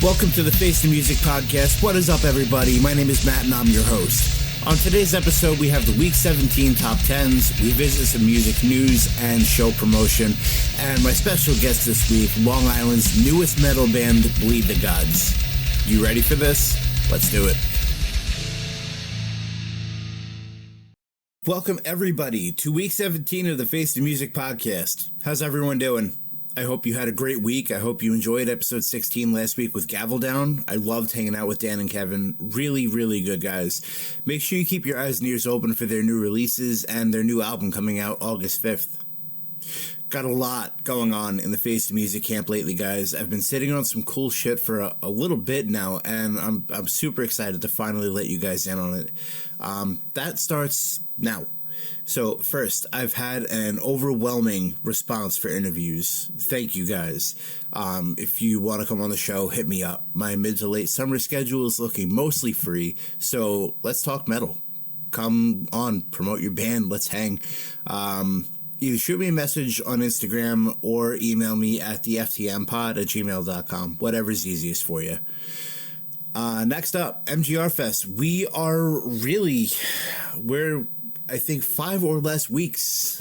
Welcome to the Face the Music podcast. What is up, everybody? My name is Matt, and I'm your host. On today's episode, we have the Week 17 Top 10s, we visit some music news and show promotion, and my special guest this week, Long Island's newest metal band, Bleed the Gods. You ready for this? Let's do it. Welcome, everybody, to Week 17 of the Face the Music podcast. How's everyone doing? I hope you had a great week. I hope you enjoyed episode 16 last week with Gavel Down. I loved hanging out with Dan and Kevin. Really, really good guys. Make sure you keep your eyes and ears open for their new releases and their new album coming out August 5th. Got a lot going on in the Face the Music camp lately, guys. I've been sitting on some cool shit for a little bit now, and I'm super excited to finally let you guys in on it. That starts now. So first, I've had an overwhelming response for interviews. Thank you, guys. If you want to come on the show, hit me up. My mid to late summer schedule is looking mostly free, so let's talk metal. Come on, promote your band, let's hang. Either shoot me a message on Instagram or email me at theftmpod@gmail.com, whatever's easiest for you. Next up, MGR Fest. We're I think 5 or less weeks,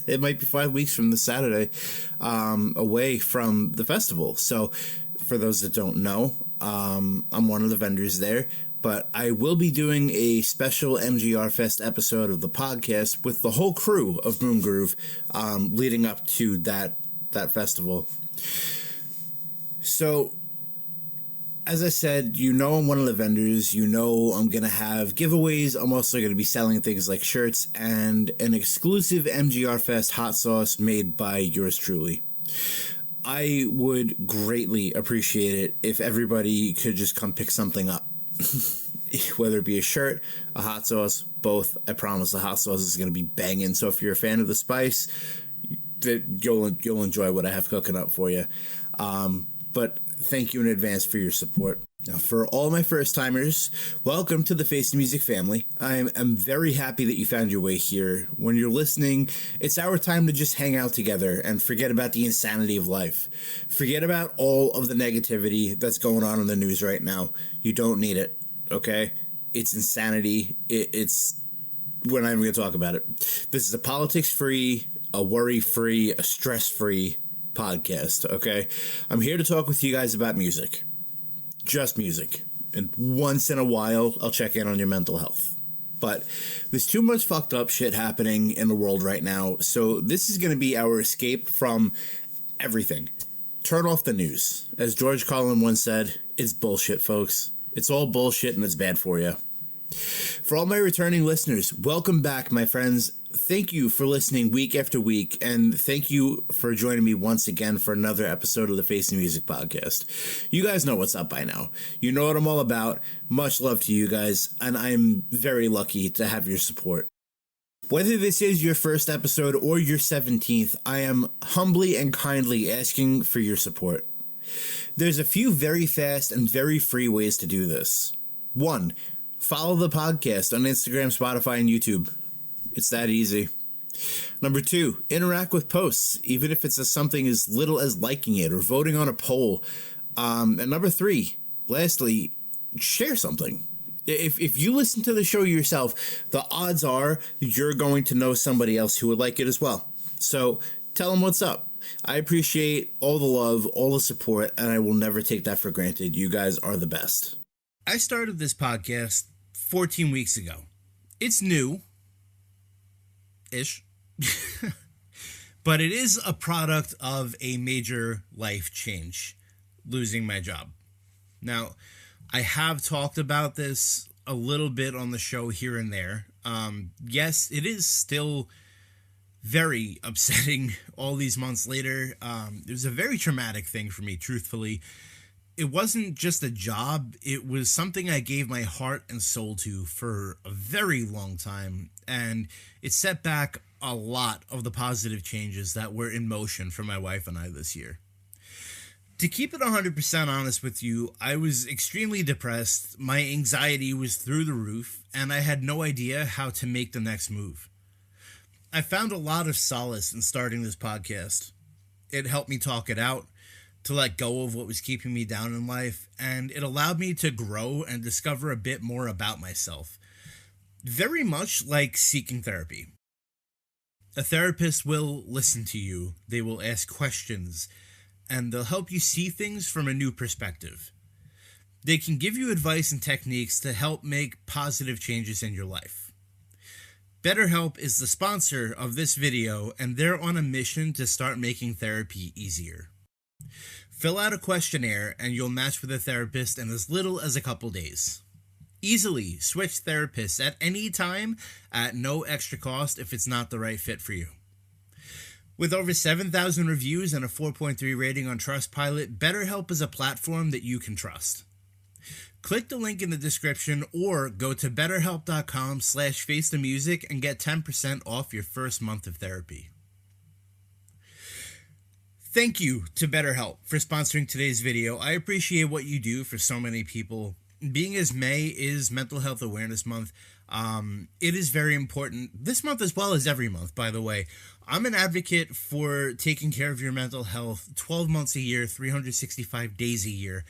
it might be 5 weeks from the Saturday, away from the festival. So for those that don't know, I'm one of the vendors there, but I will be doing a special MGR Fest episode of the podcast with the whole crew of Moon Groove, leading up to that festival. So, as I said, you know I'm one of the vendors, you know I'm going to have giveaways, I'm also going to be selling things like shirts and an exclusive MGR Fest hot sauce made by yours truly. I would greatly appreciate it if everybody could just come pick something up. Whether it be a shirt, a hot sauce, both. I promise the hot sauce is going to be banging, so if you're a fan of the spice, you'll enjoy what I have cooking up for you. But thank you in advance for your support. Now, for all my first-timers, welcome to the Face the Music family. I'm very happy that you found your way here. When you're listening, it's our time to just hang out together and forget about the insanity of life. Forget about all of the negativity that's going on in the news right now. You don't need it, okay? It's insanity. We're not even going to talk about it. This is a politics-free, a worry-free, a stress-free podcast, okay? I'm here to talk with you guys about music. Just music. And once in a while, I'll check in on your mental health. But there's too much fucked up shit happening in the world right now, so this is going to be our escape from everything. Turn off the news. As George Carlin once said, it's bullshit, folks. It's all bullshit and it's bad for you. For all my returning listeners, welcome back, my friends. Thank you for listening week after week, and thank you for joining me once again for another episode of the Face the Music podcast. You guys know what's up by now. You know what I'm all about. Much love to you guys, and I'm very lucky to have your support. Whether this is your first episode or your 17th, I am humbly and kindly asking for your support. There's a few very fast and very free ways to do this. 1. Follow the podcast on Instagram, Spotify, and YouTube. It's that easy. Number 2, interact with posts, even if it's something as little as liking it or voting on a poll. And number 3, lastly, share something. If you listen to the show yourself, the odds are you're going to know somebody else who would like it as well. So tell them what's up. I appreciate all the love, all the support, and I will never take that for granted. You guys are the best. I started this podcast 14 weeks ago. It's new-ish, but it is a product of a major life change, losing my job. Now, I have talked about this a little bit on the show here and there. Yes, it is still very upsetting all these months later. It was a very traumatic thing for me, truthfully. It wasn't just a job, it was something I gave my heart and soul to for a very long time, and it set back a lot of the positive changes that were in motion for my wife and I this year. To keep it 100% honest with you, I was extremely depressed, my anxiety was through the roof, and I had no idea how to make the next move. I found a lot of solace in starting this podcast. It helped me talk it out, to let go of what was keeping me down in life, and it allowed me to grow and discover a bit more about myself. Very much like seeking therapy. A therapist will listen to you, they will ask questions, and they'll help you see things from a new perspective. They can give you advice and techniques to help make positive changes in your life. BetterHelp is the sponsor of this video, and they're on a mission to start making therapy easier. Fill out a questionnaire and you'll match with a therapist in as little as a couple days. Easily switch therapists at any time at no extra cost if it's not the right fit for you. With over 7,000 reviews and a 4.3 rating on Trustpilot, BetterHelp is a platform that you can trust. Click the link in the description or go to betterhelp.com/facethemusic and get 10% off your first month of therapy. Thank you to BetterHelp for sponsoring today's video. I appreciate what you do for so many people. Being as May is Mental Health Awareness Month, it is very important. This month as well as every month, by the way. I'm an advocate for taking care of your mental health 12 months a year, 365 days a year.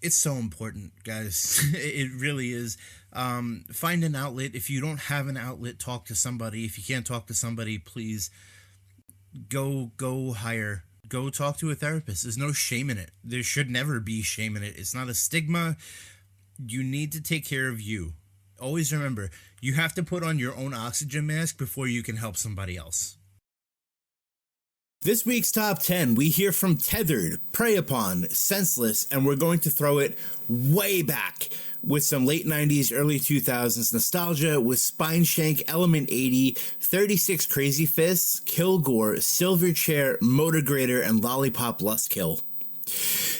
It's so important, guys. It really is. Find an outlet. If you don't have an outlet, talk to somebody. If you can't talk to somebody, please go higher. Go talk to a therapist. There's no shame in it. There should never be shame in it. It's not a stigma. You need to take care of you. Always remember, you have to put on your own oxygen mask before you can help somebody else. This week's top 10, we hear from Tethered, Prey Upon, Senseless, and we're going to throw it way back with some late 90s, early 2000s nostalgia with Spineshank, Element 80, 36 Crazy Fists, Kilgore, Silverchair, Motorgrader, and Lollipop Lustkill.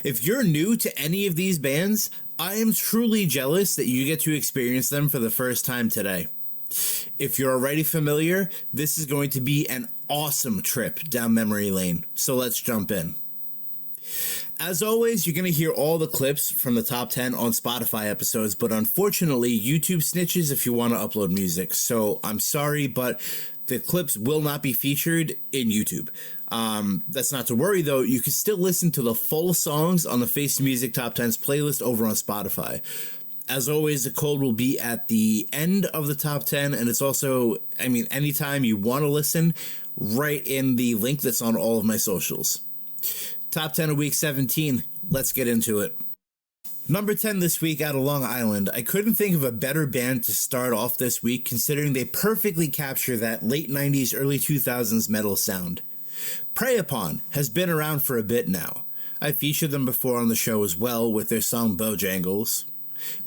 If you're new to any of these bands, I am truly jealous that you get to experience them for the first time today. If you're already familiar, this is going to be an awesome trip down memory lane, so let's jump in. As always, you're going to hear all the clips from the top 10 on Spotify episodes, but unfortunately, YouTube snitches if you want to upload music, so I'm sorry, but the clips will not be featured in YouTube. That's not to worry, though. You can still listen to the full songs on the Face the Music Top 10s playlist over on Spotify. As always, the code will be at the end of the top 10, and it's also, anytime you want to listen, right in the link that's on all of my socials. Top 10 of week 17, let's get into it. Number 10 this week out of Long Island. I couldn't think of a better band to start off this week, considering they perfectly capture that late 90s, early 2000s metal sound. Prey Upon has been around for a bit now. I featured them before on the show as well with their song Bojangles.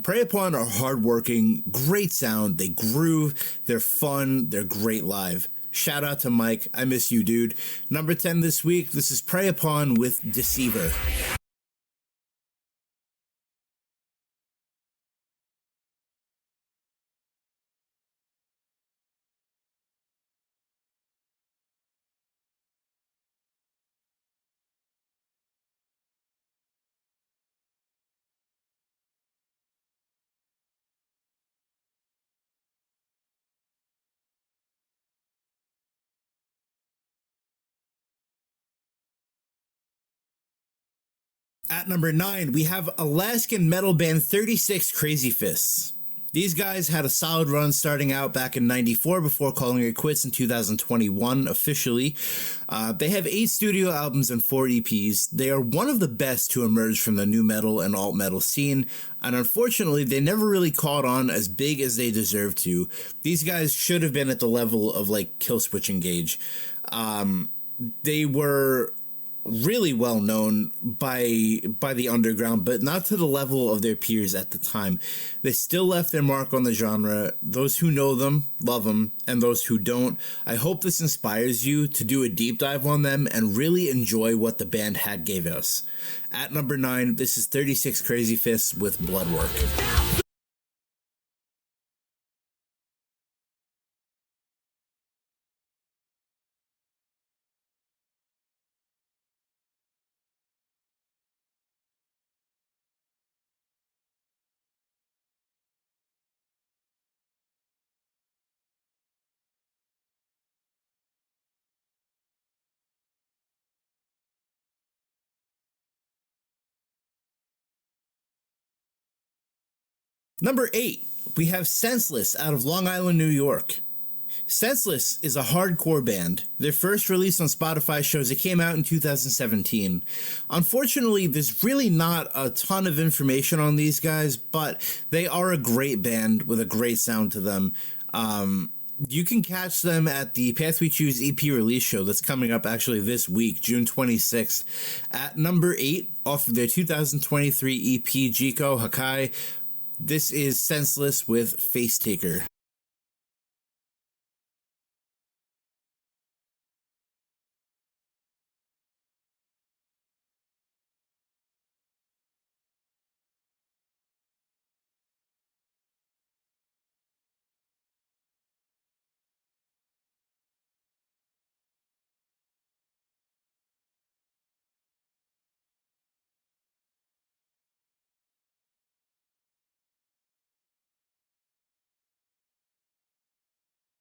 Prey Upon are hardworking, great sound, they groove, they're fun, they're great live. Shout out to Mike, I miss you, dude. Number 10 this week, this is Prey Upon with Deceiver. At number 9, we have Alaskan metal band 36 Crazy Fists. These guys had a solid run starting out back in 94 before calling it quits in 2021 officially. They have 8 studio albums and 4 EPs. They are one of the best to emerge from the nu metal and alt metal scene, and unfortunately they never really caught on as big as they deserve to. These guys should have been at the level of like Killswitch Engage. They were really well known by the underground, but not to the level of their peers at the time. They still left their mark on the genre. Those who know them love them, and those who don't, I hope this inspires you to do a deep dive on them and really enjoy what the band had gave us. At number 9, this is 36 Crazy Fists with Bloodwork. Number 8, we have Senseless out of Long Island, New York. Senseless is a hardcore band. Their first release on Spotify shows it came out in 2017. Unfortunately, there's really not a ton of information on these guys, but they are a great band with a great sound to them. You can catch them at the Path We Choose EP release show that's coming up actually this week, June 26th. At number 8, off of their 2023 EP, Jiko Hakai, this is Senseless with Face Taker.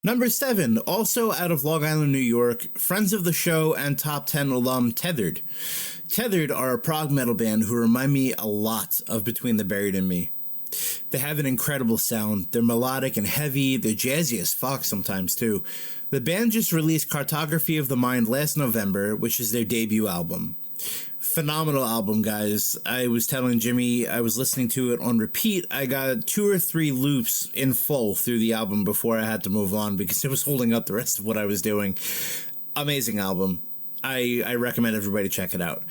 Number 7, also out of Long Island, New York, friends of the show and top 10 alum Tethered. Tethered are a prog metal band who remind me a lot of Between the Buried and Me. They have an incredible sound. They're melodic and heavy. They're jazzy as fuck sometimes too. The band just released Cartography of the Mind last November, which is their debut album. Phenomenal album, guys. I was telling Jimmy I was listening to it on repeat. I got 2 or 3 loops in full through the album before I had to move on because it was holding up the rest of what I was doing. Amazing album. I recommend everybody check it out.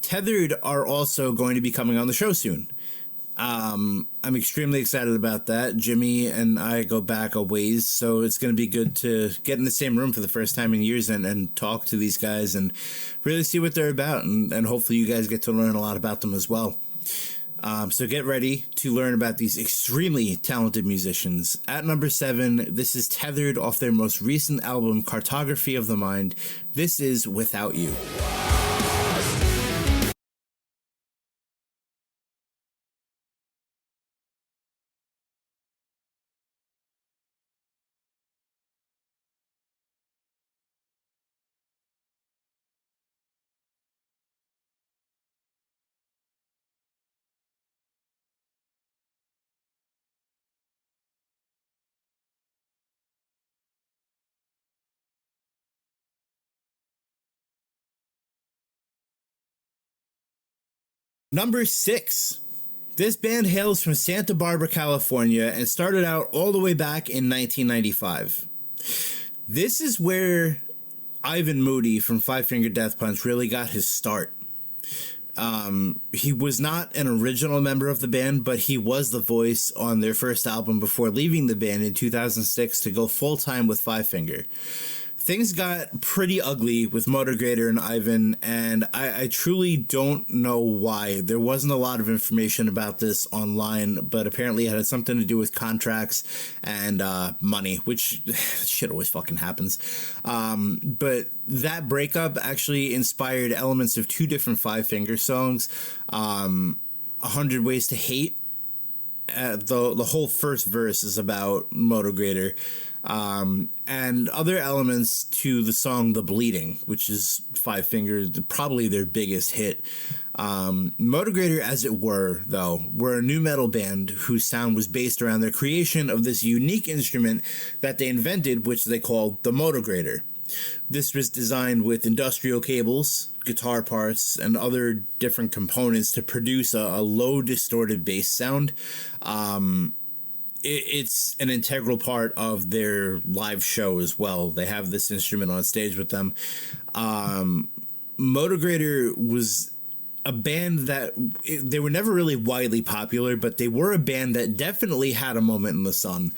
Tethered are also going to be coming on the show soon. I'm extremely excited about that. Jimmy and I go back a ways, so it's going to be good to get in the same room for the first time in years and talk to these guys and really see what they're about, and hopefully you guys get to learn a lot about them as well. So get ready to learn about these extremely talented musicians. At number 7, this is Tethered off their most recent album, Cartography of the Mind. This is Without You. Number 6. This band hails from Santa Barbara, California, and started out all the way back in 1995. This is where Ivan Moody from Five Finger Death Punch really got his start. He was not an original member of the band, but he was the voice on their first album before leaving the band in 2006 to go full-time with Five Finger. Things got pretty ugly with Motorgrader and Ivan, and I truly don't know why. There wasn't a lot of information about this online, but apparently it had something to do with contracts and money, which shit always fucking happens. But that breakup actually inspired elements of 2 different Five Finger songs, 100 Ways to Hate. The whole first verse is about Motorgrader. And other elements to the song The Bleeding, which is Five Finger, probably their biggest hit. Motogrator, as it were, though, were a new metal band whose sound was based around their creation of this unique instrument that they invented, which they called the Motogrator. This was designed with industrial cables, guitar parts, and other different components to produce a low distorted bass sound. It's an integral part of their live show as well. They have this instrument on stage with them. Motogrator was a band that they were never really widely popular, but they were a band that definitely had a moment in the sun.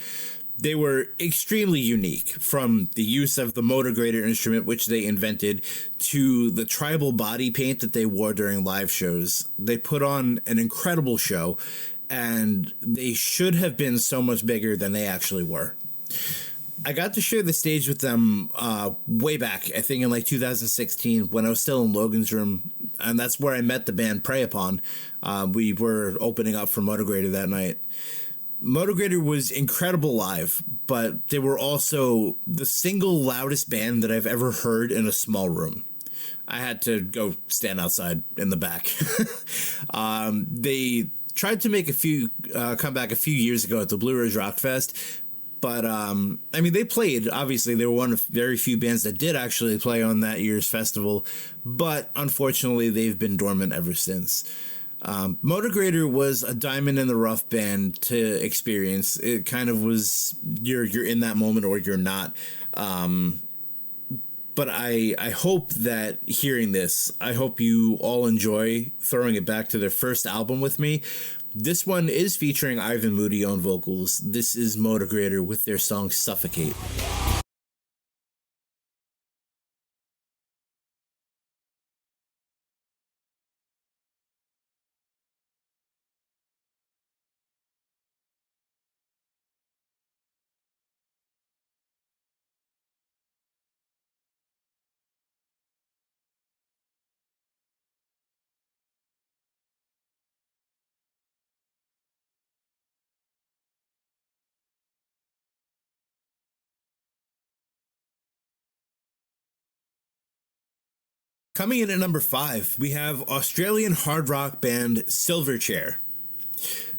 They were extremely unique, from the use of the Motogrator instrument, which they invented, to the tribal body paint that they wore during live shows. They put on an incredible show, and they should have been so much bigger than they actually were. I got to share the stage with them way back, I think in like 2016, when I was still in Logan's room, and that's where I met the band Prey Upon. We were opening up for Motogrator that night. Motogrator was incredible live, but they were also the single loudest band that I've ever heard in a small room. I had to go stand outside in the back. They tried to make come back a few years ago at the Blue Ridge Rock Fest, but I mean, they played. Obviously, they were one of very few bands that did actually play on that year's festival, but unfortunately, they've been dormant ever since. Motogrator was a diamond in the rough band to experience. It kind of was you're in that moment or you're not. But I hope that hearing this, I hope you all enjoy throwing it back to their first album with me. This one is featuring Ivan Moody on vocals. This is Motogrator with their song Suffocate. Coming in at number 5, we have Australian hard rock band Silverchair.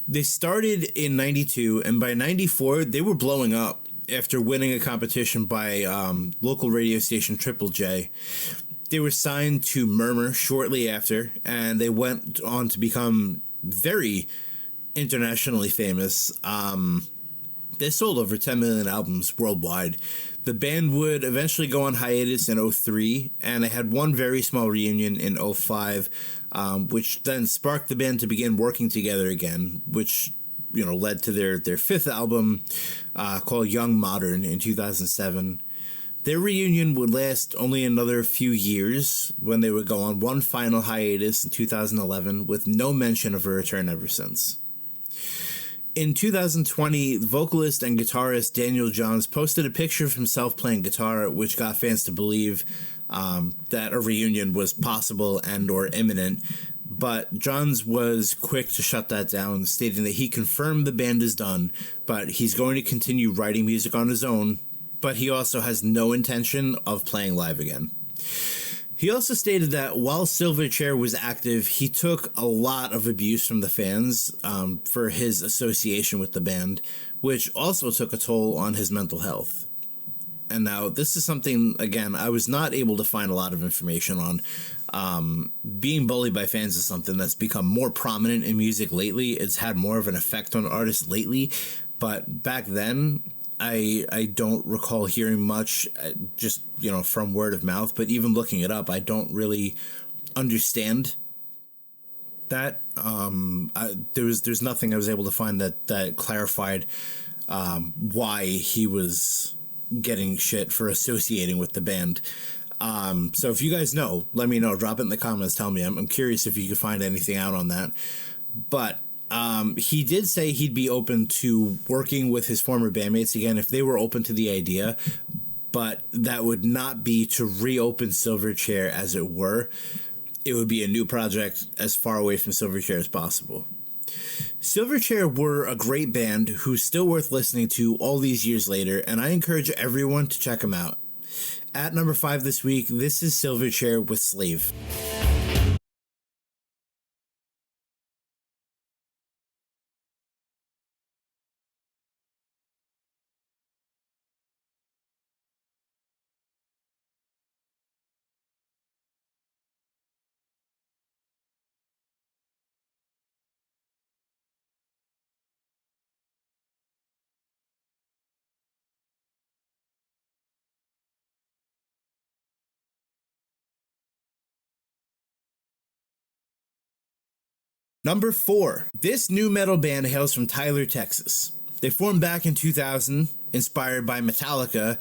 They started in 92, and by 94, they were blowing up after winning a competition by local radio station Triple J. They were signed to Murmur shortly after, and they went on to become very internationally famous. They sold over 10 million albums worldwide. The band would eventually go on hiatus in 03, and they had one very small reunion in 05, which then sparked the band to begin working together again, which led to their fifth album called Young Modern in 2007. Their reunion would last only another few years, when they would go on one final hiatus in 2011 with no mention of a return ever since. In 2020, vocalist and guitarist Daniel Johns posted a picture of himself playing guitar, which got fans to believe that a reunion was possible and or imminent. But Johns was quick to shut that down, stating that he confirmed the band is done, but he's going to continue writing music on his own, but he also has no intention of playing live again. He also stated that while Silverchair was active, he took a lot of abuse from the fans for his association with the band, which also took a toll on his mental health. And now, this is something, again, I was not able to find a lot of information on. Being bullied by fans is something that's become more prominent in music lately. It's had more of an effect on artists lately. But back then, I don't recall hearing much, just, from word of mouth. But even looking it up, I don't really understand that. There's nothing I was able to find that clarified why he was getting shit for associating with the band. So if you guys know, let me know. Drop it in the comments. Tell me. I'm curious if you could find anything out on that. But he did say he'd be open to working with his former bandmates again if they were open to the idea. But that would not be to reopen Silverchair, as it were. It would be a new project as far away from Silverchair as possible. Silverchair were a great band who's still worth listening to all these years later, and I encourage everyone to check them out. At number 5 this week, this is Silverchair with Slave. Number 4. This new metal band hails from Tyler, Texas. They formed back in 2000, inspired by Metallica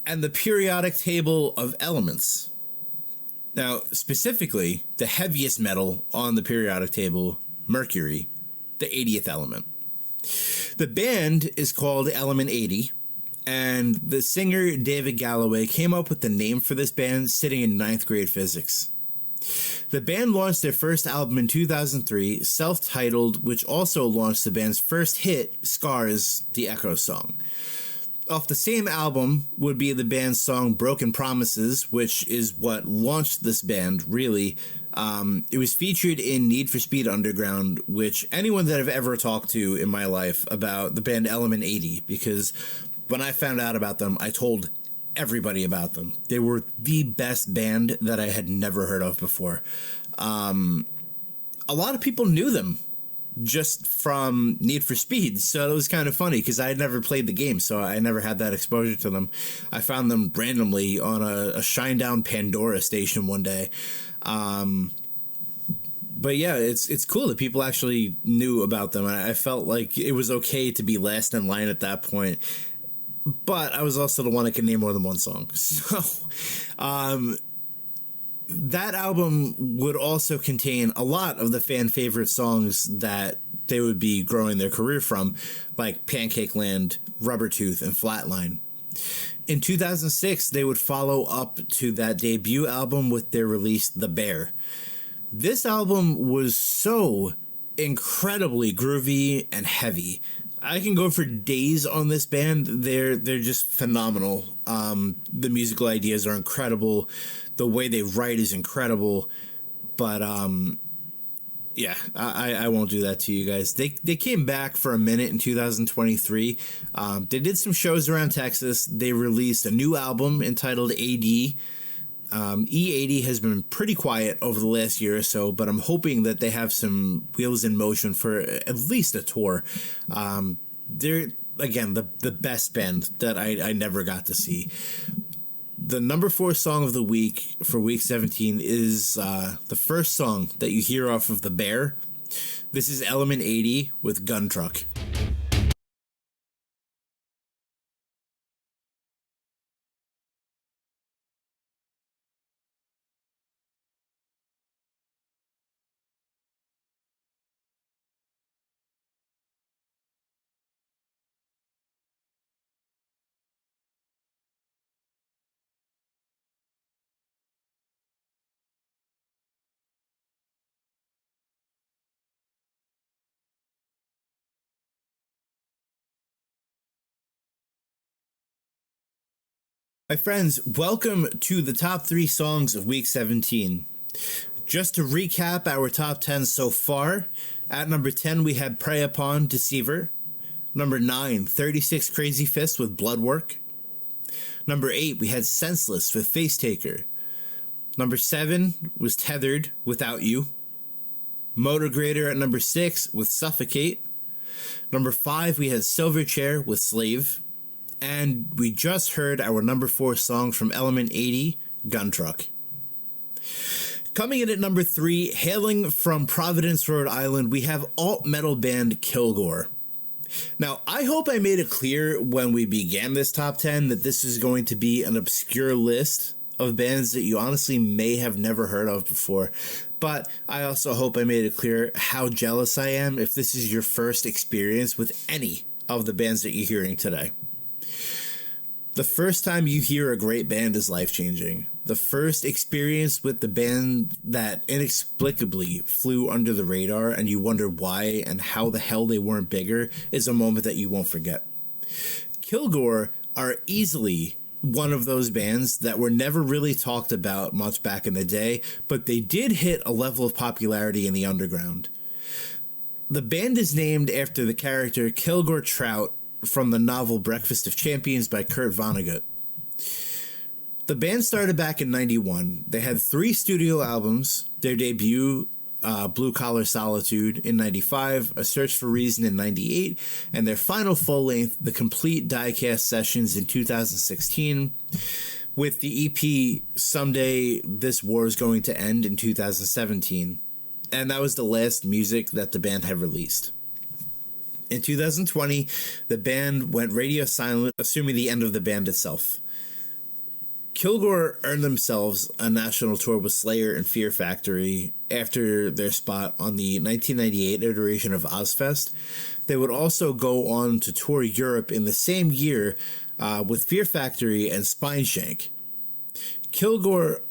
and the periodic table of elements. Now, specifically, the heaviest metal on the periodic table, Mercury, the 80th element. The band is called Element 80, and the singer David Galloway came up with the name for this band sitting in 9th grade physics. The band launched their first album in 2003, self-titled, which also launched the band's first hit, Scars, the Echo song. Off the same album would be the band's song Broken Promises, which is what launched this band, really. It was featured in Need for Speed Underground, which anyone that I've ever talked to in my life about the band Element 80, because when I found out about them, I told everybody about them. They were the best band that I had never heard of before. A lot of people knew them just from Need for Speed, so it was kind of funny because I had never played the game, so I never had that exposure to them. I found them randomly on a Shinedown Pandora station one day. But yeah, it's cool that people actually knew about them. I felt like it was okay to be last in line at that point. But I was also the one that could name more than one song. So, that album would also contain a lot of the fan favorite songs that they would be growing their career from, like Pancake Land, Rubber Tooth, and Flatline. In 2006, they would follow up to that debut album with their release, The Bear. This album was so incredibly groovy and heavy. I can go for days on this band. They're just phenomenal. The musical ideas are incredible. The way they write is incredible. But yeah, I won't do that to you guys. They came back for a minute in 2023. They did some shows around Texas. They released a new album entitled AD. E80 has been pretty quiet over the last year or so, but I'm hoping that they have some wheels in motion for at least a tour. They're, again, the best band that I never got to see. The number 4 song of the week for week 17 is the first song that you hear off of The Bear. This is Element 80 with Gun Truck. My friends, welcome to the top 3 songs of week 17. Just to recap our top 10 so far, at number 10 we had Prey Upon, Deceiver. Number 9, 36 Crazy Fists with Bloodwork. Number 8 we had Senseless with Face Taker. Number 7 was Tethered, Without You. Motor Grader at number 6 with Suffocate. Number 5 we had Silverchair with Slave. And we just heard our number 4 song from Element 80, Gun Truck. Coming in at number 3, hailing from Providence, Rhode Island, we have alt metal band Kilgore. Now, I hope I made it clear when we began this top 10 that this is going to be an obscure list of bands that you honestly may have never heard of before. But I also hope I made it clear how jealous I am if this is your first experience with any of the bands that you're hearing today. The first time you hear a great band is life-changing. The first experience with the band that inexplicably flew under the radar and you wonder why and how the hell they weren't bigger is a moment that you won't forget. Kilgore are easily one of those bands that were never really talked about much back in the day, but they did hit a level of popularity in the underground. The band is named after the character Kilgore Trout from the novel Breakfast of Champions by Kurt Vonnegut. The band started back in 91. They had 3 studio albums, their debut, Blue Collar Solitude, in 95, A Search for Reason in 98, and their final full-length, The Complete Diecast Sessions in 2016, with the EP Someday This War is Going to End in 2017. and that was the last music that the band had released. In 2020, the band went radio silent, assuming the end of the band itself. Kilgore earned themselves a national tour with Slayer and Fear Factory after their spot on the 1998 iteration of Ozfest. They would also go on to tour Europe in the same year with Fear Factory and Spineshank. Kilgore,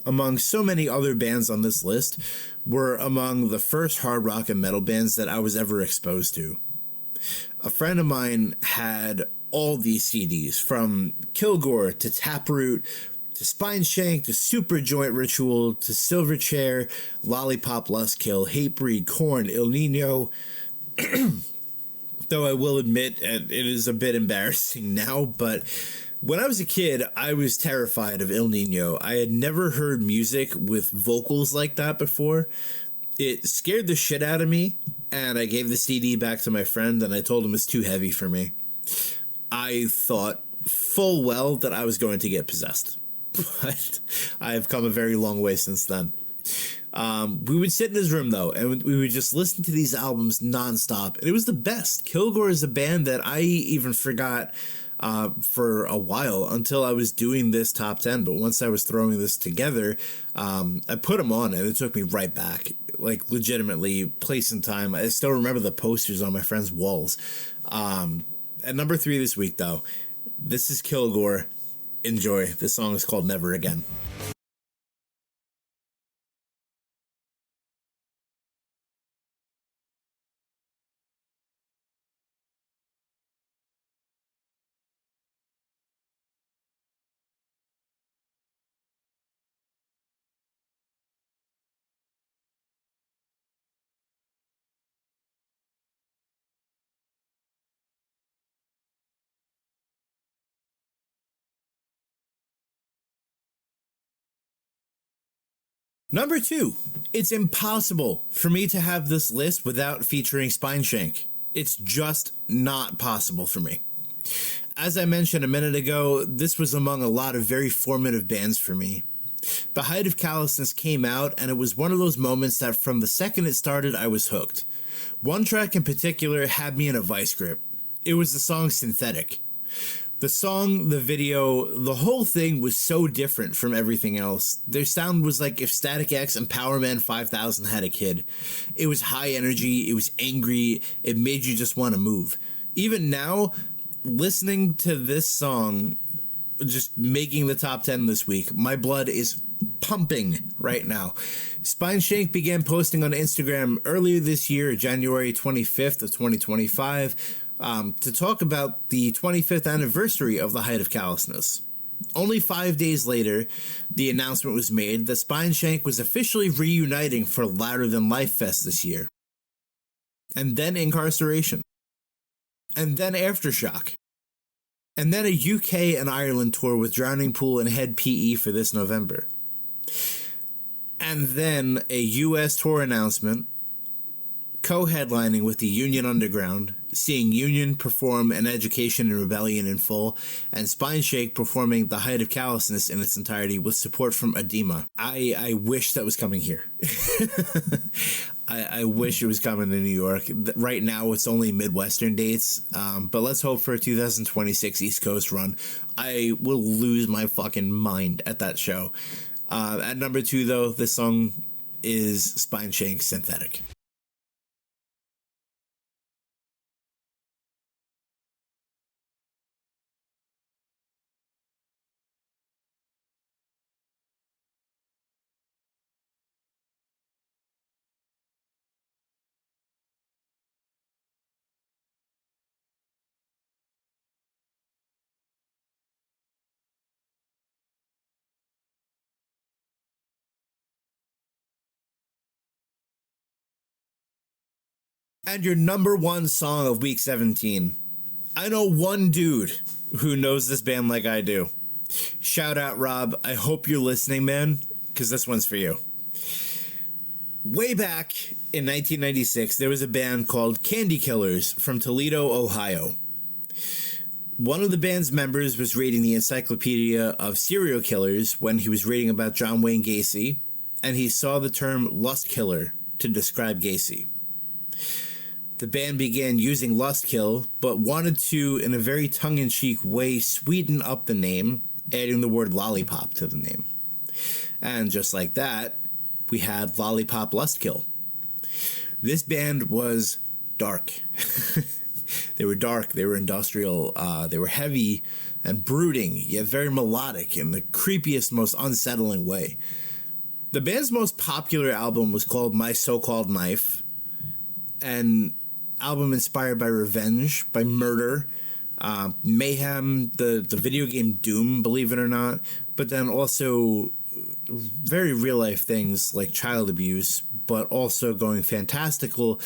among so many other bands on this list, were among the first hard rock and metal bands that I was ever exposed to. A friend of mine had all these CDs, from Kilgore to Taproot to Spineshank to Super Joint Ritual to Silverchair, Lollipop Lustkill, Hatebreed, Korn, Il Nino. Though I will admit it is a bit embarrassing now, but when I was a kid, I was terrified of Il Nino. I had never heard music with vocals like that before. It scared the shit out of me, and I gave the CD back to my friend, and I told him it's too heavy for me. I thought full well that I was going to get possessed, but I have come a very long way since then. We would sit in his room, though, and we would just listen to these albums nonstop, and it was the best. Kilgore is a band that I even forgot for a while until I was doing this top 10, but once I was throwing this together, I put them on, and it took me right back, like legitimately, place and time. I still remember the posters on my friends' walls. At number 3 this week, though, this is Kilgore. Enjoy. This song is called Never Again. Number 2, it's impossible for me to have this list without featuring Spineshank. It's just not possible for me. As I mentioned a minute ago, this was among a lot of very formative bands for me. The Height of Callousness came out, and it was one of those moments that from the second it started, I was hooked. One track in particular had me in a vice grip. It was the song Synthetic. The song, the video, the whole thing was so different from everything else. Their sound was like if Static X and Power Man 5000 had a kid. It was high energy, it was angry, it made you just want to move. Even now, listening to this song, just making the top 10 this week, my blood is pumping right now. Spineshank began posting on Instagram earlier this year, January 25th of 2025, to talk about the 25th anniversary of the Height of Callousness. Only 5 days later, the announcement was made that Spineshank was officially reuniting for Louder Than Life Fest this year. And then Incarceration. And then Aftershock. And then a UK and Ireland tour with Drowning Pool and Head PE for this November. And then a US tour announcement, co-headlining with the Union Underground, seeing Union perform An Education in Rebellion in full, and Spineshank performing The Height of Callousness in its entirety with support from Edema. I wish that was coming here. I wish it was coming to New York. Right now, it's only Midwestern dates, but let's hope for a 2026 East Coast run. I will lose my fucking mind at that show. At number 2, though, this song is Spineshank Synthetic. And your number 1 song of week 17. I know one dude who knows this band like I do. Shout out, Rob. I hope you're listening, man, because this one's for you. Way back in 1996, there was a band called Candy Killers from Toledo, Ohio. One of the band's members was reading the Encyclopedia of Serial Killers when he was reading about John Wayne Gacy, and he saw the term lust killer to describe Gacy. The band began using Lustkill, but wanted to, in a very tongue-in-cheek way, sweeten up the name, adding the word lollipop to the name. And just like that, we had Lollipop Lustkill. This band was dark. They were dark, they were industrial, they were heavy and brooding, yet very melodic in the creepiest, most unsettling way. The band's most popular album was called My So-Called Knife, an album inspired by revenge, by murder, mayhem, the video game Doom, believe it or not, but then also very real-life things like child abuse, but also going fantastical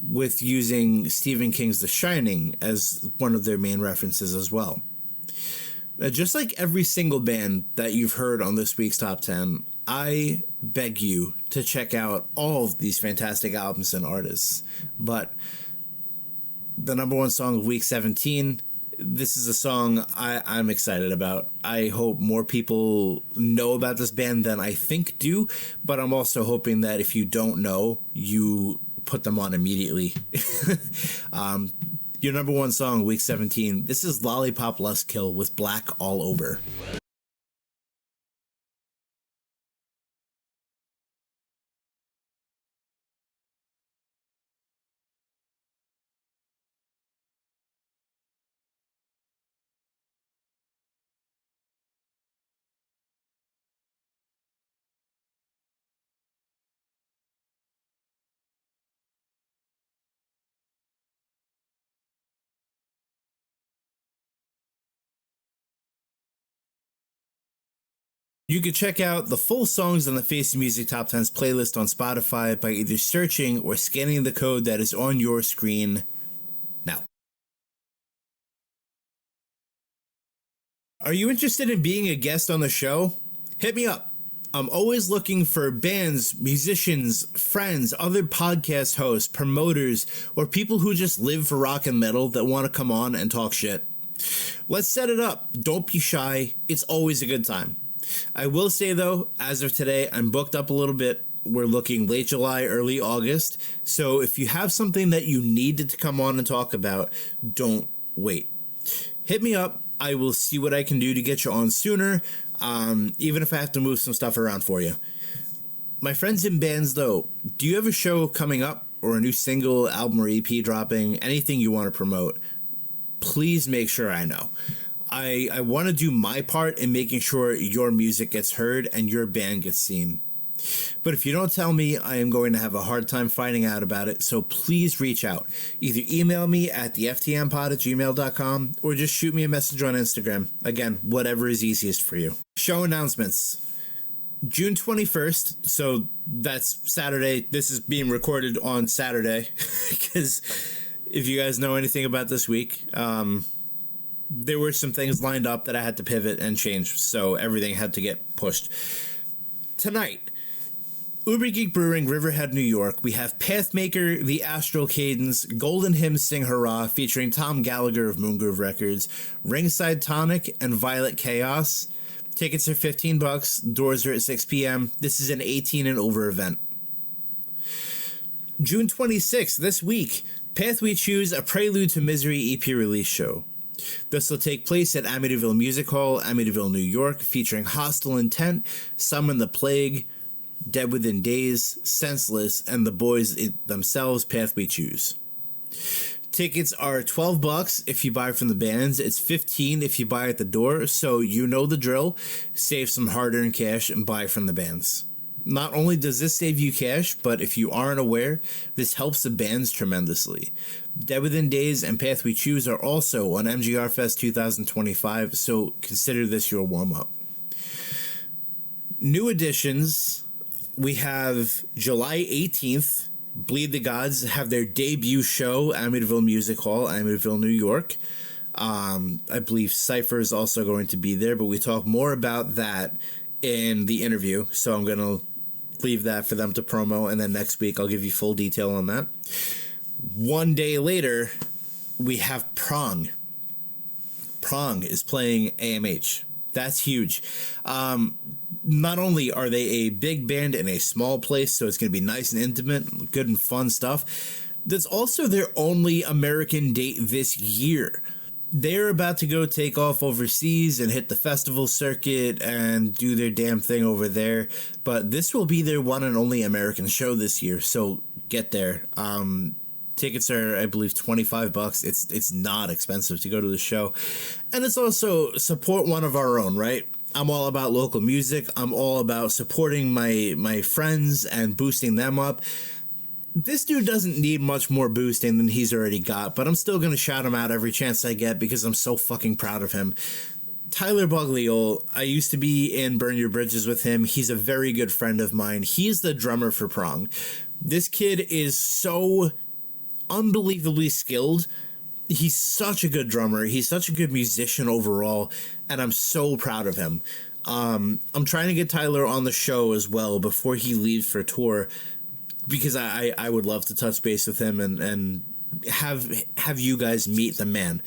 with using Stephen King's The Shining as one of their main references as well. Now, just like every single band that you've heard on this week's Top 10, I beg you to check out all of these fantastic albums and artists. But the number one song of week 17, this is a song I'm excited about. I hope more people know about this band than I think do, but I'm also hoping that if you don't know, you put them on immediately. Your number one song, week 17, this is Lollipop Lustkill with Black All Over. You can check out the full songs on the Face Music Top 10s playlist on Spotify by either searching or scanning the code that is on your screen now. Are you interested in being a guest on the show? Hit me up. I'm always looking for bands, musicians, friends, other podcast hosts, promoters, or people who just live for rock and metal that want to come on and talk shit. Let's set it up. Don't be shy. It's always a good time. I will say, though, as of today, I'm booked up a little bit. We're looking late July, early August. So if you have something that you needed to come on and talk about, don't wait. Hit me up. I will see what I can do to get you on sooner, even if I have to move some stuff around for you. My friends in bands, though, do you have a show coming up or a new single, album, or EP dropping, anything you want to promote? Please make sure I know. I want to do my part in making sure your music gets heard and your band gets seen. But if you don't tell me, I am going to have a hard time finding out about it, so please reach out. Either email me at theftmpod@gmail.com or just shoot me a message on Instagram. Again, whatever is easiest for you. Show announcements. June 21st, so that's Saturday. This is being recorded on Saturday, because if you guys know anything about this week, there were some things lined up that I had to pivot and change, so everything had to get pushed. Tonight, Uber Geek Brewing, Riverhead, New York, we have Pathmaker, The Astral Cadence, Golden Hymns Sing Hurrah, featuring Tom Gallagher of Moongroove Records, Ringside Tonic, and Violet Chaos. Tickets are $15, doors are at 6 p.m. This is an 18 and over event. June 26th, this week, Path We Choose, a Prelude to Misery EP release show. This will take place at Amityville Music Hall, Amityville, New York, featuring Hostile Intent, Summon the Plague, Dead Within Days, Senseless, and the boys themselves, Path We Choose. Tickets are $12 if you buy from the bands. It's $15 if you buy at the door, so you know the drill. Save some hard-earned cash and buy from the bands. Not only does this save you cash, but if you aren't aware, this helps the bands tremendously. Dead Within Days and Path We Choose are also on MGR Fest 2025, so consider this your warm-up. New additions, we have July 18th, Bleed the Gods have their debut show, Amityville Music Hall, Amityville, New York. I believe Cypher is also going to be there, but we talk more about that in the interview, so I'm going to leave that for them to promo, and then next week I'll give you full detail on that. One day later, we have Prong. Prong is playing AMH. That's huge. not only are they a big band in a small place, so it's going to be nice and intimate, good and fun stuff, that's also their only American date this year. They're about to go take off overseas and hit the festival circuit and do their damn thing over there. But this will be their one and only American show this year, so get there. Tickets are, I believe, $25. It's not expensive to go to the show. And it's also support one of our own, right? I'm all about local music. I'm all about supporting my friends and boosting them up. This dude doesn't need much more boosting than he's already got, but I'm still going to shout him out every chance I get because I'm so fucking proud of him. Tyler Bugliol, I used to be in Burn Your Bridges with him. He's a very good friend of mine. He's the drummer for Prong. This kid is so unbelievably skilled. He's such a good drummer. He's such a good musician overall, and I'm so proud of him. I'm trying to get Tyler on the show as well before he leaves for tour, because I would love to touch base with him and have you guys meet the man.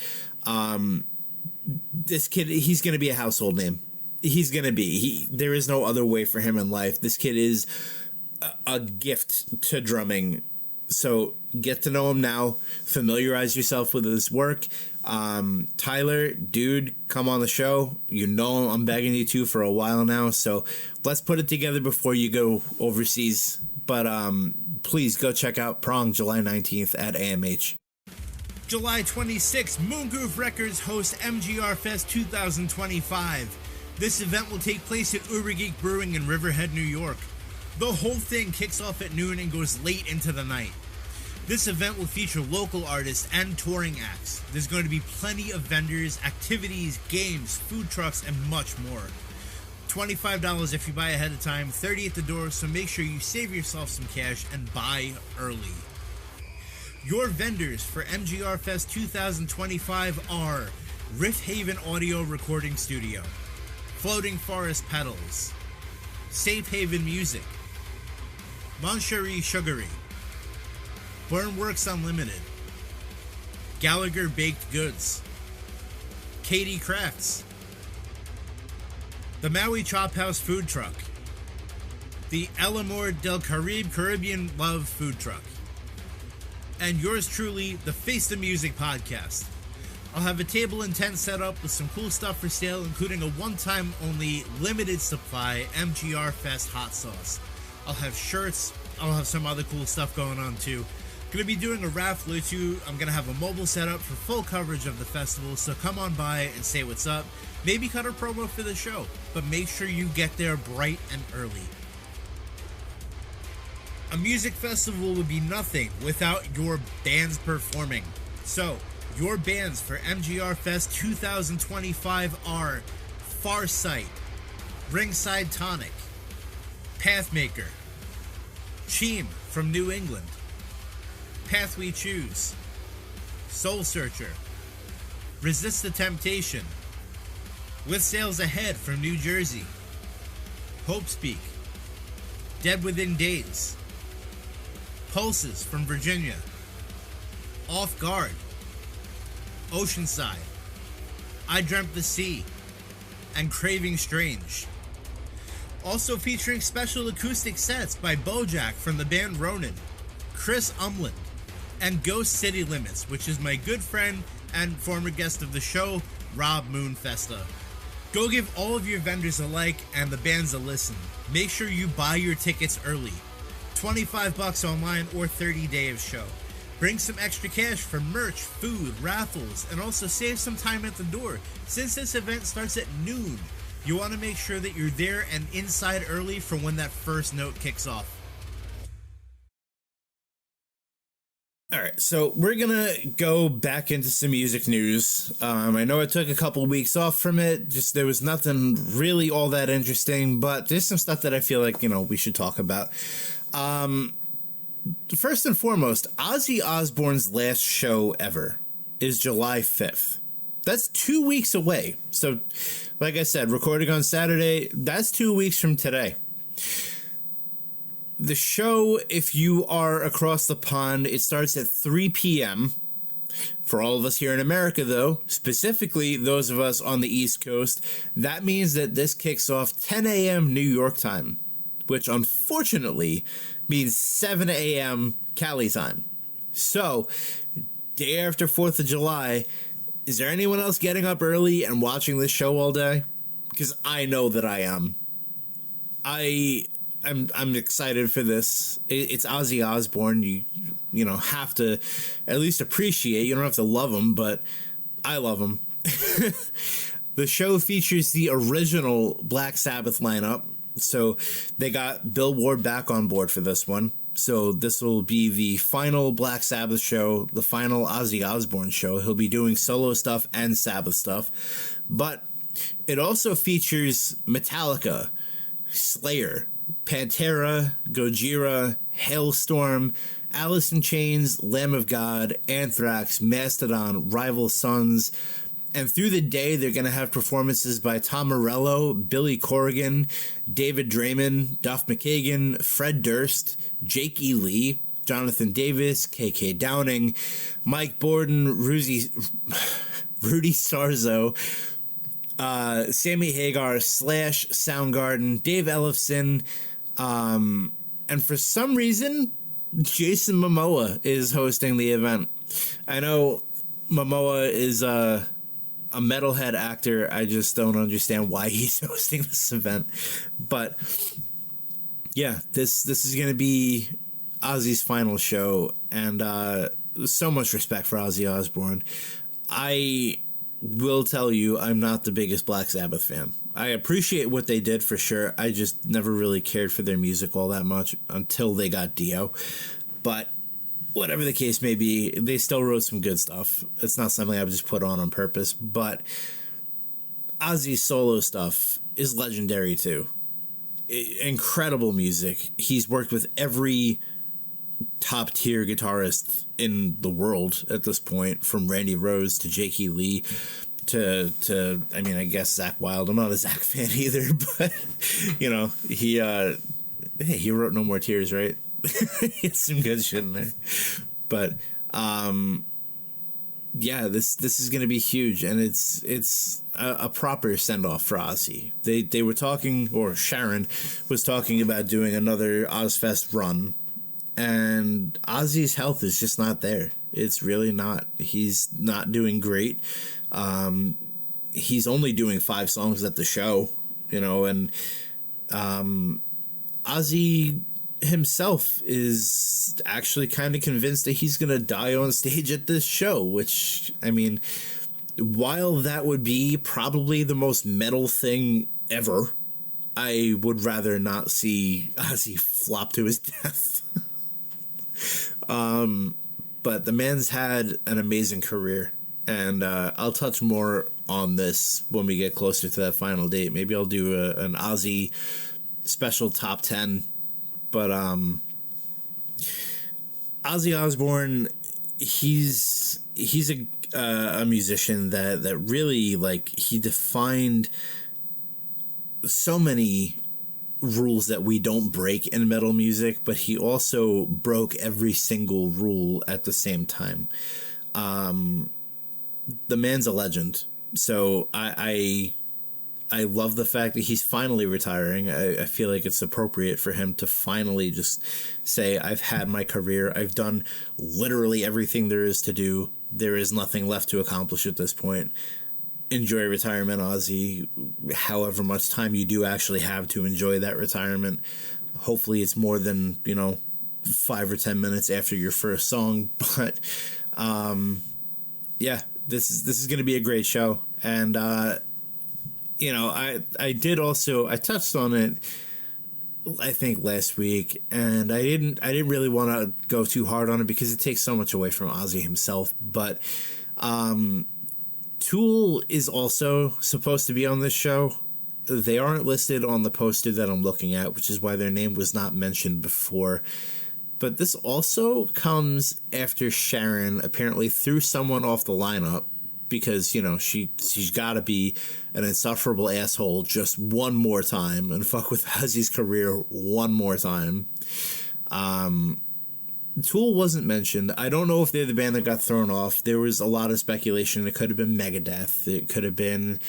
This kid, he's going to be a household name. He's going to be. There is no other way for him in life. This kid is a gift to drumming. So get to know him now. Familiarize yourself with his work. Tyler, dude, come on the show. You know I'm begging you to for a while now. So let's put it together before you go overseas. But please go check out Prong July 19th at AMH. July 26th, Moongroove Records hosts MGR Fest 2025. This event will take place at Ubergeek Brewing in Riverhead, New York. The whole thing kicks off at noon and goes late into the night. This event will feature local artists and touring acts. There's going to be plenty of vendors, activities, games, food trucks, and much more. $25 if you buy ahead of time, $30 at the door, so make sure you save yourself some cash and buy early. Your vendors for MGR Fest 2025 are Rift Haven Audio Recording Studio, Floating Forest Pedals, Safe Haven Music, Moncherie Sugary, Burnworks Unlimited, Gallagher Baked Goods, Katie Crafts, the Maui Chop House Food Truck, the El Amor del Caribe Caribbean Love Food Truck, and yours truly, the Face the Music Podcast. I'll have a table and tent set up with some cool stuff for sale, including a one-time only limited supply MGR Fest hot sauce. I'll have shirts. I'll have some other cool stuff going on too. Going to be doing a raffle or two. I'm going to have a mobile setup for full coverage of the festival, so come on by and say what's up. Maybe cut a promo for the show, but make sure you get there bright and early. A music festival would be nothing without your bands performing. So, your bands for MGR Fest 2025 are Farsight, Ringside Tonic, Pathmaker, Cheem from New England, Path We Choose, Soul Searcher, Resist the Temptation, With Sales Ahead from New Jersey, Hope Speak, Dead Within Days, Pulses from Virginia, Off Guard, Oceanside, I Dreamt the Sea, and Craving Strange. Also featuring special acoustic sets by Bojack from the band Ronan, Chris Umland, and Ghost City Limits, which is my good friend and former guest of the show, Rob Moonfesta. Go give all of your vendors a like and the bands a listen. Make sure you buy your tickets early. $25 online or 30-day of show. Bring some extra cash for merch, food, raffles, and also save some time at the door. Since this event starts at noon, you want to make sure that you're there and inside early for when that first note kicks off. All right, so we're going to go back into some music news. I know I took a couple weeks off from it. Just there was nothing really all that interesting, but there's some stuff that I feel like, we should talk about. First and foremost, Ozzy Osbourne's last show ever is July 5th. That's 2 weeks away. So, like I said, recording on Saturday, that's 2 weeks from today. The show, if you are across the pond, it starts at 3 p.m. For all of us here in America, though, specifically those of us on the East Coast, that means that this kicks off 10 a.m. New York time, which unfortunately means 7 a.m. Cali time. So, day after 4th of July, is there anyone else getting up early and watching this show all day? Because I know that I am. I'm excited for this. It's Ozzy Osbourne. You know, have to at least appreciate. You don't have to love him, but I love him. The show features the original Black Sabbath lineup, so they got Bill Ward back on board for this one. So this will be the final Black Sabbath show, the final Ozzy Osbourne show. He'll be doing solo stuff and Sabbath stuff, but it also features Metallica, Slayer, Pantera, Gojira, Hailstorm, Alice in Chains, Lamb of God, Anthrax, Mastodon, Rival Sons, and through the day they're going to have performances by Tom Morello, Billy Corrigan, David Draymond, Duff McKagan, Fred Durst, Jake E. Lee, Jonathan Davis, KK Downing, Mike Borden, Rudy Sarzo, Sammy Hagar, Slash, Soundgarden, Dave Ellefson, and for some reason, Jason Momoa is hosting the event. I know Momoa is a metalhead actor. I just don't understand why he's hosting this event. But yeah, this is going to be Ozzy's final show, and so much respect for Ozzy Osbourne. I will tell you, I'm not the biggest Black Sabbath fan. I appreciate what they did for sure. I just never really cared for their music all that much until they got Dio. But whatever the case may be, they still wrote some good stuff. It's not something I would just put on purpose. But Ozzy's solo stuff is legendary too. Incredible music. He's worked with every top tier guitarist in the world at this point, from Randy Rhoads to Jake E. Lee to I mean, I guess Zakk Wylde. I'm not a Zakk fan either, but you know, he wrote No More Tears, right? It's some good shit in there. But yeah, this is gonna be huge, and it's a proper send off for Ozzy. They were talking, or Sharon was talking about doing another Ozfest run. And Ozzy's health is just not there. It's really not. He's not doing great. He's only doing 5 songs at the show, you know, and Ozzy himself is actually kind of convinced that he's going to die on stage at this show, which, I mean, while that would be probably the most metal thing ever, I would rather not see Ozzy flop to his death. But the man's had an amazing career, and I'll touch more on this when we get closer to that final date. Maybe I'll do an Ozzy special top 10. But Ozzy Osbourne, he's a musician that really, like, he defined so many rules that we don't break in metal music, but he also broke every single rule at the same time. The man's a legend. So I love the fact that he's finally retiring. I feel like it's appropriate for him to finally just say, I've had my career. I've done literally everything there is to do. There is nothing left to accomplish at this point. Enjoy retirement, Ozzy, however much time you do actually have to enjoy that retirement. Hopefully it's more than, 5 or 10 minutes after your first song. But yeah, this is going to be a great show. And, I touched on it, I think, last week, and I didn't really want to go too hard on it because it takes so much away from Ozzy himself. But Tool is also supposed to be on this show. They aren't listed on the poster that I'm looking at, which is why their name was not mentioned before. But this also comes after Sharon apparently threw someone off the lineup because, she's got to be an insufferable asshole just one more time and fuck with Ozzy's career one more time. Tool wasn't mentioned. I don't know if they're the band that got thrown off. There was a lot of speculation. It could have been Megadeth. It could have been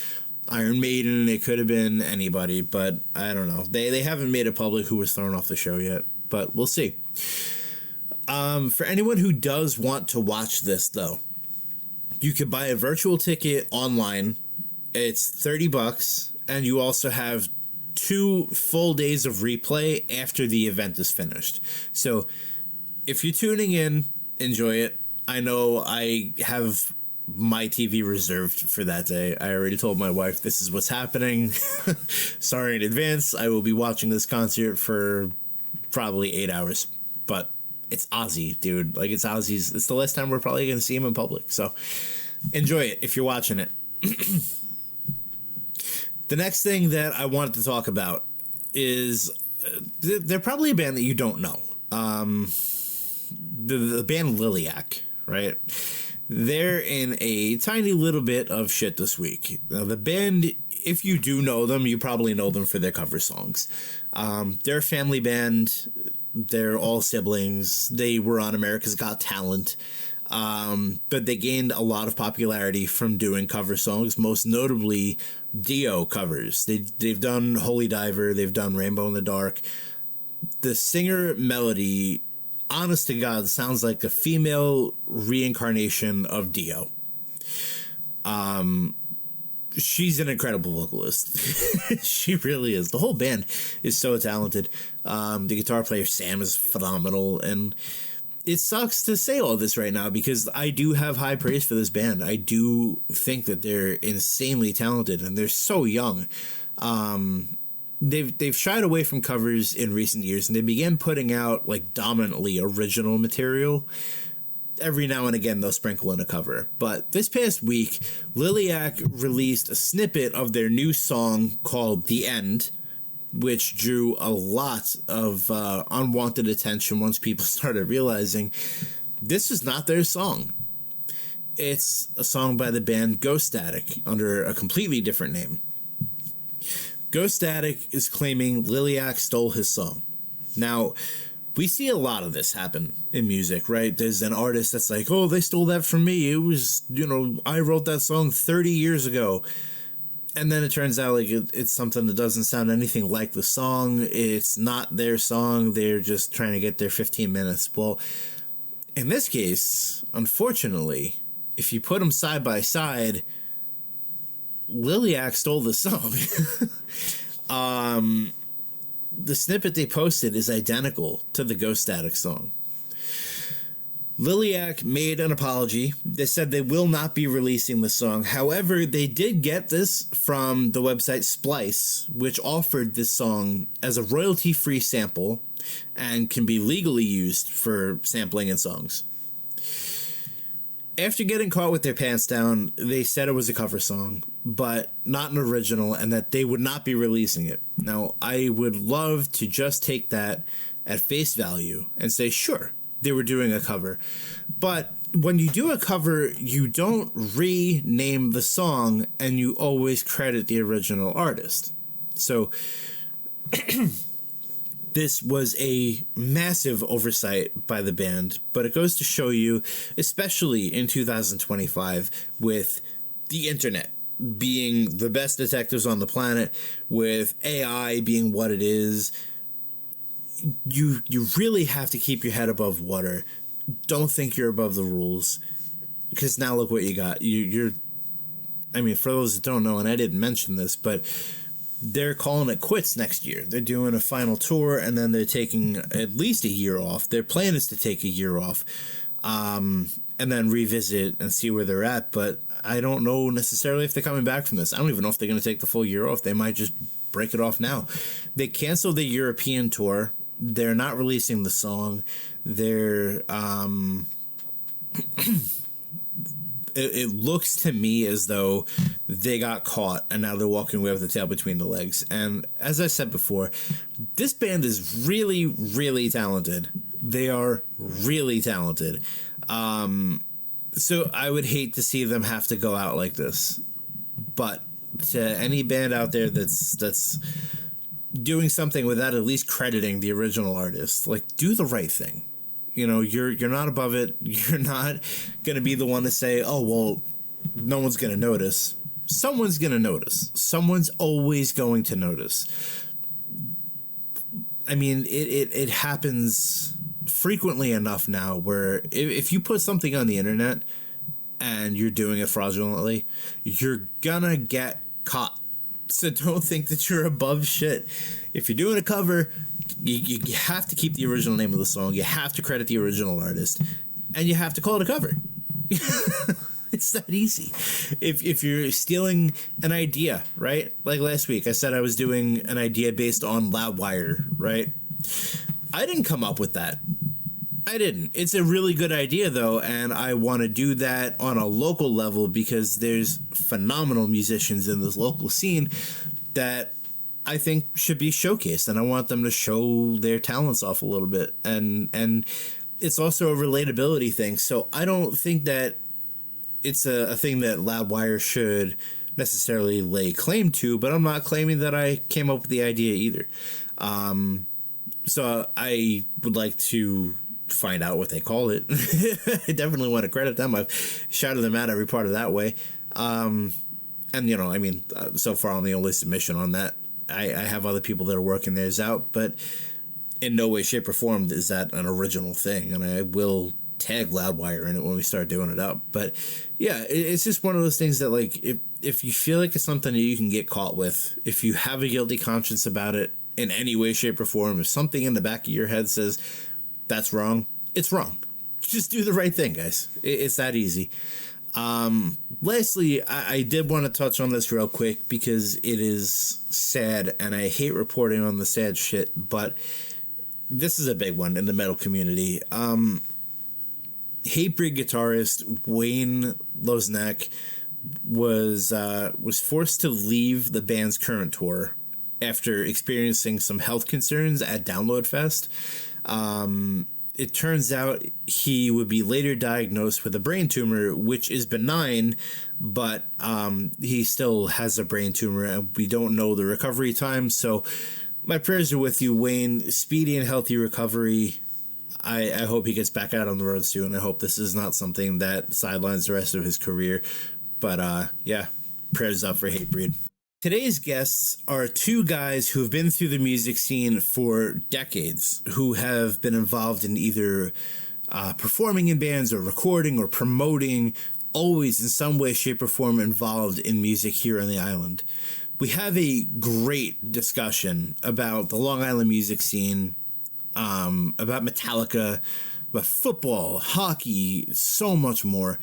Iron Maiden. It could have been anybody, but I don't know. They haven't made it public who was thrown off the show yet, but we'll see. For anyone who does want to watch this, though, you could buy a virtual ticket online. It's $30, and you also have 2 full days of replay after the event is finished. So if you're tuning in, enjoy it. I know I have my TV reserved for that day. I already told my wife this is what's happening. Sorry in advance. I will be watching this concert for probably 8 hours. But it's Ozzy, dude. Like, it's Ozzy's. It's the last time we're probably going to see him in public. So enjoy it if you're watching it. The next thing that I wanted to talk about is they're probably a band that you don't know. The band Liliac, right? They're in a tiny little bit of shit this week. Now, the band, if you do know them, you probably know them for their cover songs. They're a family band. They're all siblings. They were on America's Got Talent. But they gained a lot of popularity from doing cover songs, most notably Dio covers. They've done Holy Diver. They've done Rainbow in the Dark. The singer Melody, honest to God, sounds like a female reincarnation of Dio. She's an incredible vocalist. She really is. The whole band is so talented. The guitar player Sam is phenomenal, and it sucks to say all this right now because I do have high praise for this band. I do think that they're insanely talented, and they're so young. They've shied away from covers in recent years, and they began putting out like dominantly original material. Every now and again, they'll sprinkle in a cover. But this past week, Liliac released a snippet of their new song called The End, which drew a lot of unwanted attention once people started realizing this is not their song. It's a song by the band Ghost Static under a completely different name. Ghost Static is claiming Liliac stole his song. Now, we see a lot of this happen in music, right? There's an artist that's like, oh, they stole that from me. It was, I wrote that song 30 years ago. And then it turns out like it's something that doesn't sound anything like the song. It's not their song. They're just trying to get their 15 minutes. Well, in this case, unfortunately, if you put them side by side, Liliac stole the song. The snippet they posted is identical to the Ghost Static song. Liliac made an apology. They said they will not be releasing the song. However, they did get this from the website Splice, which offered this song as a royalty-free sample and can be legally used for sampling in songs. After getting caught with their pants down, they said it was a cover song, but not an original, and that they would not be releasing it. Now, I would love to just take that at face value and say, sure, they were doing a cover. But when you do a cover, you don't rename the song, and you always credit the original artist. So this was a massive oversight by the band, but it goes to show you, especially in 2025, with the internet being the best detectives on the planet, with AI being what it is, you really have to keep your head above water. Don't think you're above the rules, because now look what you got. You're I mean, for those that don't know, and I didn't mention this, but they're calling it quits next year. They're doing a final tour, and then they're taking at least a year off. Their plan is to take a year off, and then revisit and see where they're at. But I don't know necessarily if they're coming back from this. I don't even know if they're going to take the full year off. They might just break it off now. They canceled the European tour. They're not releasing the song. They're it looks to me as though they got caught and now they're walking away with the tail between the legs. And as I said before, this band is really, really talented. They are really talented. So I would hate to see them have to go out like this. But to any band out there that's doing something without at least crediting the original artist, like, do the right thing. you're not above it. You're not going to be the one to say, "Oh, well, no one's going to notice." Someone's going to notice. Someone's always going to notice. I mean, it happens frequently enough now where if you put something on the internet and you're doing it fraudulently, you're gonna get caught. So don't think that you're above shit. If you're doing a cover, you have to keep the original name of the song. You have to credit the original artist, and you have to call it a cover. It's that easy. If you're stealing an idea, right? Like last week, I said I was doing an idea based on Loudwire, right? I didn't come up with that. I didn't. It's a really good idea, though, and I want to do that on a local level because there's phenomenal musicians in this local scene that I think should be showcased, and I want them to show their talents off a little bit. And it's also a relatability thing, so I don't think that it's a thing that Loudwire should necessarily lay claim to, but I'm not claiming that I came up with the idea either. So I would like to find out what they call it. I definitely want to credit them. I've shouted them out every part of that way. And, so far I'm the only submission on that. I have other people that are working theirs out, but in no way, shape, or form is that an original thing. And I will tag Loudwire in it when we start doing it up. But yeah, it's just one of those things that, like, if you feel like it's something that you can get caught with, if you have a guilty conscience about it in any way, shape, or form, if something in the back of your head says that's wrong, it's wrong. Just do the right thing, guys. It's that easy. Lastly, I did want to touch on this real quick because it is sad, and I hate reporting on the sad shit, but this is a big one in the metal community. Hatebreed guitarist Wayne Losnack was forced to leave the band's current tour after experiencing some health concerns at Download Fest. It turns out he would be later diagnosed with a brain tumor, which is benign, but he still has a brain tumor, and we don't know the recovery time. So my prayers are with you, Wayne. Speedy and healthy recovery. I hope he gets back out on the road soon. I hope this is not something that sidelines the rest of his career. But yeah, prayers up for Hatebreed. Today's guests are two guys who have been through the music scene for decades, who have been involved in either performing in bands or recording or promoting, always in some way, shape, or form involved in music here on the island. We have a great discussion about the Long Island music scene, about Metallica, about football, hockey, so much more.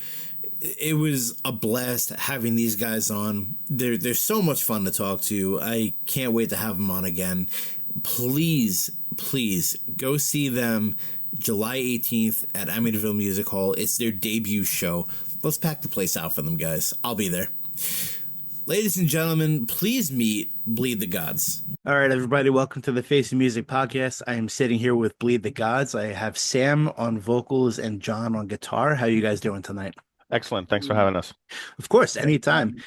It was a blast having these guys on. They're so much fun to talk to. I can't wait to have them on again. Please go see them July 18th at Amityville Music Hall. It's their debut show. Let's pack the place out for them, guys. I'll be there. Ladies and gentlemen, please meet Bleed the Gods. All right, everybody, welcome to the Face of Music podcast. I am sitting here with Bleed the Gods. I have Sam on vocals and John on guitar. How are you guys doing tonight? Excellent. Thanks for having us. Of course, anytime.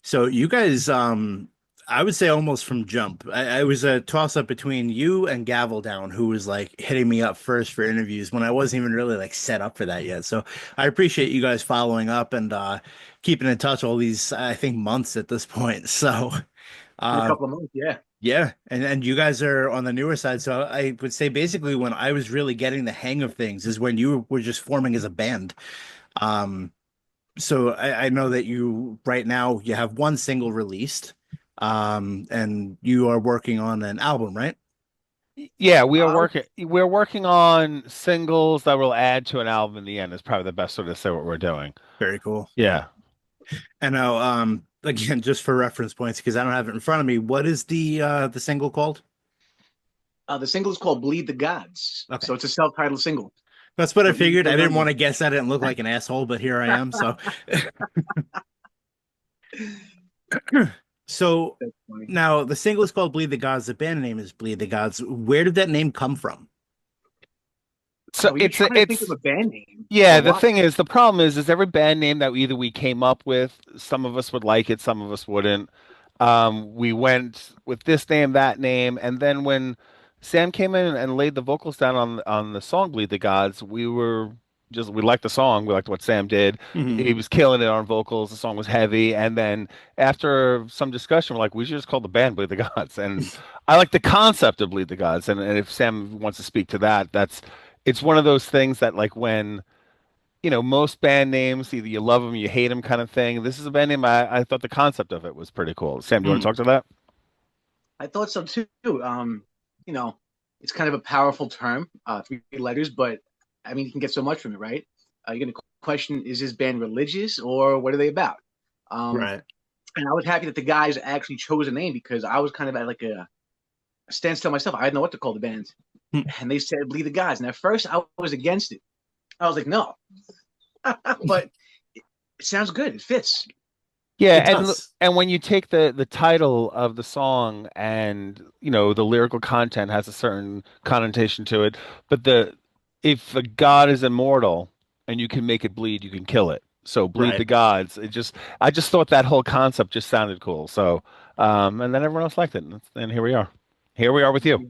So you guys, I would say almost from jump. I was a toss-up between you and Gavel Down, who was like hitting me up first for interviews when I wasn't even really like set up for that yet. So I appreciate you guys following up and keeping in touch all these, I think, months at this point. So a couple of months, yeah. Yeah, and you guys are on the newer side. So I would say basically when I was really getting the hang of things is when you were just forming as a band. So I know that you right now you have one single released, and you are working on an album, right? Yeah, we're working on singles that will add to an album in the end is probably the best way to say what we're doing. Very cool. Yeah. And now again, just for reference points, because I don't have it in front of me, what is the single called? The single is called Bleed the Gods. Okay. So it's a self-titled single. That's what I figured. I didn't want to guess at it and look like an asshole, but here I am. So, so now the single is called Bleed the Gods. The band name is Bleed the Gods. Where did that name come from? So it's think of a band name. Yeah, the thing is, the problem is every band name that either we came up with, some of us would like it, some of us wouldn't. We went with this name, that name, and then when Sam came in and laid the vocals down on the song "Bleed the Gods." We liked the song. We liked what Sam did. Hmm. He was killing it on vocals. The song was heavy, and then after some discussion, we're like, we should just call the band "Bleed the Gods." And I like the concept of "Bleed the Gods." And if Sam wants to speak to that, it's one of those things that like when most band names, either you love them, you hate them kind of thing. This is a band name. I thought the concept of it was pretty cool. Sam, do you want to talk to that? I thought so too. You know, it's kind of a powerful term, 3 letters, but I mean, you can get so much from it, right? You're going to question, is this band religious or what are they about? Um, Right. and I was happy that the guys actually chose a name because I was kind of at like a standstill myself. I didn't know what to call the band. And they said, Bleed the Gods. And at first, I was against it. I was like, no. But it sounds good. It fits. Yeah, It and does. and when you take the title of the song and the lyrical content has a certain connotation to it, but the if a god is immortal and you can make it bleed, you can kill it. So bleed the Right. gods. I just thought that whole concept just sounded cool. So and then everyone else liked it, and here we are. Here we are with you.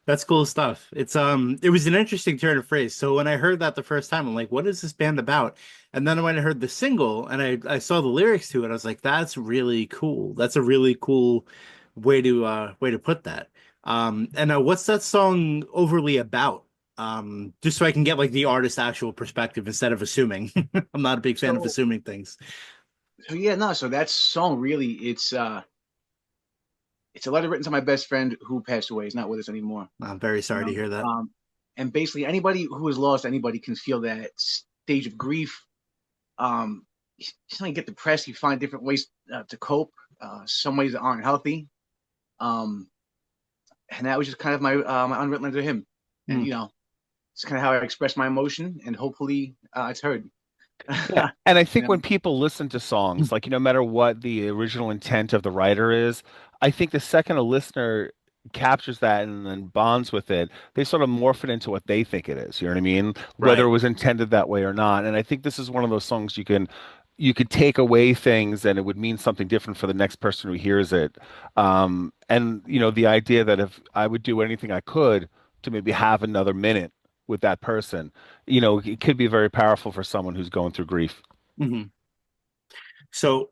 That's cool stuff. It was an interesting turn of phrase. So when I heard that the first time, I'm like, what is this band about? And then when I heard the single and I saw the lyrics to it, I was like, that's really cool. That's a really cool way to put that. And what's that song overly about? Just so I can get like the artist's actual perspective instead of assuming. I'm not a big fan of So, assuming things. so yeah, no. So that song really, it's a letter written to my best friend who passed away. He's not with us anymore. I'm very You sorry to know, hear that. and basically anybody who has lost anybody can feel that stage of grief. You suddenly get depressed. You find different ways to cope. Some ways that aren't healthy. Um, and that was just kind of my unwritten letter to him. And Hmm. it's kind of how I express my emotion, and hopefully it's heard. Yeah, and I You think know, when people listen to songs, like no matter what the original intent of the writer is, I think the second a listener captures that and then bonds with it, they sort of morph it into what they think it is. You know what I mean? Whether it Right. was intended that way or not. And I think this is one of those songs you could take away things and it would mean something different for the next person who hears it. And the idea that if I would do anything I could to maybe have another minute with that person, it could be very powerful for someone who's going through grief. Hmm. So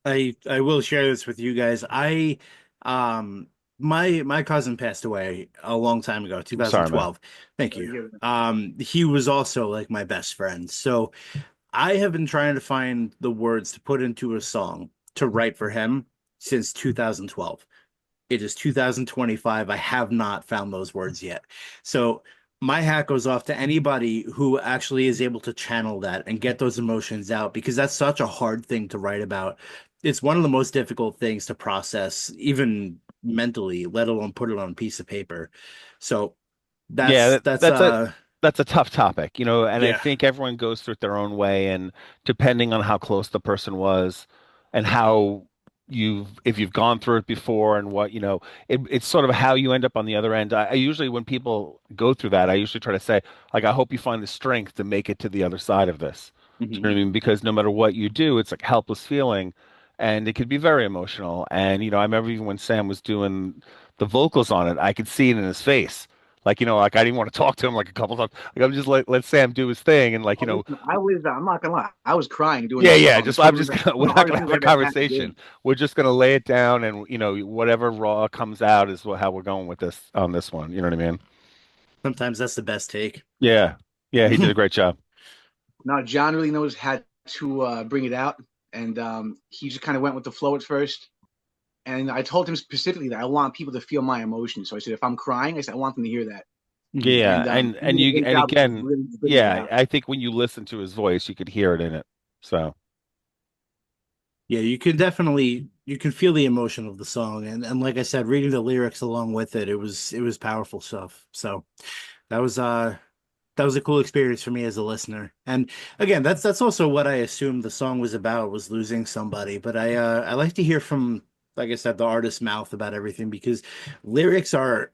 I will share this with you guys. I um my cousin passed away a long time ago, I'm sorry, man. 2012. Thank sorry to you. hear that. He was also like my best friend. So I have been trying to find the words to put into a song to write for him since 2012. It is 2025. I have not found those words yet. So my hat goes off to anybody who actually is able to channel that and get those emotions out because that's such a hard thing to write about. It's one of the most difficult things to process, even mentally, let alone put it on a piece of paper. So Yeah, that's that's a tough topic, and I yeah. think everyone goes through it their own way, and depending on how close the person was and how if you've gone through it before and what, it's sort of how you end up on the other end. I usually, when people go through that, I usually try to say, like, I hope you find the strength to make it to the other side of this. Do you know Mhm. what I mean? Because no matter what you do, it's like helpless feeling, and it could be very emotional. And, I remember even when Sam was doing the vocals on it, I could see it in his face. Like, like I didn't want to talk to him like a couple times. Like I'm just let Sam do his thing and like, Oh, listen, I'm not gonna lie, I was crying doing yeah, that yeah, song. just It's I'm one of just the, gonna one we're of the not hardest gonna things have a I've ever had to conversation. do. We're just gonna lay it down and whatever raw comes out is how we're going with this on this one. You know what I mean? Sometimes that's the best take. Yeah. Yeah, he did a great job. Now John really knows how to bring it out, and he just kind of went with the flow at first. And I told him specifically that I want people to feel my emotions. So I said, if I'm crying, I said I want them to hear that. Mhm. Yeah, And he and did a you great and job of again, really bringing it yeah, out. I think when you listen to his voice, you could hear it in it. So, Yeah, you can feel the emotion of the song and like I said, reading the lyrics along with it, it was powerful stuff. So that was uh that was a cool experience for me as a listener. And again, that's also what I assumed the song was about was losing somebody. But I like to hear from like I said, the artist's mouth about everything because lyrics are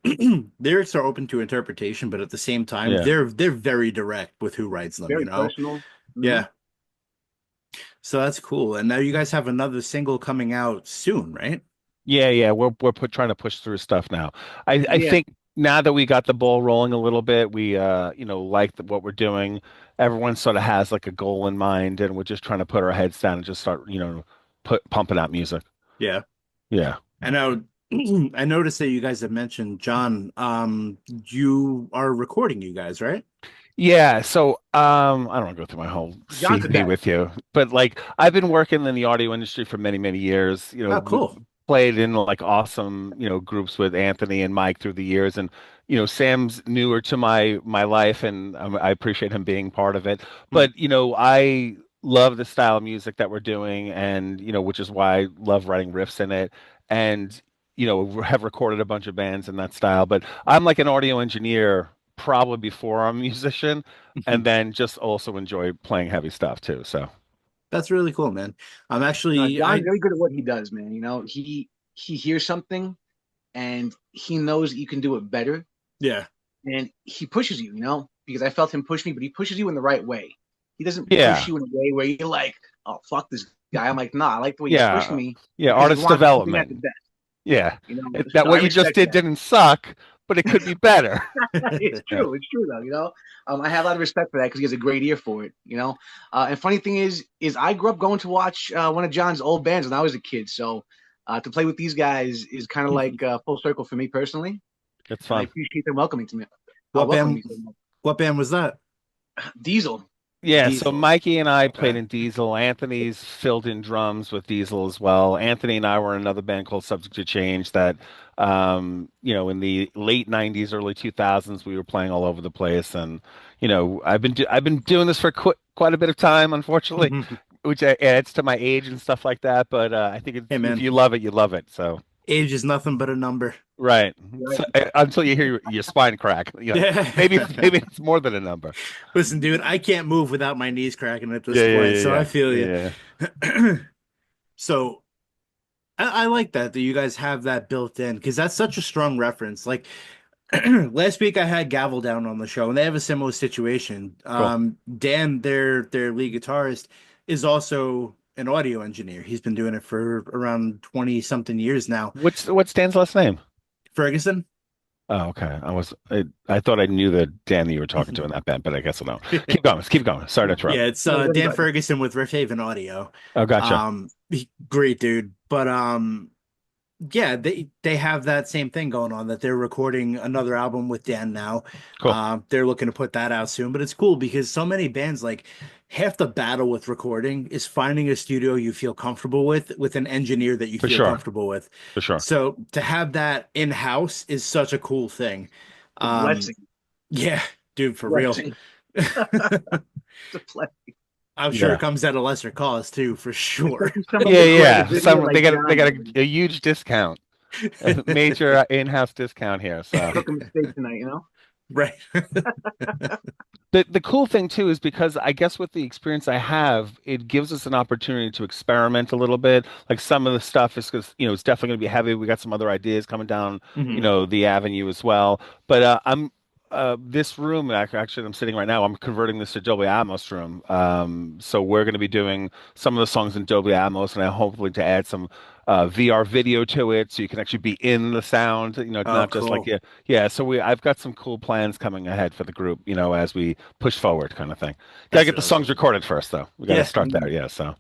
lyrics are open to interpretation, but at the same time, yeah. they're very direct with who writes them, you Very know? personal. Hmm. Yeah. So that's cool. And now you guys have another single coming out soon, right? Yeah. We're trying to push through stuff now. I Yeah, think now that we got the ball rolling a little bit, we like what we're doing. Everyone sort of has like a goal in mind, and we're just trying to put our heads down and just start, put pumping out music. Yeah. Yeah. I know. I noticed that you guys have mentioned John. You are recording, you guys, right? Yeah, so I don't want to go through my whole John's the CV best. with you, but like I've been working in the audio industry for many, many years. Oh, We cool. played in like awesome, groups with Anthony and Mike through the years, and Sam's newer to my life, and I appreciate him being part of it. Hmm. But I love the style of music that we're doing, and which is why I love writing riffs in it, and have recorded a bunch of bands in that style. But I'm like an audio engineer probably before I'm a musician, and then just also enjoy playing heavy stuff too. So That's really cool, man. I'm No, actually, John's I really good at what he does, man. He hears something and he knows you can do it better, yeah, and he pushes you. Because I felt him push me, but he pushes you in the right way. He doesn't push yeah, you in a way where you're like, "Oh, fuck this guy." I'm like, "Nah, I like the way he's pushing yeah, me yeah. because he Artist wants something at the development. best." Yeah, that So I what you just respect did that. didn't suck, but it could be better. It's Yeah. true. It's true though. I have a lot of respect for that because he has a great ear for it. And funny thing is I grew up going to watch one of John's old bands when I was a kid. So to play with these guys is kind of like full circle for me personally, It's and I fun. appreciate them welcoming to me. what Welcoming band? me so much. What band was that? Diesel. Yeah, so Diesel. Mikey and I played Okay. in Diesel. Anthony's filled in drums with Diesel as well. Anthony and I were in another band called Subject to Change that, in the late 90s, early 2000s, we were playing all over the place. And, I've been doing this for quite a bit of time, unfortunately, which adds to my age and stuff like that. But I think Hey, if man, you love it, you love it. So, age is nothing but a number. right. Right? So, until you hear your spine crack, maybe Yeah. maybe it's more than a number. Listen, dude, I can't move without my knees cracking at this Yeah, yeah, point, yeah, so I yeah, feel you. yeah. So I like that you guys have that built in because that's such a strong reference. Like last week, I had Gavel down on the show, and they have a similar situation. Cool. Dan, their lead guitarist, is also an audio engineer. He's been doing it for around 20 something years now. What's Dan's last name? Ferguson. Oh, okay. I thought I knew the Dan that you were talking to in that band, but I guess I don't. Keep going. Keep going. Sorry to interrupt. Yeah, it's No, you're Dan good. Ferguson with Riff Haven Audio. Oh, gotcha. Great dude. But yeah, they have that same thing going on that they're recording another album with Dan now. Cool. They're looking to put that out soon, but it's cool because so many bands like half the battle with recording is finding a studio you feel comfortable with an engineer that you For feel sure. comfortable with. For sure. So to have that in-house is such a cool thing. It's a Um, blessing. yeah, dude, for real. Blessing. It's a blessing. I'm sure it Yeah. comes at a lesser cost too, for sure. Especially someone Yeah, recording a yeah. video Some like they John got does. a huge discount, a major in-house discount here. So Took a mistake tonight. Right. the cool thing too is because I guess with the experience I have, it gives us an opportunity to experiment a little bit. Like some of the stuff is because it's definitely going to be heavy. We got some other ideas coming down, Mhm. the avenue as well. But I'm this room actually I'm sitting right now. I'm converting this to Dolby Atmos room. So we're going to be doing some of the songs in Dolby Atmos, and I hopefully to add some VR video to it, so you can actually be in the sound. Oh, Not just like cool. yeah. So I've got some cool plans coming ahead for the group. As we push forward, kind of thing. Gotta That's get the really songs cool. recorded first, though. We got to Yeah. start there. Yeah. So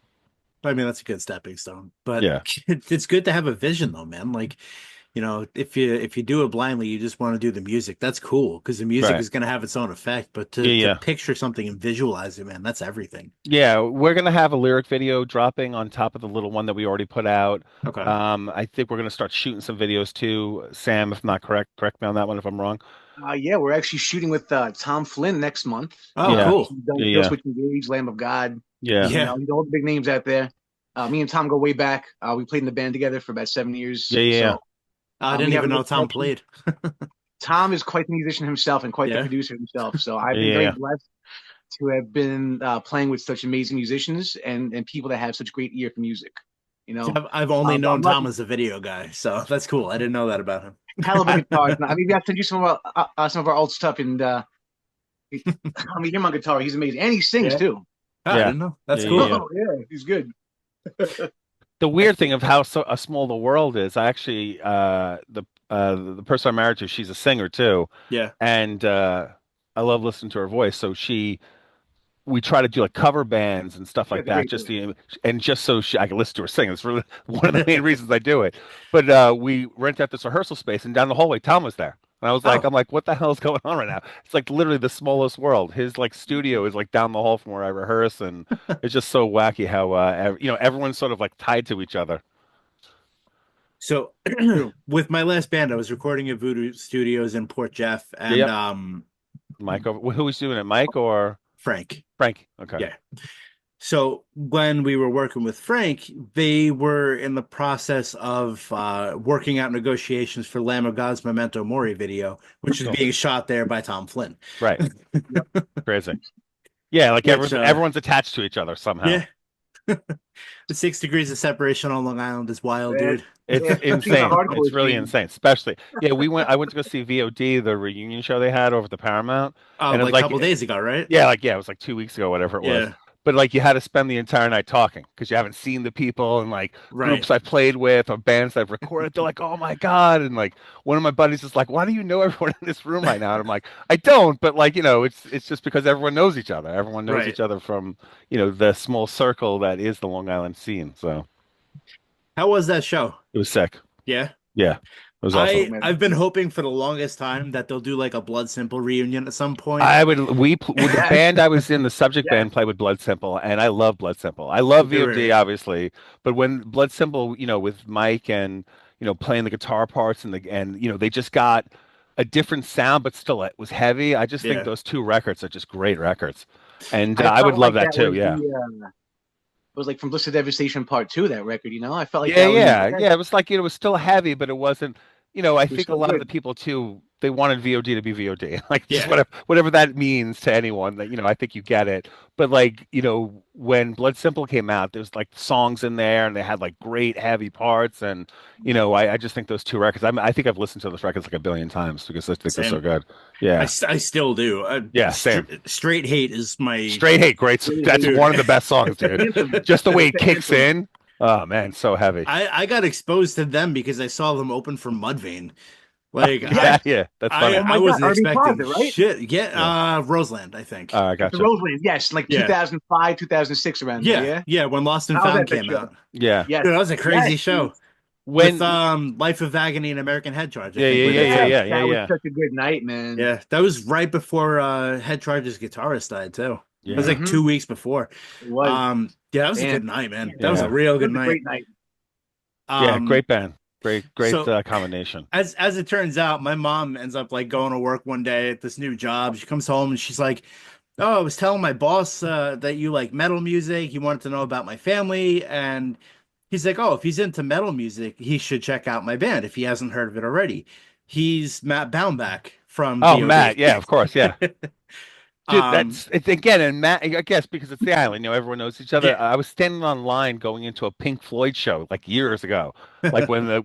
I mean, that's a good stepping stone. But yeah. it's good to have a vision though, man. Like, if you do it blindly, you just want to do the music. That's cool because the music Right. is gonna have its own effect. But Yeah. to Yeah. picture something and visualize it, man, that's everything. Yeah, we're gonna have a lyric video dropping on top of the little one that we already put out. Okay. I think we're gonna start shooting some videos too. Sam, if not correct me on that one if I'm wrong. Yeah, we're actually shooting with Tom Flynn next month. Oh, Yeah, He's cool. done yeah, Kill yeah, Switch Engage, Lamb of God. yeah. Yeah. All the big names out there. Me and Tom go way back. We played in the band together for about 7 years. Yeah, yeah, yeah. So I we didn't have a even good know Tom connection. played. Tom is quite the musician himself and quite the Yeah. producer himself. So I've Yeah, been yeah, very yeah. blessed to have been playing with such amazing musicians and people that have such great ear for music. See, I've only But I'm known Tom lucky. as a video guy, so that's cool. I didn't know that about him. Hell of a guitarist. I mean, we have to send you some of our old stuff, and I mean, him on guitar, he's amazing, and he sings Yeah. too. Oh, I Yeah, didn't know. yeah, That's yeah, cool. yeah. Oh yeah, he's good. The weird thing of how small the world is, I actually the person I'm married to, she's a singer too, Yeah. and I love listening to her voice. So we try to do like cover bands and stuff Yeah, like it's a that, great just thing. and just so I can listen to her sing. It's really one of the main reasons I do it. But we rent out this rehearsal space, and down the hallway, Tom was there. And Oh, I'm like, what the hell is going on right now? It's like literally the smallest world. His like studio is like down the hall from where I rehearse, and it's just so wacky how everyone's sort of like tied to each other. so True. with my last band, I was recording at Voodoo Studios in Port Jeff, Yeah, and yep. Mike over. Who was doing it? Mike or Frank. Frank? Okay. Yeah. So when we were working with Frank, they were in the process of working out negotiations for Lamb of God's Memento Mori video, which is Cool. being shot there by Tom Flynn. Right. Yep. Crazy. Yeah, like Which, everyone's attached to each other somehow. yeah, the 6 degrees of separation on Long Island is wild, Yeah, dude. It's yeah, especially in the insane. hardcore It's really scene. insane. Especially, yeah, I went to go see VOD, the reunion show they had over at the Paramount, and it was Like a couple like, days ago, right? yeah, it was like 2 weeks ago, whatever it was. Yeah, But like you had to spend the entire night talking because you haven't seen the people and like right. groups I've played with or bands I've recorded. They're like, "Oh my God!" And like one of my buddies is like, "Why do you know everyone in this room right now?" And I'm like, "I don't," but like it's just because everyone knows each other. Everyone knows Right. each other from the small circle that is the Long Island scene. So How was that show? it was sick. Yeah. Yeah, it was Oh awesome. man, I've been hoping for the longest time that they'll do like a Blood Simple reunion at some point. I would with the yes, band I was in, the subject yes, band played with Blood Simple, and I love Blood Simple. I love They VOD were, obviously, but when Blood Simple, with Mike and playing the guitar parts and they just got a different sound, but still it was heavy. I just think yeah. those two records are just great records, and I I would felt love like that that too. was Yeah. it was like from Bliss to Devastation Part Two. That record, I felt like Yeah, that was yeah, yeah. It was like it was still heavy, but it wasn't. I it was think a so lot of good. the people too, they wanted VOD to be VOD, like just Yeah. whatever that means to anyone. That I think you get it. But like when Blood Simple came out, there's like songs in there, and they had like great heavy parts, and I just think those two records. I think I've listened to those records like a billion times because I think they're so Same. good. Yeah, I still do. yeah, same. Straight Hate is my Straight Hate, great. Really That's hate dude. one of the best songs, It's the dude. anthem. Just the way It's it the kicks anthem. in. Oh man, so heavy. I got exposed to them because I saw them open for Mudvayne. Like Yeah, Yes. yeah, that's funny. Oh my I God, wasn't Irving expecting Plaza, right? shit. Yeah. Yeah, Roseland, I think. I It's the gotcha. Roseland. Yes, like Yeah. 2005, 2006 around there. Yeah, Yeah. yeah, when Lost and I was Found at that came show. out. Yeah. Yes. Dude, that was a Yes. crazy show. With When Life of Agony and American Head Charge, I Yeah, think yeah, were yeah, there yeah, Yes. too. yeah, yeah, That was yeah. such a good night, man. Yeah, that was right before Head Charge's guitarist died too. It was Yeah. like Hmm. 2 weeks before. It was. Yeah, that was a Man. good night, man. That was a Yeah. real It good was a night. great night. Yeah, Um, great band. Great so combination. as it turns out, my mom ends up like going to work one day at this new job. She comes home and she's like, "Oh, I was telling my boss that you like metal music. He wanted to know about my family, and he's like, oh, if he's into metal music, he should check out my band if he hasn't heard of it already. He's Matt Baumbach from Oh, Matt, VOD." yeah, of course, yeah. Dude, Um, it's again, and Matt, I guess because it's the island, everyone knows each other. yeah, I was standing online going into a Pink Floyd show like years ago, like when the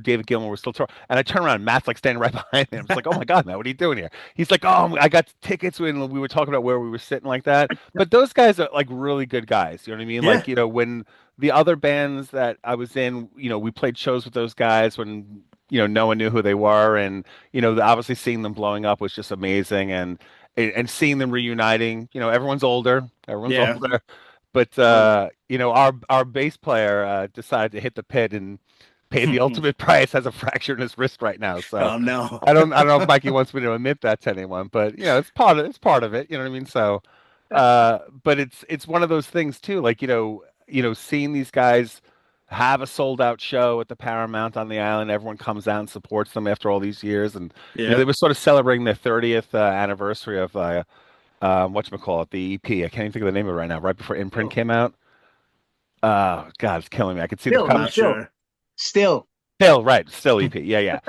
David Gilmour was still touring, and I turn around, and Matt's like standing right behind me. I'm just like, oh my God, Matt, what are you doing here? He's like, oh, I got tickets when we were talking about where we were sitting like that. But those guys are like really good guys. You know what I mean? yeah, Like, when the other bands that I was in, we played shows with those guys when no one knew who they were, and obviously seeing them blowing up was just amazing, and seeing them reuniting. Everyone's older, everyone's yeah. older, but Oh, our bass player decided to hit the pit and pay the ultimate price. Has a fracture in his wrist right now. So Oh no. I don't know if Mikey wants me to admit that to anyone, but it's part of it. You know what I mean? So, but it's one of those things too. Like seeing these guys have a sold out show at the Paramount on the island. Everyone comes out and supports them after all these years, and Yeah. they were sort of celebrating their 30th anniversary of whatchamacallit, the EP. I can't even think of the name of it right now. Right before Imprint still, came out. God, it's killing me. I could see the still, I'm no, not cover. still, sure. still. Still, right. Still EP. Yeah, yeah.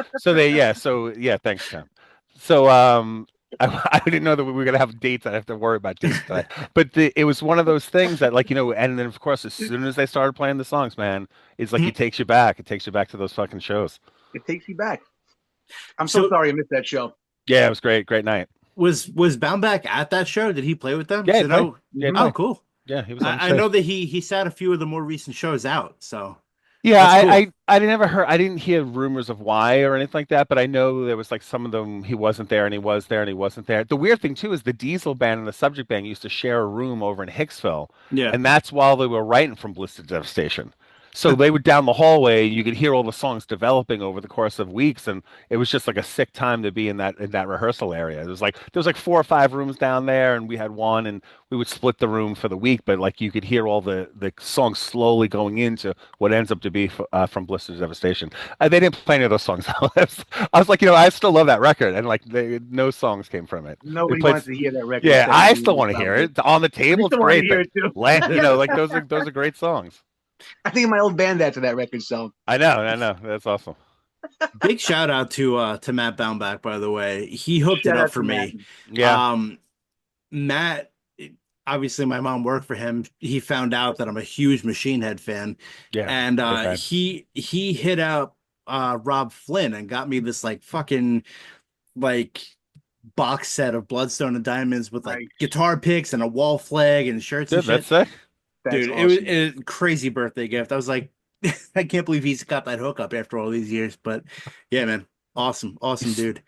So yeah, thanks, Tim. So I didn't know that we were gonna have dates. I have to worry about dates today. But it was one of those things that like, and then of course as soon as they started playing the songs, man, it's like it takes you back. It takes you back to those fucking shows. It takes you back. I'm so So sorry I missed that show. Yeah, it was great. Great night. was Baumbach at that show? Did he play with them? Yeah, 'Cause he I played. know. Yeah, he Mhm. Oh, played. cool. Yeah, he was on I know stage. that he sat a few of the more recent shows out, so Yeah, that's cool. I never heard, I didn't hear rumors of why or anything like that, but I know there was like some of them he wasn't there and he was there and he wasn't there. The weird thing too is the Diesel band and the Subject band used to share a room over in Hicksville, Yeah. and that's while they were writing from Blister Devastation. So they would down the hallway, you could hear all the songs developing over the course of weeks, and it was just like a sick time to be in that rehearsal area. It was like there was like 4 or 5 rooms down there, and we had one, and we would split the room for the week, but like you could hear all the songs slowly going into what ends up to be from Blister's Devastation. They didn't play any of those songs. I was like, I still love that record, and like no songs came from it. They Nobody played, wants to hear that record yeah, instead of I you, still want to hear probably. it. On the I Table, it's still want to great. hear it too. Like those are great songs. I think my old band to that record, so I know, that's awesome. Big shout out to Matt Baumbach, by the way. He hooked it shout up out for to Matt. me. Yeah, Um, Matt, obviously my mom worked for him. He found out that I'm a huge Machine Head fan, yeah, and big fan. he hit up Rob Flynn and got me this like fucking like box set of Bloodstone and Diamonds with like Right. guitar picks and a wall flag and shirts and Dude, shit. that's sick. That's Dude, awesome. it was a crazy birthday gift. I was like, I can't believe he's got that hookup after all these years. But yeah, man, awesome dude.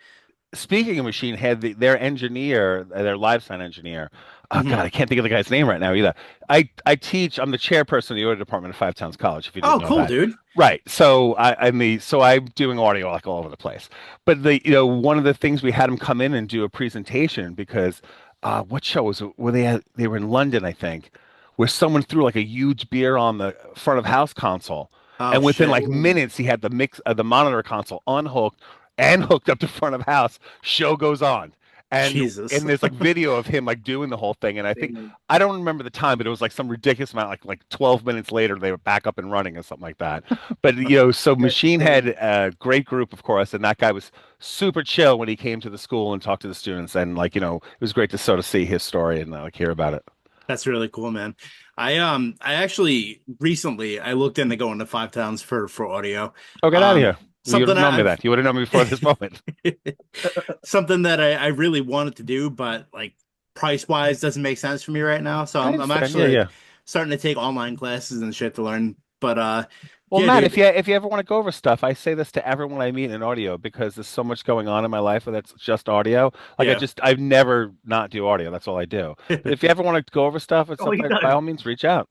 Speaking of Machine Head, their engineer, their live sound engineer, oh God, Mhm. I can't think of the guy's name right now either. I teach. I'm the chairperson of the audio department at Five Towns College. If you didn't Oh, know cool, that, dude. right? So so I'm doing audio like all over the place. But one of the things we had him come in and do a presentation because what show was it? Where they were in London, I think, where someone threw like a huge beer on the front of house console. Oh And within shit. like minutes, he had the monitor console unhooked and hooked up to front of house. Show goes on, Jesus. and there's like video of him like doing the whole thing. And I don't remember the time, but it was like some ridiculous amount, like 12 minutes later, they were back up and running or something like that. But so That's Machine cool. had a great group, of course, and that guy was super chill when he came to the school and talked to the students, and like it was great to sort of see his story and like hear about it. That's really cool, man. I actually recently I looked into going to Five Towns for audio. Oh, get out of Um here! Well, you would something have known me I've that. You would have known me before this moment. something that I really wanted to do, but like price wise doesn't make sense for me right now. So I I'm understand. actually Yeah, yeah. like starting to take online classes and shit to learn. But Well, yeah, Matt, dude. if you ever want to go over stuff, I say this to everyone I meet in audio because there's so much going on in my life that's just audio. Like Yeah. I've never not do audio. That's all I do. But if you ever want to go over stuff and Oh, stuff he like, by does. all means, reach out.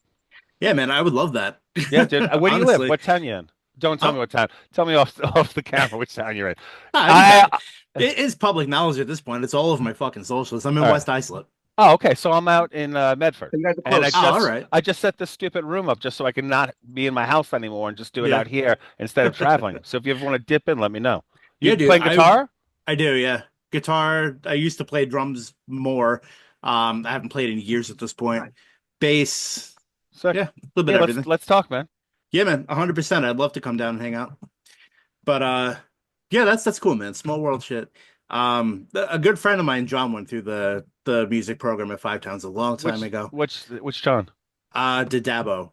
Yeah, man, I would love that. Yeah, dude. Where do you live? Honestly. What town you in? Don't tell me Oh, what town. Tell me off off the camera which town you're in. I mean, I it is public knowledge at this point. It's all over my fucking socials. I'm in all right. West Islip. Oh, okay. So I'm out in Medford, So you guys are and close. Oh, all right. I just set this stupid room up just so I can not be in my house anymore and just do it Yeah. out here instead of traveling. So if you ever want to dip in, let me know. You Yeah, dude. playing guitar? I do, yeah. Guitar. I used to play drums more. I haven't played in years at this point. Nice. Bass. Sick. Yeah, a little bit Yeah, of everything. let's talk, man. Yeah, man, 100%. I'd love to come down and hang out. But yeah, that's cool, man. Small world shit. A good friend of mine, John, went through the music program at Five Towns a long time ago. Which John? Dabo.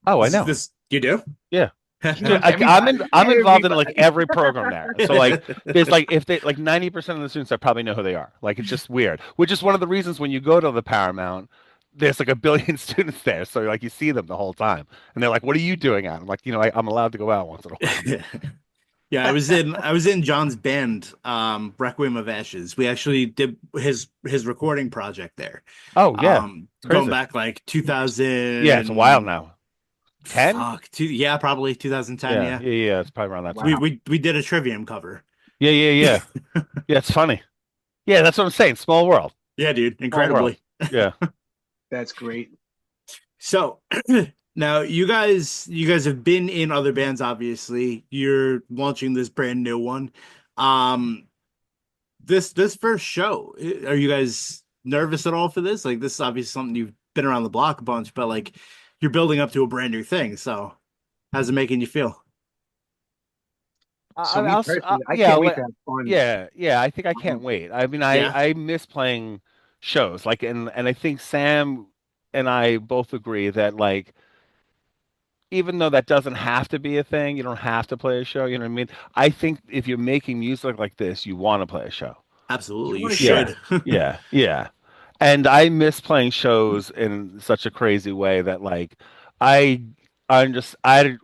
Oh, I This, know. this you do? Yeah. Dude, Everybody. I'm involved in Everybody. like every program there. So like there's like if they like 90% of the students I probably know who they are. Like it's just weird. Which is one of the reasons when you go to the Paramount, there's like a billion students there. So like you see them the whole time. And they're like, "What are you doing out?" I'm like, I'm allowed to go out once in a while. Yeah, I was in John's band, Requiem of Ashes. We actually did his recording project there. Oh yeah. Going Crazy. back like 2000. Yeah, it's a while now. 10? Fuck, yeah, probably 2010. Yeah, Yeah, yeah. It's probably around that Wow. time. we did a Trivium cover. Yeah, yeah, yeah. Yeah, it's funny. Yeah, that's what I'm saying. Small world. Yeah, dude, Small world. incredibly. Yeah. That's great. So now you guys have been in other bands, obviously. You're launching this brand new one. Um, this first show, are you guys nervous at all for this? Like, this is obviously something you've been around the block a bunch, but like you're building up to a brand new thing. So how's it making you feel? So me personally, I yeah, can't wait to have fun. yeah, yeah. I think I can't Um, wait. I mean, Yeah, I miss playing shows. Like, and I think Sam and I both agree that like even though that doesn't have to be a thing, you don't have to play a show. You know what I mean? I think if you're making music like this, you want to play a show. You absolutely. You want to Yeah, should. share. yeah, yeah. And I miss playing shows in such a crazy way that like I I'm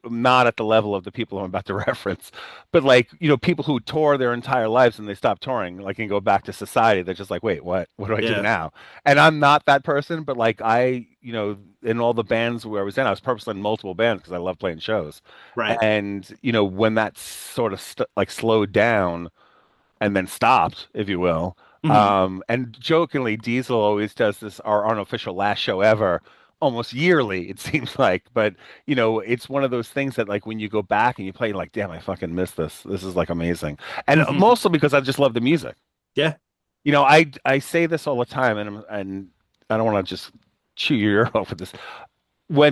not at the level of the people I'm about to reference, but like people who tour their entire lives and they stop touring like and go back to society. They're just like, wait, what do I do Yeah, now? And I'm not that person, but like in all the bands where I was purposely in multiple bands because I love playing shows. right. And when that sort of like slowed down and then stopped, if you will. Hmm. And jokingly, Diesel always does this, our unofficial last show ever, almost yearly, it seems like. But, it's one of those things that, like, when you go back and you play, you're like, damn, I fucking missed this. This is, like, amazing. And mostly because I just love the music. Yeah. I say this all the time, and I don't want to just chew your ear off with this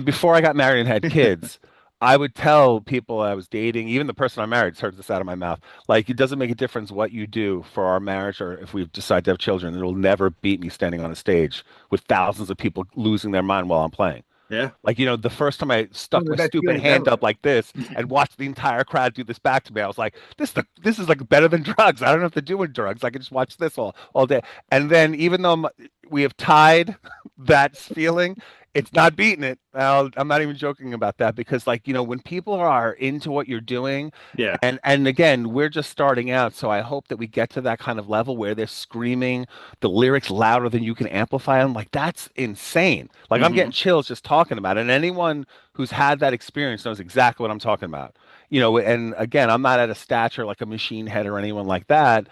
before I got married and had kids, I would tell people I was dating, even the person I married, heard this out of my mouth. Like, it doesn't make a difference what you do for our marriage or if we decide to have children. It'll never beat me standing on a stage with thousands of people losing their mind while I'm playing. Yeah. Like, the first time I One stuck of the my best stupid feelings hand ever. up like this and watched the entire crowd do this back to me, I was like, this is like better than drugs. I don't have to do with drugs. I can just watch this all day. And then even though we have tied that feeling, it's not beating it. I'm not even joking about that because like, when people are into what you're doing Yeah. and again, we're just starting out, so I hope that we get to that kind of level where they're screaming the lyrics louder than you can amplify them. Like that's insane. Like I'm Hmm. getting chills just talking about it. And anyone who's had that experience knows exactly what I'm talking about. And again, I'm not at a stature like a machine head or anyone like that,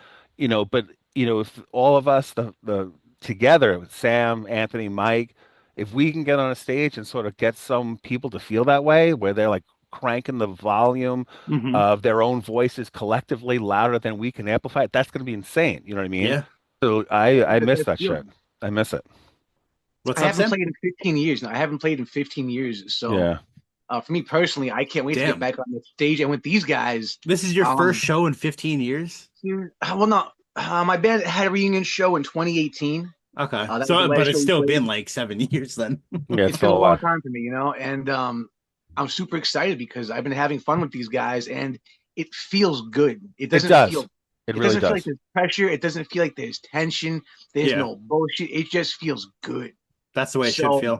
but if all of us the together, Sam, Anthony, Mike, if we can get on a stage and sort of get some people to feel that way, where they're like cranking the volume Hmm. of their own voices collectively louder than we can amplify it, that's going to be insane. You know what I mean? Yeah. So I The miss best that shit. feeling. I miss it. What's I up, haven't Sam? played in 15 years now. I haven't played in 15 years. So Yeah. for me personally, I can't wait to get Damn. back on the stage. And with these guys, This is your first um, show in 15 years? well, no, my band had a reunion show in 2018. Okay. That was the So, but last it's show we still been played. like 7 years then. Yeah, it's It's been still a a long while. time for me, and I'm super excited because I've been having fun with these guys, and it feels good. It does. It It really doesn't feel like does. there's pressure. It doesn't feel like there's tension. There's Yeah. no bullshit. It just feels good. That's the way it should So feel.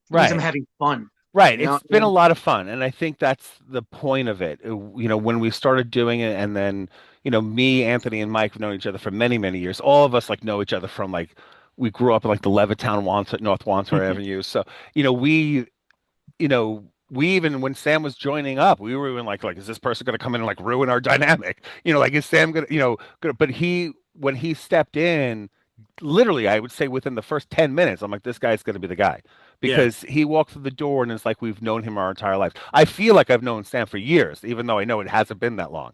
it means I'm Right. having fun. Right. You know, It's been a lot of fun. And I think that's the point of it. When we started doing it and then, me, Anthony, and Mike have known each other for many, many years. All of us like know each other from like we grew up in like the Levittown, North Wandsworth Avenue. So, we even when Sam was joining up, we were even like, is this person gonna come in and like ruin our dynamic? Like is Sam gonna, but when he stepped in, literally, I would say within the first 10 minutes, I'm like, this guy's going to be the guy Yeah. because he walked through the door and it's like we've known him our entire life. I feel like I've known Sam for years, even though I know it hasn't been that long.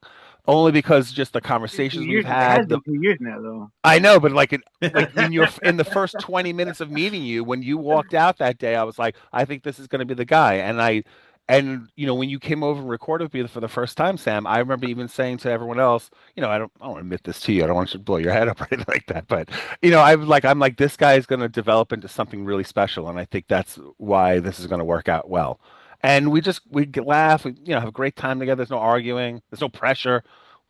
Only because just the been two conversations we've years. It has had, been 2 years now, though. I know, but like when you're in the first 20 minutes of meeting you, when you walked out that day, I was like, I think this is going to be the guy. And when you came over and recorded with me for the first time, Sam, I remember even saying to everyone else, I don't want to admit this to you. I don't want you to blow your head up or anything like that. But, I'm like, this guy is going to develop into something really special. And I think that's why this is going to work out well. And we laugh, have a great time together. There's no arguing. There's no pressure.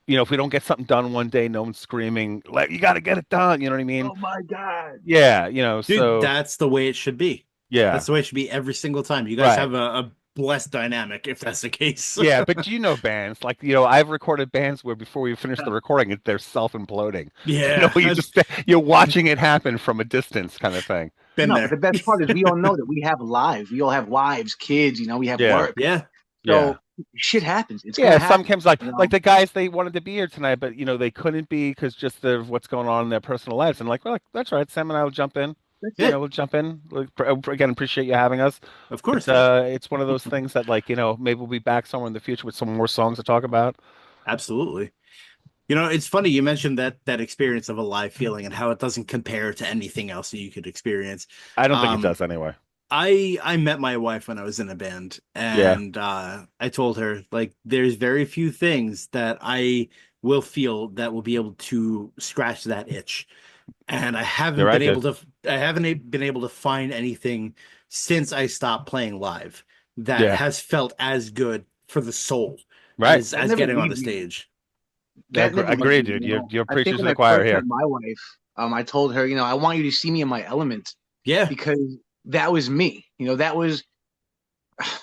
If we don't get something done one day, no one's screaming, like, you got to get it done. You know what I mean? Oh my god! Yeah, Dude, so that's the way it should be. yeah, That's the way it should be every single time. You guys right. have a blessed dynamic if that's the case. Yeah, but do you know bands? Like, I've recorded bands where before we finish the recording, they're self-imploding. Yeah, You I've just you're watching it happen from a distance kind of thing. been No, but the there. best part is we all know that we have lives. We all have wives, kids. We have Yeah, work. Yeah. yeah. So shit happens. It's gonna Yeah, happen. some camps like You like know. the guys they wanted to be here tonight, but they couldn't be because just of what's going on in their personal lives. And like, we're like, that's right, Sam and I will jump in. That's Yeah. it. We'll jump in. Again, appreciate you having us. Of But course. it's one of those things that like, maybe we'll be back somewhere in the future with some more songs to talk about. Absolutely. It's funny you mentioned that experience of a live feeling and how it doesn't compare to anything else that you could experience. I don't think it Um, does anyway. I met my wife when I was in a band, Yeah, and I told her like there's very few things that I will feel that will be able to scratch that itch, and you're right, dude. I haven't been able to find anything since I stopped playing live that Yeah, has felt as good for the soul right. That as never getting on the leaves you. stage. That never leaves Agree, you. dude. You're I think preaching to when the I choir first met here. my wife, I told her, I want you to see me in my element Yeah. because that was me. That was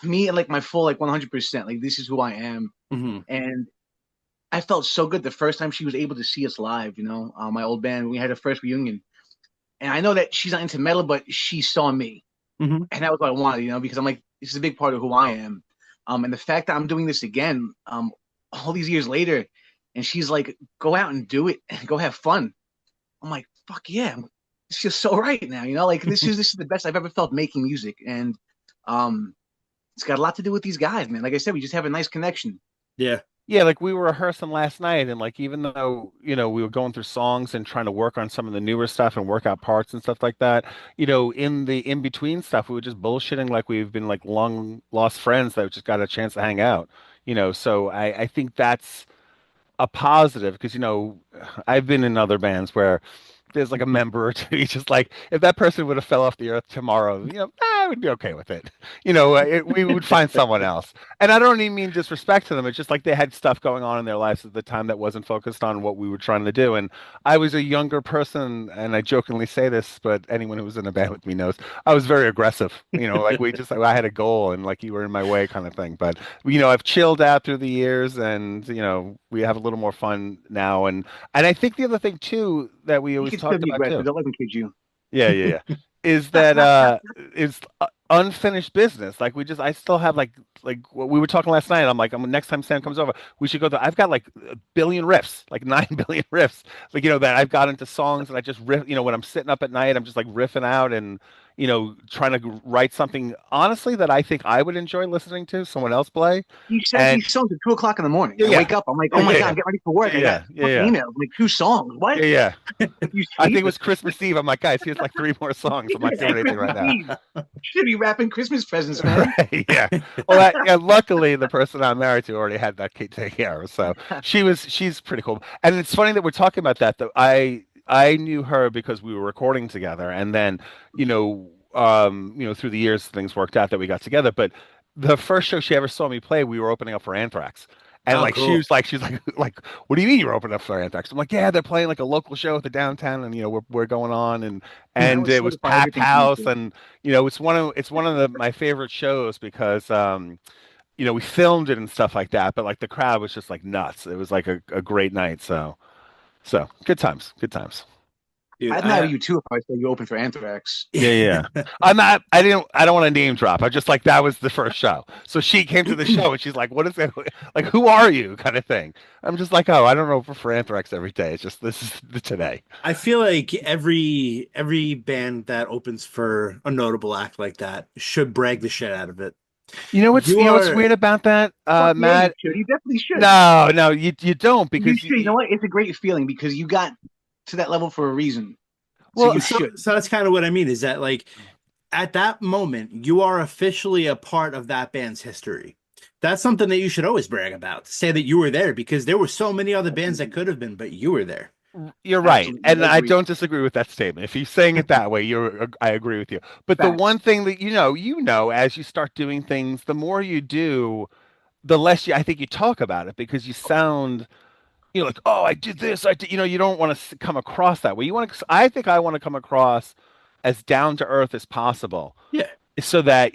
me at like my full like 100%. Like this is who I am, Hmm. and I felt so good the first time she was able to see us live. My old band, we had a first reunion, and I know that she's not into metal, but she saw me, Hmm. and that was what I wanted. Because I'm like, this is a big part of who I am. And the fact that I'm doing this again, all these years later, and she's like, go out and do it, and go have fun. I'm like, fuck yeah, it's just so right now. Like this is the best I've ever felt making music, and um, it's got a lot to do with these guys, man. Like I said, we just have a nice connection. Yeah. Yeah, like we were rehearsing last night, and like even though we were going through songs and trying to work on some of the newer stuff and work out parts and stuff like that, in the in between stuff, we were just bullshitting like we've been like long lost friends that just got a chance to hang out. So I think that's a positive because I've been in other bands where there's like a member or two. You just like if that person would have fell off the earth tomorrow, I would be okay with it. We would find someone else. And I don't even mean disrespect to them. It's just like they had stuff going on in their lives at the time that wasn't focused on what we were trying to do. And I was a younger person, and I jokingly say this, but anyone who was in a band with me knows I was very aggressive. Like I had a goal, and like you were in my way, kind of thing. But I've chilled out through the years, and we have a little more fun now. And I think the other thing too that we You always can still talked be about aggressive. too. Don't let them kid you. Yeah, yeah, yeah. Is that is unfinished business. Like I still have like what we were talking last night. I'm like, next time Sam comes over, we should go there. I've got like a billion riffs, like 9 billion riffs. Like, that I've got into songs and I just riff, when I'm sitting up at night, I'm just like riffing out and trying to write something honestly that I think I would enjoy listening to someone else play. He says And these songs at 2 o'clock in the morning. yeah, I yeah. wake up. I'm like, Yeah, oh my yeah, god, yeah. I'm getting ready for work. I got Yeah, yeah, fucking yeah. emails. I'm like 2 songs. What? Yeah, yeah. Like you I think sleep? it was Christmas Eve. I'm like, guys, here's like three more songs. I'm not doing anything right now. Eve. You should be wrapping Christmas presents, man. Right, yeah. Well, yeah, luckily the person I'm married to already had that kid taken care of, so she's pretty cool. And it's funny that we're talking about that though. I knew her because we were recording together, and then through the years things worked out that we got together. But the first show she ever saw me play, we were opening up for Anthrax. And Oh, like she cool. was like like what do you mean you're opening up for Anthrax? I'm like, yeah, they're playing like a local show at the downtown, and we're going on, and That and would it was solidify packed everything for me house, too. and it's one of my favorite shows because we filmed it and stuff like that, but like the crowd was just like nuts. It was like a great night. So good times, good times. Dude, I'd marry you too if I said you open for Anthrax. Yeah, yeah. I'm not. I don't want to name drop. I just like that was the first show. So she came to the show and she's like, "What is that? Like, who are you?" Kind of thing. I'm just like, "Oh, I don't know for Anthrax every day. It's just this is the today." I feel like every band that opens for a notable act like that should brag the shit out of it. You know what's You you know what's are weird about that, Fuck yeah, you Matt? should. You definitely should. No, no, you don't You because should. You know what? It's a great feeling because you got to that level for a reason. So well, you so should. so that's kind of what I mean is that like at that moment you are officially a part of that band's history. That's something that you should always brag about. Say that you were there because there were so many other bands that could have been, but you were there. you're right, Absolutely. and I I agree. don't disagree with that statement. If you're saying it that way, I agree with you. But the one Facts. thing that as you start doing things, the more you do, the less I think you talk about it because you sound, like, oh, I did this, I did, you don't want to come across that way. I think I want to come across as down to earth as possible Yeah. so that,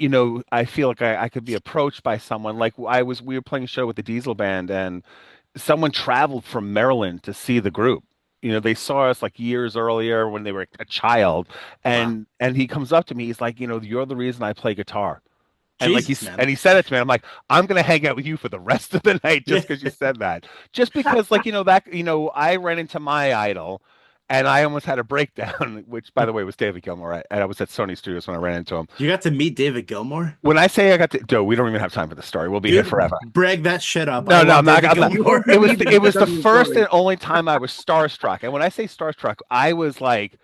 I feel like I could be approached by someone. Like we were playing a show with the Diesel Band and someone traveled from Maryland to see the group. They saw us like years earlier when they were a child, Wow. and he comes up to me. He's like, you're the reason I play guitar. And like Jesus, man. and he said it to me. I'm like, I'm gonna hang out with you for the rest of the night Yeah. just because you said that. Just because, like, I ran into my idol, and I almost had a breakdown. Which, by the way, was David Gilmour. And I was at Sony Studios when I ran into him. You got to meet David Gilmour? When I say I got to, Joe, we don't even have time for the story. We'll be here Dude, forever. brag that shit up. No, I no, love I'm not. David I'm not. Gilmour. It was the Doesn't first story. and only time I was starstruck. And when I say starstruck, I was like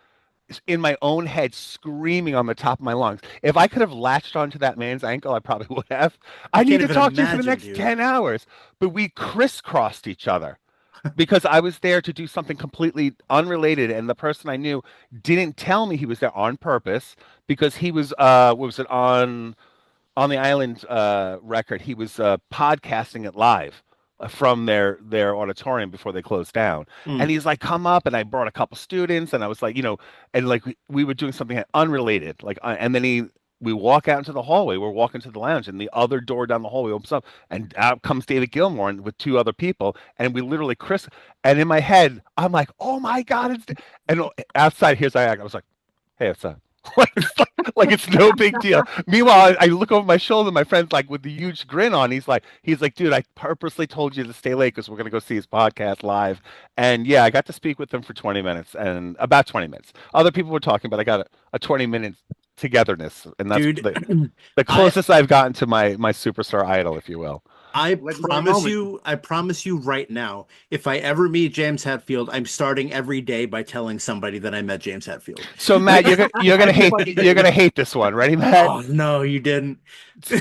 in my own head screaming on the top of my lungs. If I could have latched onto that man's ankle, I probably would have. I I need can't to even talk to you for the imagine, next dude. 10 hours. But we crisscrossed each other because I was there to do something completely unrelated. And the person I knew didn't tell me he was there on purpose because he was, what was it, on the Island record, he was podcasting it live from their auditorium before they closed down. And he's like, come up. And I brought a couple students and I was like, and like we were doing something unrelated. Like, and then we walk out into the hallway. We're walking to the lounge, and the other door down the hallway opens up, and out comes David Gilmour and with two other people, and we literally Chris. And in my head, I'm like, "Oh my God!" And outside, here's I was like, "Hey, what's up?" like it's no big deal. Meanwhile, I look over my shoulder, my friend's like with the huge grin on. He's like, dude, I purposely told you to stay late because we're gonna go see his podcast live. And yeah, I got to speak with him for 20 minutes and about 20 minutes. Other people were talking, but I got a 20-minute togetherness, and that's Dude, the closest I've gotten to my superstar idol, if you will. I promise you right now, if I ever meet James Hetfield, I'm starting every day by telling somebody that I met James Hetfield. So Matt, you're gonna hate this one. Ready, Matt? Oh no, you didn't.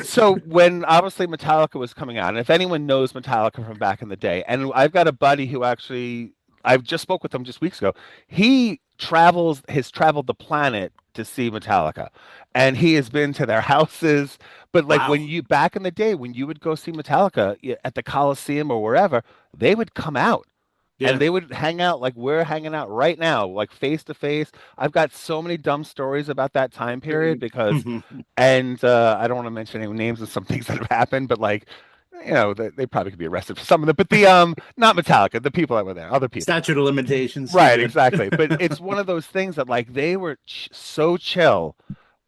So when obviously Metallica was coming out, and if anyone knows Metallica from back in the day, and I've got a buddy who actually I just spoke with him just weeks ago. Has traveled the planet to see Metallica, and he has been to their houses. But like Wow. when back in the day when you would go see Metallica at the Coliseum or wherever, they would come out. Yeah. And they would hang out like we're hanging out right now, like face to face. I've got so many dumb stories about that time period because, and I don't want to mention any names of some things that have happened, but like, they probably could be arrested for some of them. But the not Metallica, the people that were there, other people. Statute of limitations. Right, exactly. But it's one of those things that like they were so chill.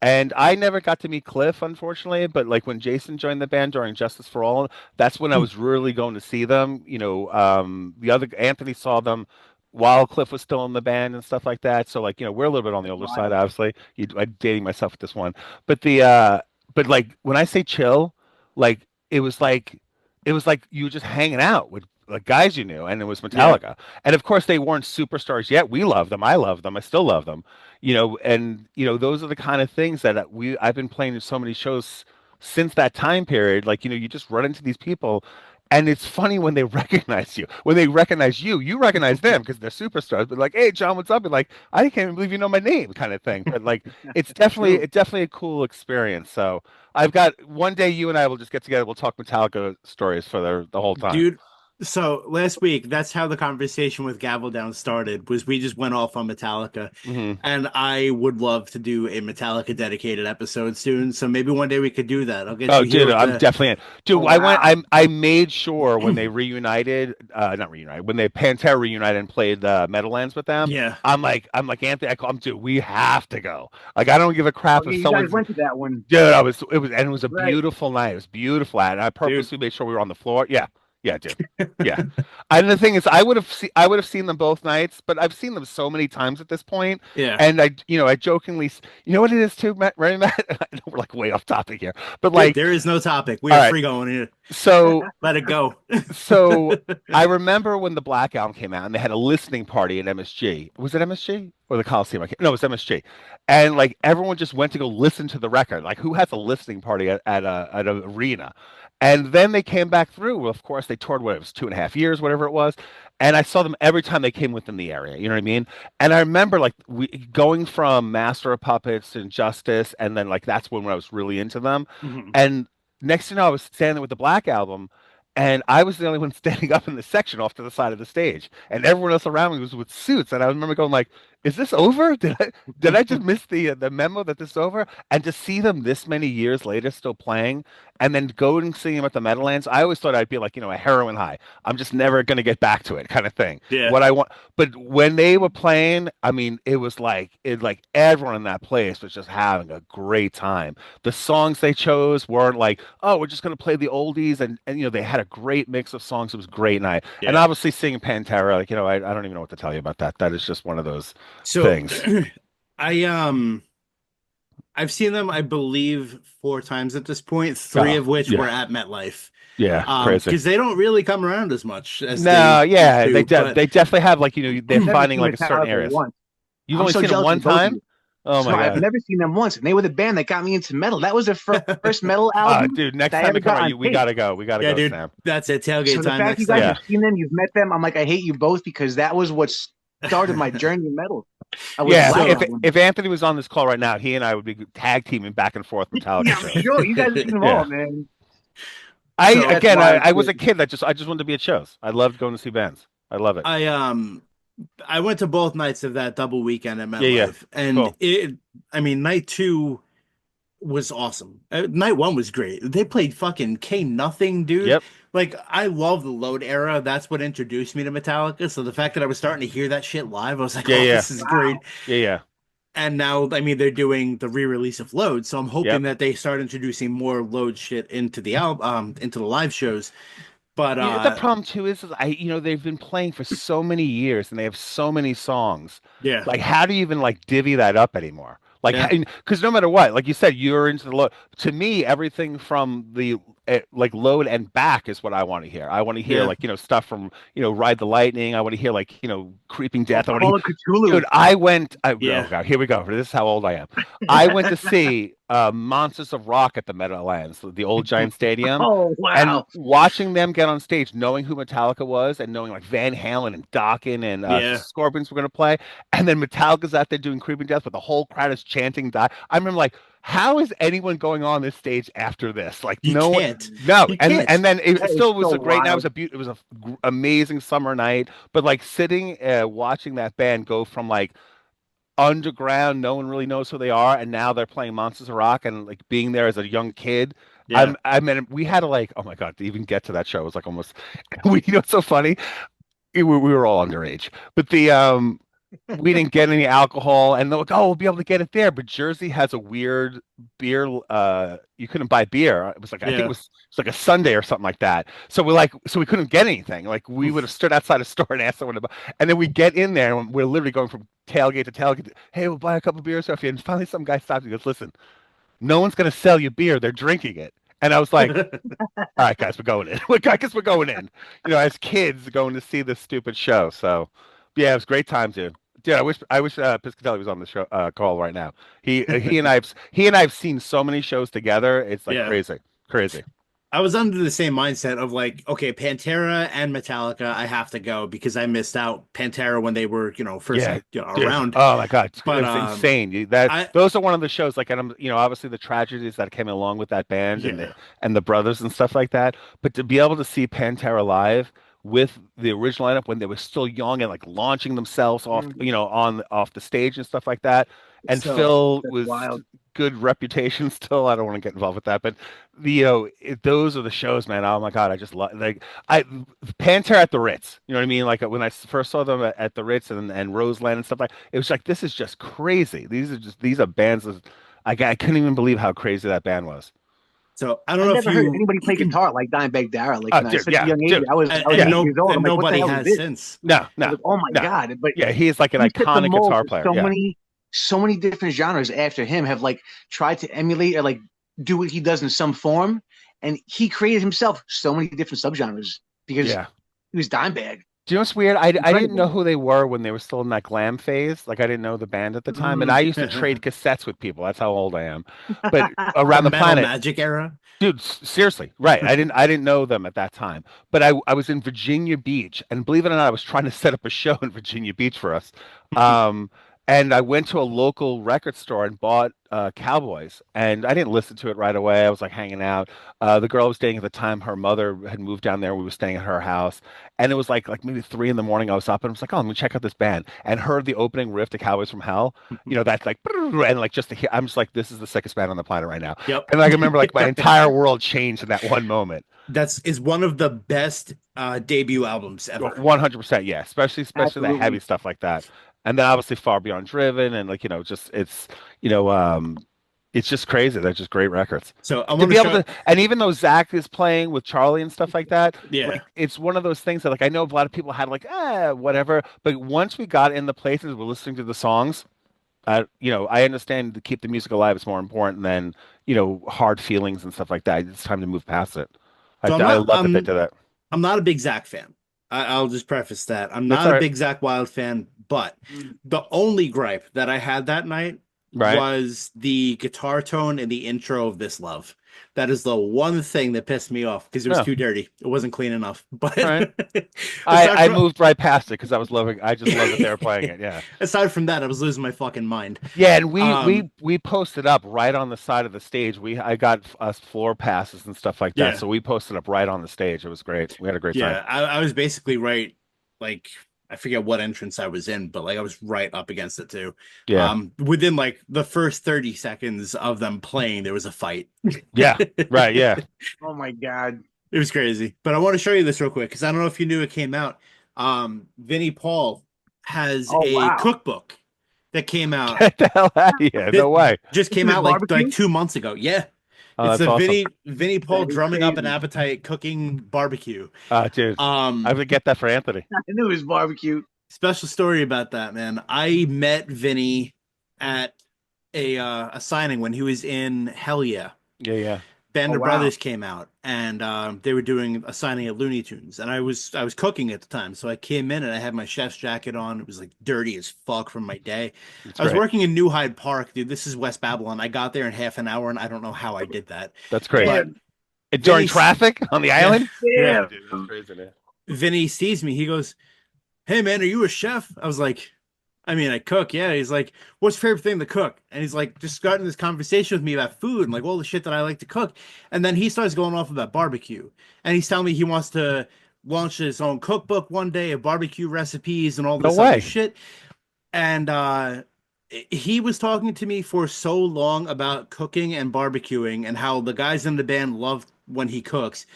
And I never got to meet Cliff, unfortunately, but like when Jason joined the band during Justice for All, that's when I was really going to see them. The other Anthony saw them while Cliff was still in the band and stuff like that. So like, we're a little bit on the older side, obviously. I'm dating myself with this one. But but like when I say chill, like it was like you were just hanging out with like guys you knew, and it was Metallica. Yeah. And of course they weren't superstars yet. We love them. I love them. I still love them. And those are the kind of things that I've been playing in so many shows since that time period. Like, you just run into these people, and it's funny when they recognize you. When they recognize you, you recognize them because they're superstars. But like, hey, John, what's up? And like, I can't even believe you know my name, kind of thing. But like, it's definitely a cool experience. So I've got one day you and I will just get together. We'll talk Metallica stories for the whole time, dude. So last week, that's how the conversation with Gavel Down started. Was we just went off on Metallica, and I would love to do a Metallica dedicated episode soon. So maybe one day we could do that. I'll get you. Dude, I'm definitely in. Dude, wow. I made sure when they reunited, not reunited, when they Pantera reunited and played Meadowlands with them. Yeah, I'm like Anthony. I call him, dude. We have to go. Like I don't give a crap if someone went to that one. Dude, it was a beautiful night. It was beautiful, and I purposely made sure we were on the floor. Yeah. Yeah, dude. Yeah, and the thing is, I would have seen them both nights, but I've seen them so many times at this point. Yeah, and I jokingly, what it is too, Matt. Right, Matt? I know we're like way off topic here, but like there is no topic. We are free going here. So let it go. So I remember when the Black Album came out, and they had a listening party at MSG. Was it MSG or the Coliseum? No, it was MSG, and like everyone just went to go listen to the record. Like who has a listening party at an arena? And then they came back through. Well, of course, they toured, it was 2.5 years, whatever it was. And I saw them every time they came within the area. You know what I mean? And I remember like going from Master of Puppets to Injustice. And then like that's when I was really into them. And next thing you know, I was standing with the Black Album. And I was the only one standing up in the section off to the side of the stage. And everyone else around me was with suits. And I remember going like, is this over? Did I just miss the memo that this is over? And to see them this many years later still playing, and then go and see them at the Meadowlands, I always thought I'd be like, a heroin high. I'm just never going to get back to it kind of thing. Yeah. What I want, but when they were playing, I mean, it was like everyone in that place was just having a great time. The songs they chose weren't like, oh, we're just going to play the oldies, and they had a great mix of songs. It was a great night. Yeah. And obviously seeing Pantera, like, I don't even know what to tell you about that. That is just one of those things. I've seen them, I believe, 4 times at this point, 3 of which were at MetLife. Yeah, crazy. Because they don't really come around as much as they definitely have like they're finding like a certain areas. You've only seen them one time? Oh my God! I've never seen them once, and they were the band that got me into metal. That was their first metal album. Dude, next time we come out, we gotta go. We gotta go, dude. Sam. That's it. Tailgate so time. The fact you guys have seen them, you've met them. I'm like, I hate you both because that was what started my journey in metal. If Anthony was on this call right now, he and I would be tag teaming back and forth Metallica. Sure, you guys have seen them all, man. So That's wild I was a too. kid that I just wanted to be at shows. I loved going to see bands. I love it. I went to both nights of that double weekend at Yeah, yeah. MetLife, and Cool. I mean, night two was awesome. Night one was great. They played fucking K Nothing, dude. Yep. Like, I love the Load era. That's what introduced me to Metallica. So the fact that I was starting to hear that shit live, I was like, Yeah, oh, yeah. this is great. Wow. Yeah, yeah. And now, I mean, they're doing the re-release of Load, so I'm hoping Yep. that they start introducing more Load shit into the album, into the live shows. But Yeah, the problem too is they've been playing for so many years and they have so many songs. yeah, Like, how do you even like divvy that up anymore? Like, yeah, because no matter what, like you said, you're into the load. To me, everything from the like load and back is what I want to hear. I want to hear yeah. like stuff from Ride the Lightning. I want to hear like Creeping Oh, Death. I want to Call of Cthulhu. Dude, I went. Oh Yeah. God, here we go. This is how old I am. I went to see Monsters of Rock at the Meadowlands, the old Giant Stadium, Oh and wow. watching them get on stage, knowing who Metallica was, and knowing like Van Halen and Dokken and Yeah. Scorpions were going to play, and then Metallica's out there doing Creeping Death, but the whole crowd is chanting. Die. I remember like, how is anyone going on this stage after this? Like, You no one. can't. No, You and can't. then it That is still was so a great night. wild. It was a amazing summer night. But like sitting watching that band go from like underground, no one really knows who they are, and now they're playing Monsters of Rock, and like being there as a young kid. Yeah. I mean, we had to like, oh my God, to even get to that show it was like almost. We, it's so funny. We were all underage, but we didn't get any alcohol, and they're like, oh, we'll be able to get it there. But Jersey has a weird beer. You couldn't buy beer. It was like I think Yeah. it's like a Sunday or something like that. So we couldn't get anything. Like we would have stood outside a store and asked someone about. And then we get in there and we're literally going from tailgate to tailgate. Hey, we'll buy a couple beers off you. And finally, some guy stops and goes, listen, no one's gonna sell you beer. They're drinking it. And I was like, all right, guys, we're going in. I guess we're going in. As kids going to see this stupid show. So, yeah, it was a great time, dude. Dude, I wish Piscatelli was on the show call right now. He and I've seen so many shows together. It's like Yeah. crazy, crazy. I was under the same mindset of like, okay, Pantera and Metallica, I have to go because I missed out Pantera when they were, first Yeah, dude. around. Oh my God, But it's insane. That I those are one of the shows. Like, and I'm, obviously the tragedies that came along with that band yeah, and the brothers and stuff like that. But to be able to see Pantera live with the original lineup when they were still young and like launching themselves off, Mhm. on off the stage and stuff like that. And so Phil That's was wild. good reputation still. I don't want to get involved with that, but those are the shows, man. Oh my God, I just love like I Pantera at the Ritz. You know what I mean? Like when I first saw them at the Ritz and Roseland and stuff like, it was like this is just crazy. These are bands that I couldn't even believe how crazy that band was. so I don't I know if never heard you anybody play guitar like Dimebag Darrell. Like Oh, at dude, such a yeah, young age, dude, I was yeah, 8 years old. I'm and like, what the nobody hell is has this? since. no, I was no, like, oh my no, god! But yeah, he is like an he fit the iconic mold guitar for player. Yeah, so many different genres after him have like tried to emulate or like do what he does in some form, and he created himself so many different subgenres because yeah. he was Dimebag. Do you know what's weird? I didn't Incredible. know who they were when they were still in that glam phase. Like I didn't know the band at the time, and Mm. I used to trade cassettes with people. That's how old I am. But The around the Metal planet, Magic era. dude, seriously, right? I didn't know them at that time. But I was in Virginia Beach, and believe it or not, I was trying to set up a show in Virginia Beach for us. Um, and I went to a local record store and bought Cowboys, and I didn't listen to it right away. I was like hanging out. The girl I was dating at the time, her mother had moved down there. We were staying at her house, and it was like maybe 3 in the morning. I was up and I was like, oh, let me check out this band, and heard the opening riff to Cowboys from Hell. That's like, and like just to hear, I'm just like, this is the sickest band on the planet right now. Yep. And I remember like my entire world changed in that one moment. That's is one of the best debut albums ever. 100%, yeah. Especially the heavy Absolutely. stuff like that. And then obviously Far Beyond Driven and like, just you know, um it's just crazy. They're just great records. So I To want to be able show to, and even though Zach is playing with Charlie and stuff like that, yeah. like it's one of those things that like I know a lot of people had like, whatever. But once we got in the places, we're listening to the songs. I understand to keep the music alive is more important than, hard feelings and stuff like that. It's time to move past it. So I love that they did that. I'm not a big Zach fan. I'll just preface that. I'm That's not all a right. big Zach Wild fan, but Mm. the only gripe that I had that night Right. was the guitar tone in the intro of This Love. That is the one thing that pissed me off because it was No. too dirty. It wasn't clean enough. But All right. I aside I from moved right past it because I was loving. I just loved that they were playing it. Yeah. aside from that, I was losing my fucking mind. Yeah, and we Um, we we posted up right on the side of the stage. I got us floor passes and stuff like that, yeah, so we posted up right on the stage. It was great. We had a great time. yeah. I was basically right, like I forget what entrance I was in, but like I was right up against it too. Yeah, Within like the first 30 seconds of them playing, there was a fight. yeah, right, yeah. Oh my God. It was crazy. But I want to show you this real quick because I don't know if you knew it came out. Vinnie Paul has Oh a wow. cookbook that came out. Get the hell out of here! No It way. just This came is out barbecue? like 2 months ago. Yeah. Oh, It's that's the awesome. Vinnie Paul That is drumming up an crazy. appetite cooking barbecue. Dude, I Um, would get that for Anthony. I knew it was barbecue. Special story about that, man. I met Vinny at a signing when he was in Hell Yeah. Yeah, yeah. Band Oh of wow. Brothers came out, and they were doing a signing at Looney Tunes, and I was cooking at the time, so I came in and I had my chef's jacket on. It was like dirty as fuck from my day. It's I was great. working in New Hyde Park, dude. This is West Babylon. I got there in half an hour, and I don't know how I did that. That's crazy. But Damn. And during Vinny, traffic on the yeah, island? yeah. Yeah, Damn. dude, that's crazy, man. Vinny sees me. He goes, "Hey, man, are you a chef?" I was like, "I mean, I cook." Yeah. He's like, "What's your favorite thing to cook?" And he's like, just starting this conversation with me about food and like all the shit that I like to cook. And then he starts going off about barbecue. And he's telling me he wants to launch his own cookbook one day of barbecue recipes and all No this other way. shit. And he was talking to me for so long about cooking and barbecuing and how the guys in the band love when he cooks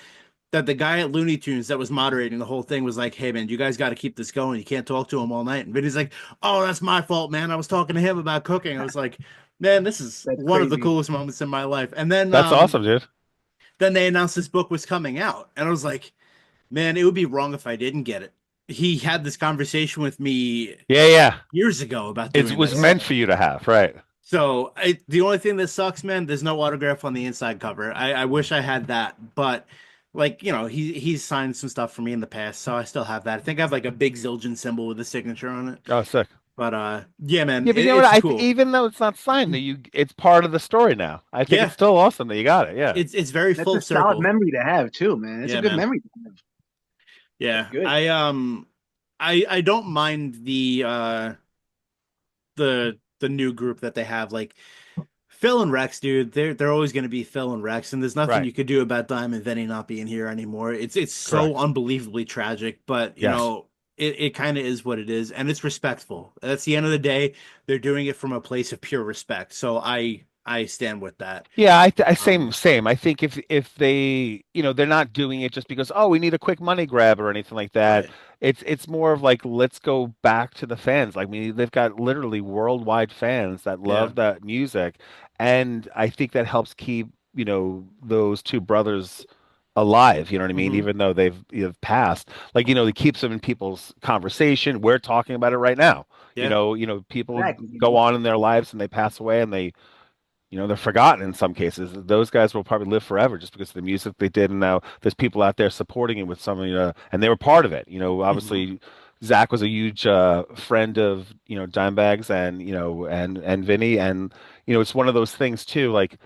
that the guy at Looney Tunes that was moderating the whole thing was like, "Hey man, you guys got to keep this going. You can't talk to him all night." And Vinny's like, "Oh, that's my fault, man. I was talking to him about cooking." I was like, "Man, this is That's one of the crazy. coolest moments in my life." And then That's awesome, dude. then they announced this book was coming out, and I was like, "Man, it would be wrong if I didn't get it." He had this conversation with me Yeah, yeah. years ago about It doing was this. meant for you to have, right? So the only thing that sucks, man, there's no autograph on the inside cover. I wish I had that, but like he's signed some stuff for me in the past, so I still have that. I think I have like a big Zildjian symbol with a signature on it. Oh, sick. But yeah, man, Yeah, but you know what? it's cool. Even though it's not signed, it's part of the story now. I think Yeah, it's still awesome that you got it. Yeah. it's very That's full a solid circle. memory to have too, man. It's a Yeah, good man. memory to have. Yeah, Good. I don't mind the new group that they have, like Phil and Rex, dude. They're always going to be Phil and Rex, and there's nothing Right. you could do about Dime and Vinny not being here anymore. It's so Correct. unbelievably tragic, but Yes. it kind of is what it is, and it's respectful. That's the end of the day. They're doing it from a place of pure respect, so I stand with that. Yeah, I Um, same. I think if they, they're not doing it just because, oh, we need a quick money grab or anything like that. right. It's more of like, let's go back to the fans. Like, I mean, they've got literally worldwide fans that Yeah. love that music, and I think that helps keep, those two brothers alive. You know what I mean? Hmm. Even though they've passed, like, it keeps them in people's conversation. We're talking about it right now. Yeah. People Exactly. go on in their lives and they pass away and they're forgotten in some cases. Those guys will probably live forever just because of the music they did, and now there's people out there supporting it with some, and they were part of it. Hmm. Obviously, Zach was a huge friend of Dimebags and and Vinny, and it's one of those things too. Like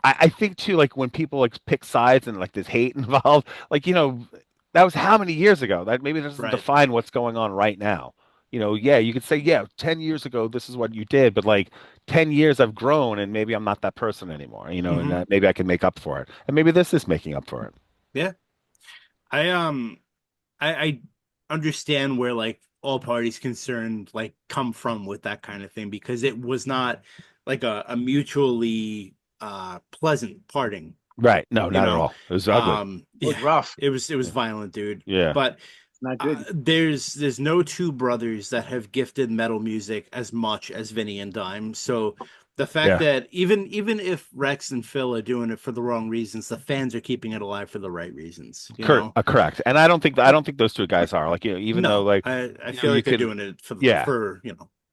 I think too, like when people like pick sides and like there's hate involved, like that was how many years ago? That maybe doesn't Right. define what's going on right now. Yeah, you could say, yeah, 10 years ago this is what you did, but like 10 years I've grown and maybe I'm not that person anymore, and Hmm. maybe I can make up for it. And maybe this is making up for it. Yeah. I I understand where like all parties concerned like come from with that kind of thing because it was not like a mutually pleasant parting, Right. No, you not at know. all. It was ugly. It was Yeah, rough. it was violent, dude. Yeah. But It's not good. there's no two brothers that have gifted metal music as much as Vinny and Dime. So the fact Yeah. that even if Rex and Phil are doing it for the wrong reasons, the fans are keeping it alive for the right reasons, you know? Correct. And I don't think those two guys are like, even though No, like, I feel you like they're could, doing it yeah. for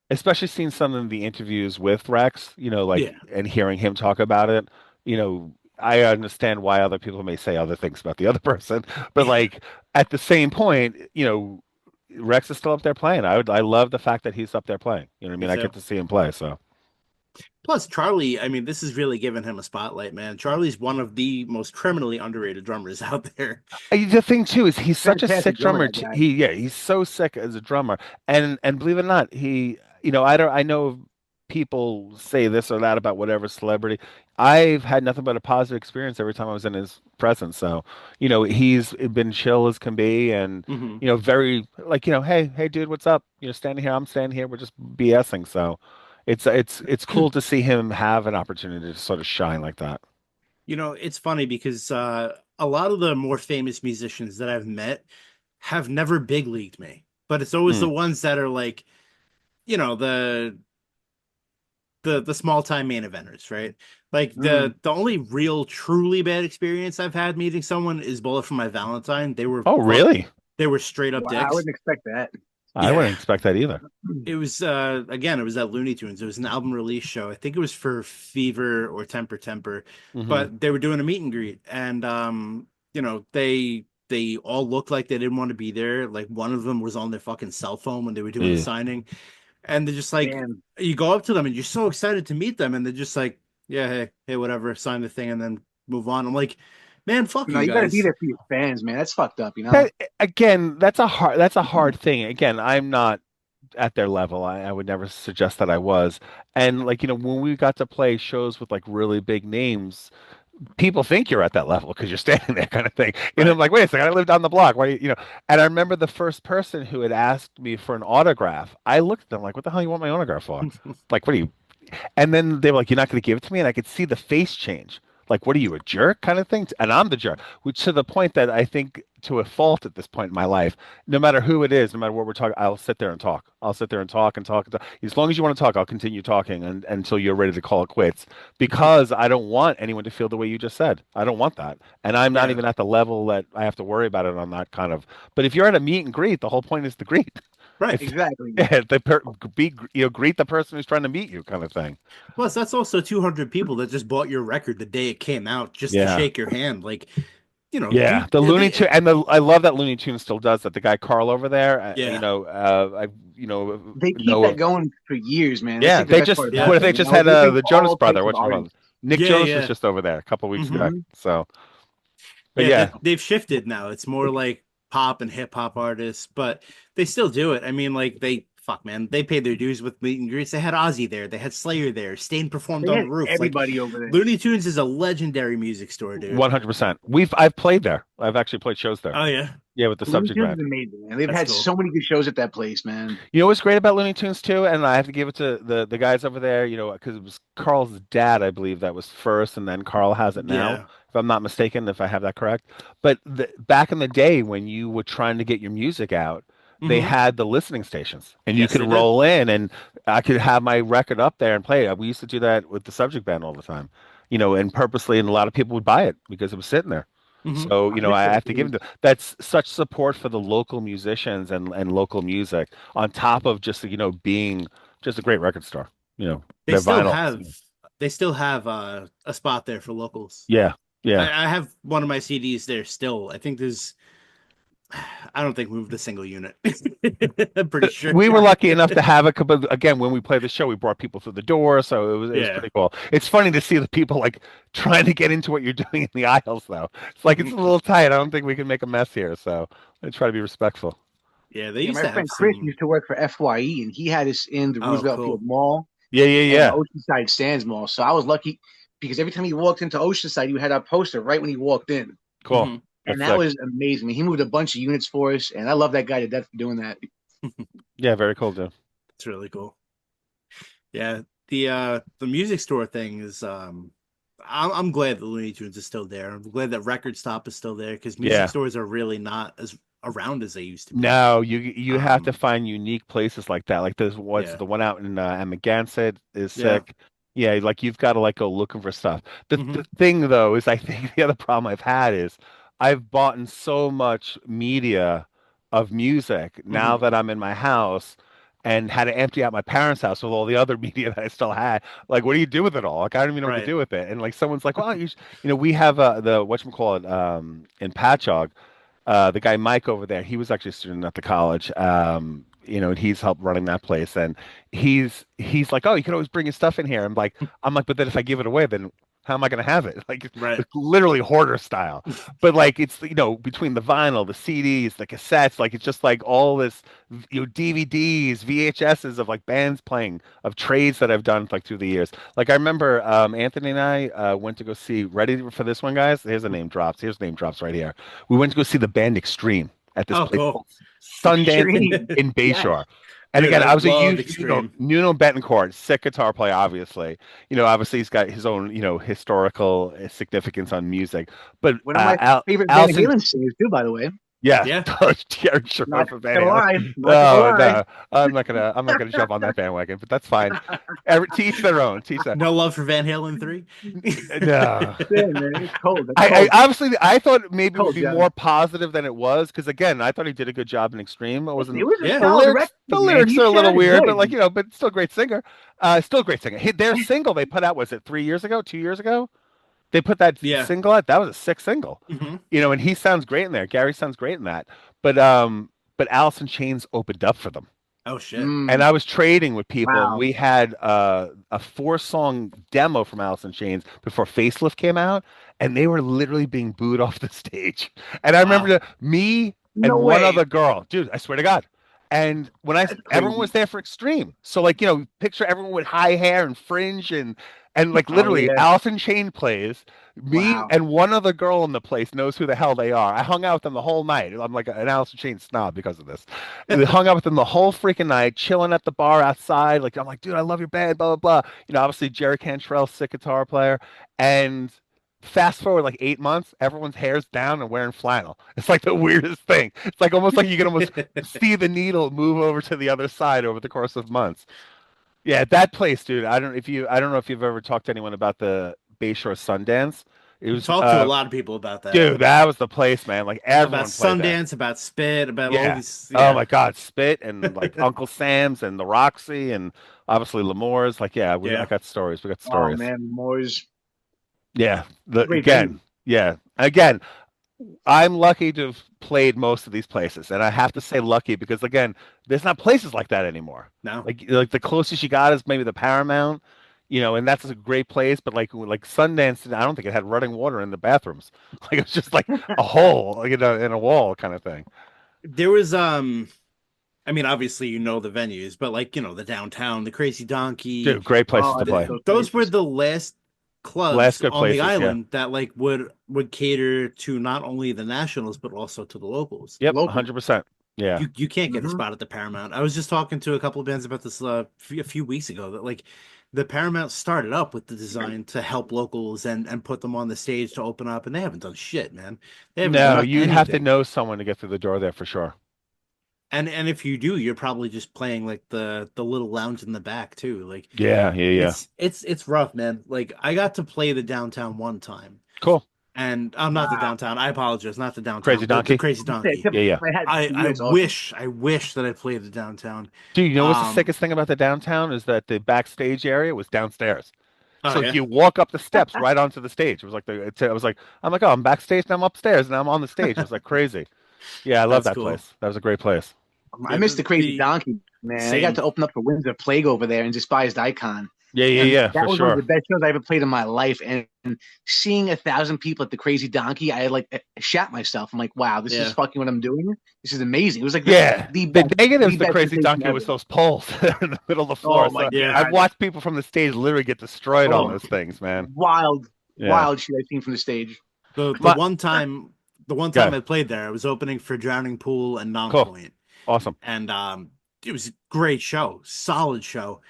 Especially seeing some of the interviews with Rex, like yeah. and hearing him talk about it, I understand why other people may say other things about the other person, but like at the same point, Rex is still up there playing. I love the fact that he's up there playing. You know what I Me mean? I too. get to see him play, so Plus, Charlie, I mean, this has really given him a spotlight, man. Charlie's one of the most criminally underrated drummers out there. The thing too is he's such a sick Fantastic drummer, drummer. that guy. He's so sick as a drummer, and believe it or not, I know people say this or that about whatever celebrity. I've had nothing but a positive experience every time I was in his presence. So, he's been chill as can be, and Hmm. very like hey dude, what's up? Standing here, I'm standing here, we're just BSing. So, it's cool to see him have an opportunity to sort of shine like that. It's funny because a lot of the more famous musicians that I've met have never big leagued me, but it's always Mm. the ones that are like, you know, the small time main eventers, right? Like Mm. the only real truly bad experience I've had meeting someone is Bullet for My Valentine. Oh, really? They were straight up Wow, I dicks. wouldn't expect that. I Yeah. wouldn't expect that either. It was again, it was at Looney Tunes. It was an album release show. I think it was for Fever or Temper, Hmm. but they were doing a meet and greet, and they all looked like they didn't want to be there. Like one of them was on their fucking cell phone when they were doing the Yeah. signing, and they're just like, Damn. you go up to them and you're so excited to meet them, and they're just like, yeah, hey, whatever, sign the thing and then move on. I'm like, man, fuck No, you you got to be guys. there for your fans, man. That's fucked up, you know. That, again, that's a hard thing. Again, I'm not at their level. I would never suggest that I was. And like, when we got to play shows with like really big names, people think you're at that level because you're standing there kind of thing. I'm Right. like, wait a second, I live down the block. Why, and I remember the first person who had asked me for an autograph. I looked at them like, what the hell you want my autograph for? Like, what are you? And then they were like, "You're not going to give it to me," and I could see the face change. Like, what are you, a jerk kind of thing? And I'm the jerk, which to the point that I think to a fault at this point in my life, no matter who it is, no matter what we're talking, I'll sit there and talk. I'll sit there and talk and talk and talk. As long as you want to talk, I'll continue talking until you're ready to call it quits because I don't want anyone to feel the way you just said. I don't want that. And I'm not Yeah. even at the level that I have to worry about it on that kind of. But if you're at a meet and greet, the whole point is to greet. Right. If Exactly. yeah, greet the person who's trying to meet you kind of thing. Plus, that's also 200 people that just bought your record the day it came out just to Yeah. shake your hand. Like, Yeah, dude, the Looney they, Tune, and I love that Looney Tune still does that. The guy Carl over there, yeah, I They keep know that of. going for years, man. That's Yeah, like the they best just part yeah, about what they them. You just know, had they bring the Jonas all brother, types of what you call it? artists. Nick yeah, Jonas was yeah. just over there a couple weeks Hmm. back. So, but Yeah, yeah, they've shifted now. It's more like pop and hip hop artists, but they still do it. I mean, like fuck, man, they paid their dues with meet and greets. They had Ozzy there, they had Slayer there, Stain performed They on had the roof. Like, everybody over there. Looney Tunes is a legendary music store, dude. 100%. I've played there. I've actually played shows there. Oh yeah, Yeah, with the Looney Subject Tunes Band. is amazing, man. They've that's had cool. so many good shows at that place, man. You know what's great about Looney Tunes too, and I have to give it to the guys over there, because it was Carl's dad, I believe, that was first, and then Carl has it now, Yeah. if I'm not mistaken, if I have that correct. But back in the day when you were trying to get your music out, they Hmm. had the listening stations, and you Yes, could they did. roll in, and I could have my record up there and play it. We used to do that with the Subject Band all the time, and purposely, and a lot of people would buy it because it was sitting there. Hmm. So, I I miss those have to give days. them that's such support for the local musicians and local music on top of just, being just a great record store. They Their still vinyl. have they still have a spot there for locals. Yeah. Yeah. I have one of my CDs there still. I think there's I don't think we moved a single unit. I'm pretty sure. We were lucky enough to have it, but again, when we played the show, we brought people through the door, so it was Yeah. pretty cool. It's funny to see the people like trying to get into what you're doing in the aisles, though. It's like it's a little tight. I don't think we can make a mess here, so I try to be respectful. Yeah, they Yeah, used my to have friend Chris some. used to work for FYE, and he had us in the Oh, Roosevelt Field cool. Mall Yeah, yeah, and yeah. Oceanside Sands Mall. So I was lucky because every time he walked into Oceanside, you had our poster right when he walked in. Cool. Hmm. And That's that sick. was amazing. He moved a bunch of units for us, and I love that guy to death for doing that. Yeah, very cool, dude. It's really cool. Yeah, the music store thing is I'm glad the Looney Tunes is still there. I'm glad that Record Stop is still there because music Yeah. stores are really not as around as they used to be. No, you have to Um, find unique places like that. Like there's what's yeah, the one out in Amagansett is yeah. sick. Yeah, like you've got to like go looking for stuff. The Hmm. thing though is I think the other problem I've had is I've bought in so much media of music now Hmm. that I'm in my house and had to empty out my parents' house with all the other media that I still had. Like, what do you do with it all? Like, I don't even know what to Right. do with it. And like someone's like, well, we have the whatchamacallit in Patchogue, the guy Mike over there, he was actually a student at the college. and he's helped running that place, and he's like, oh, you can always bring your stuff in here. I'm like, but then if I give it away, then how am I going to have it? Like Right. it's literally hoarder style. But like it's between the vinyl, the CDs, the cassettes, like it's just like all this DVDs, VHSs of like bands playing, of trades that I've done like through the years. Like I remember Anthony and I went to go see, ready for this one, guys? Here's a name drops. Here's name drops right here. We went to go see the band Extreme at this Oh, place cool. called Sundance Extreme. in Yes. Bayshore. And Dude, again, I I was a love huge, Extreme. Nuno Betancourt, sick guitar player, obviously. Obviously he's got his own, historical significance on music. But One of my favorite Van Allison, Halen singers too, by the way. yeah, Yeah. Jared Sure Not for gonna Van Halen. lie. Not No, gonna lie. no, I'm not gonna jump on that bandwagon, but that's fine. Teach their own. Teach their. No love for Van Halen 3? No. Yeah, man, it's cold. That's I cold. obviously I thought maybe it would Cold, be John. more positive than it was, because again, I thought he did a good job in Extreme. It wasn't. It was a Yeah. The solid lyrics, record, the man. lyrics He are a little sounded weird, good. but like but still a great singer. Still a great singer. Their single they put out, was it 3 years ago, 2 years ago? They put that Yeah. single out. That was a sick single. hmm And he sounds great in there. Gary sounds great in that. But Alice in Chains opened up for them. Oh, shit. And I was trading with people, and Wow. we had a 4-song demo from Alice in Chains before Facelift came out, and they were literally being booed off the stage. And I remember Wow. me and No one way. other girl, dude, I swear to God. And when That's everyone crazy. was there for Extreme, so like picture everyone with high hair and fringe and like Oh, literally yeah. Alice in Chains plays. Me Wow. and one other girl in the place knows who the hell they are. I hung out with them the whole night. I'm like an Alice in Chains snob because of this. We hung out with them the whole freaking night, chilling at the bar outside. Like I'm like, dude, I love your band, blah blah blah. Obviously Jerry Cantrell, sick guitar player, and fast forward like 8 months, everyone's hair's down and wearing flannel. It's like the weirdest thing. It's like almost like you can almost see the needle move over to the other side over the course of months. Yeah, that place, dude. I don't know if you've ever talked to anyone about the Bayshore Sundance. It was Talked to a lot of people about that. dude, that was the place, man. Like About everyone played there. Sundance, about Spit, about all Yeah. these. Oh Yeah. my God, Spit and like Uncle Sam's and the Roxy and obviously L'Amour's. Like, yeah, I Yeah. got stories. We got Oh stories. man, Moore's. Yeah. Great Again, venue. yeah. Again, I'm lucky to have played most of these places, and I have to say lucky because again, there's not places like that anymore. No. Like the closest you got is maybe the Paramount, and that's a great place. But like Sundance, I don't think it had running water in the bathrooms. Like it's just like a hole, like in a wall kind of thing. There was I mean, obviously the venues, but like the Downtown, the Crazy Donkey, Dude, great places Oh, to play. those were places. the last clubs Last good on places, the yeah. island that like would cater to not only the nationals but also to the locals. Yep, Local. 100%. Yeah. You can't get a Mhm. spot at the Paramount. I was just talking to a couple of bands about this a few weeks ago that like the Paramount started up with the design to help locals and put them on the stage to open up, and they haven't done shit, man. They haven't No, done you have to anything. know someone to get through the door there for sure. And if you do, you're probably just playing like the little lounge in the back too. Like Yeah. it's rough, man. Like I got to play the Downtown one time. Cool. And I'm not the Wow. Downtown. I apologize, not the Downtown. Crazy the Donkey? Crazy Donkey. Yeah. I wish that I played the Downtown. Dude, you know what's the Um, sickest thing about the Downtown is that the backstage area was downstairs. Oh, So yeah? if you walk up the steps right onto the stage. It was like I'm like, oh, I'm backstage, now I'm upstairs, now I'm on the stage. It was like crazy. Yeah, I love That's that cool. place. That was a great place. I missed the Crazy The- Donkey, man. I Same. got to open up for Windsor Plague over there and Despised Icon. Yeah, And that for was one of sure. the best shows I ever played in my life. And seeing 1,000 people at the Crazy Donkey, I like shat myself. I'm like, wow, this Yeah. is fucking what I'm doing. This is amazing. It was like Yeah, the the best, negatives the the best Crazy sensation Donkey ever. was those poles in the middle of the floor. Oh my So Yeah. god, I've watched people from the stage literally get destroyed on Oh. those things, man. wild, Yeah. wild shit I've seen from the stage. The My- one time Yeah. I played there, I was opening for Drowning Pool and Cool. Nonpoint. Awesome. And it was a great show, solid show.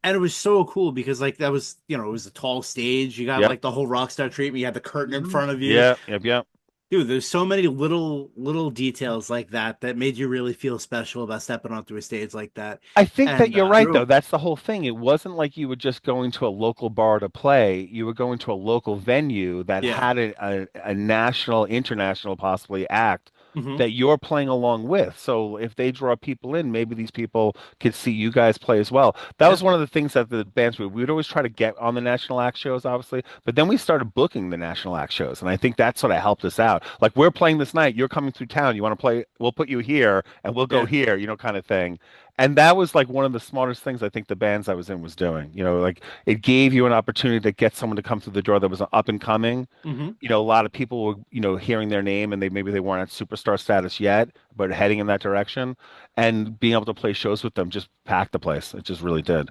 And it was so cool because like that was, it was a tall stage. You got Yep. like the whole rock star treatment. You had the curtain in Mhm. front of you. Yeah, yep. Dude, there's so many little details like that made you really feel special about stepping onto a stage like that. I think that And, you're right, True. though. That's the whole thing. It wasn't like you were just going to a local bar to play. You were going to a local venue that Yeah. had a national, international, possibly act that you're playing along with. So if they draw people in, maybe these people could see you guys play as well. That was one of the things that the bands we'd always try to get on the national act shows, obviously, but then we started booking the national act shows, and I think that sort of helped us out. Like, we're playing this night, you're coming through town, you want to play, we'll put you here and we'll go Yeah. here, kind of thing. And that was like one of the smartest things I think the bands I was in was doing. Like, it gave you an opportunity to get someone to come through the door that was up and coming. Mm-hmm. A lot of people were, hearing their name, and maybe they weren't at superstar status yet, but heading in that direction, and being able to play shows with them just packed the place. It just really did.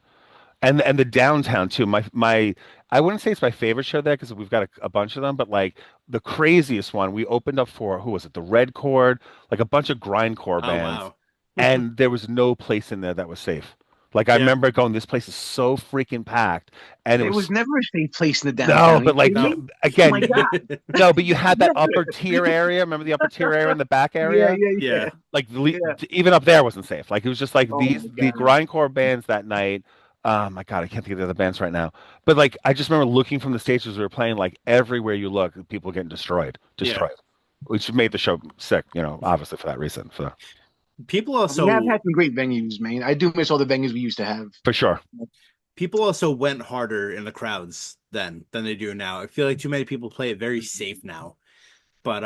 And the downtown too. My I wouldn't say it's my favorite show there because we've got a bunch of them, but like the craziest one, we opened up for, who was it? The Red Chord, like a bunch of grindcore Oh bands, wow. and there was no place in there that was safe. Like, I Yeah. remember going, this place is so freaking packed, and it There was was never a safe place in the no, downtown. but like No. Oh again, my God. no, but you had that upper tier area. Remember the upper tier area in the back area? Yeah. Like Yeah. even up there wasn't safe. Like, it was just like Oh the my God. grindcore bands that night. My God, I can't think of the other bands right now. But like, I just remember looking from the stages we were playing. Like, everywhere you look, people getting destroyed, which made the show sick. Obviously for that reason. So People We also have had some great venues, man. I do miss all the venues we used to have. for sure. went harder in the crowds then than they do now. I feel like too many people play it very safe now. But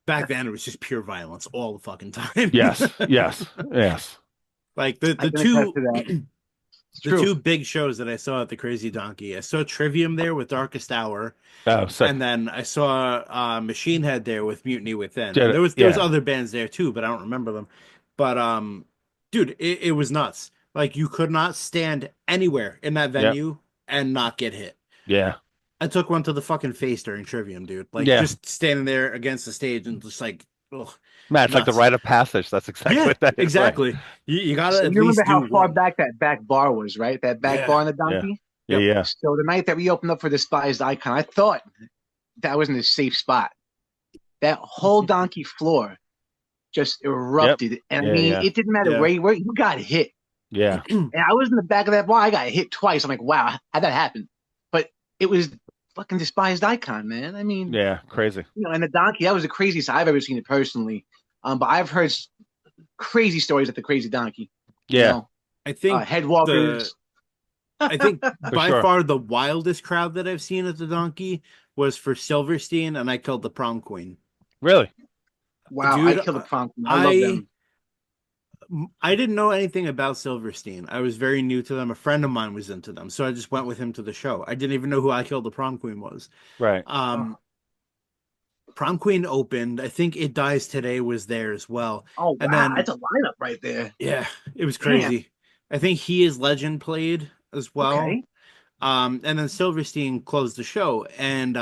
back then it was just pure violence all the fucking time. Yes, yes, yes. Like the I can two attest to that. It's the true. two big shows that I saw at the Crazy Donkey. I saw Trivium there with Darkest Hour, Oh, sick. and then I saw Machine Head there with Mutiny Within. Did And it, there was yeah. other bands there too, but I don't remember them. But dude, it was nuts. Like, you could not stand anywhere in that Yep. venue and not get hit. Yeah. I took one to the fucking face during Trivium, dude. Like, Yeah. just standing there against the stage and just like, ugh. Man, it's like the Nuts. rite of passage. That's exactly Yeah, what that is. Right. exactly. You gotta So at you least remember how do far one. back that back bar was, right? That back Yeah. bar in the Donkey? Yeah, yeah. So the night that we opened up for Despised Icon, I thought that wasn't a safe spot. That whole Donkey floor just erupted. And Yeah, I mean, yeah. it didn't matter Yeah. where you were, you got hit. Yeah. And I was in the back of that bar, I got hit twice. I'm like, wow, how'd that happen? But it was fucking Despised Icon, man. I mean, Yeah. Crazy. and the Donkey, that was the craziest I've ever seen it personally. But I've heard crazy stories at the Crazy Donkey. Yeah. I think Headwalkers. I think by sure. far the wildest crowd that I've seen at the Donkey was for Silverstein, and I killed the Prom Queen. Really? Wow, Dude, I killed a prom queen. I love them. I didn't know anything about Silverstein. I was very new to them. A friend of mine was into them, so I just went with him to the show. I didn't even know who I Killed the Prom Queen was. Right. Prom Queen opened. I think It Dies Today was there as well. Oh, wow, And then- that's a lineup right there. Yeah, it was crazy. I think He Is Legend played as well. Okay. And then Silverstein closed the show, and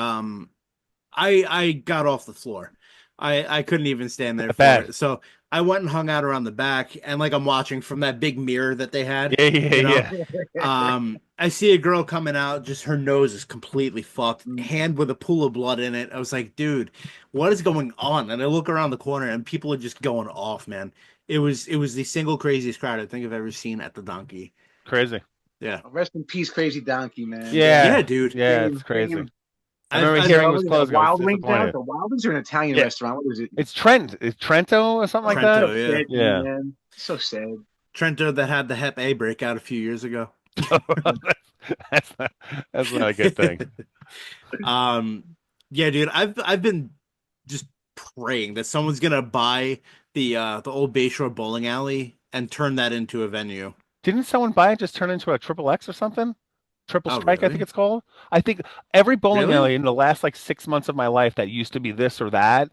I got off the floor. I couldn't even stand there for Bad. it. So I went and hung out around the back, and like, I'm watching from that big mirror that they had. Yeah, you know? yeah. I see a girl coming out, just her nose is completely fucked, hand with a pool of blood in it. I was like, dude, what is going on? And I look around the corner, and people are just going off, man. It was the single craziest crowd I think I've ever seen at the Donkey. Crazy. Yeah. Rest in peace, Crazy Donkey, man. Yeah. Yeah, dude. Yeah, Damn, it's crazy. damn. I remember I've- hearing What it was was closing. I Wild was Wings now? disappointed. The Wild Wings are an Italian Yeah. restaurant. What is it? It's Trento or something like that. Trento, yeah. Sad, Yeah. man. So sad. Trento that had the Hep A breakout a few years ago. that's not a good thing. Yeah, dude, I've been just praying that someone's gonna buy the old Bayshore bowling alley and turn that into a venue. Didn't someone buy it, just turn into a triple X or something? Triple Oh, Strike, I really? think it's called. I think every bowling Really? alley in the last like 6 months of my life that used to be this or that,